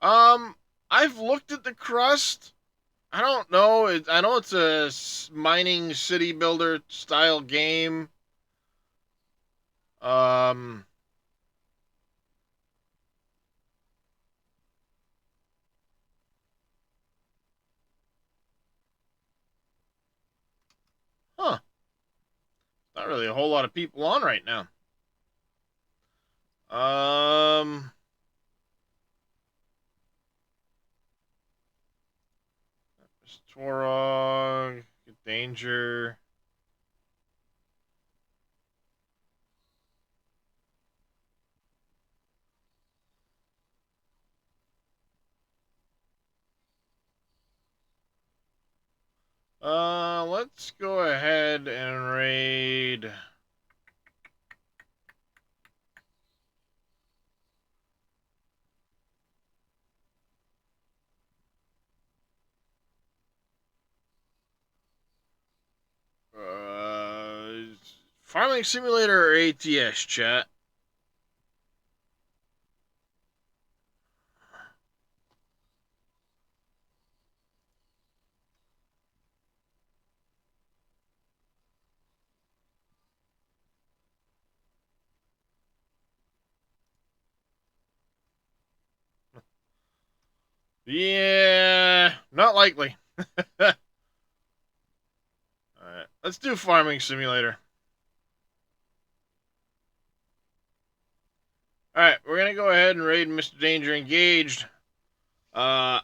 I've looked at the crust. I don't know. I know it's a mining city builder style game. Um, huh. Not really a whole lot of people on right now. Twarog, Danger. Let's go ahead and raid. Farming Simulator or ATS, chat? Yeah, not likely. Alright, let's do Farming Simulator. Alright, we're gonna go ahead and raid Mr. Danger engaged. Oh,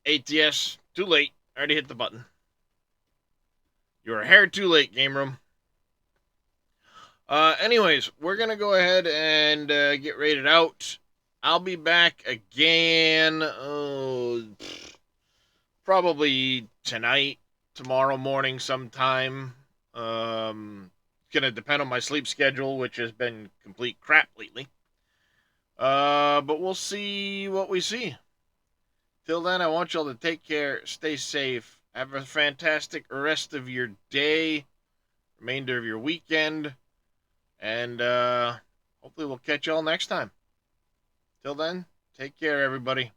ATS, too late. Already hit the button. You're a hair too late, game room. Anyways, we're gonna go ahead and get raided out. I'll be back again, probably tonight, tomorrow morning sometime. Gonna depend on my sleep schedule, which has been complete crap lately. But we'll see what we see. Till then, I want y'all to take care, stay safe, have a fantastic rest of your day, remainder of your weekend, and hopefully we'll catch y'all next time. Till then, take care, everybody.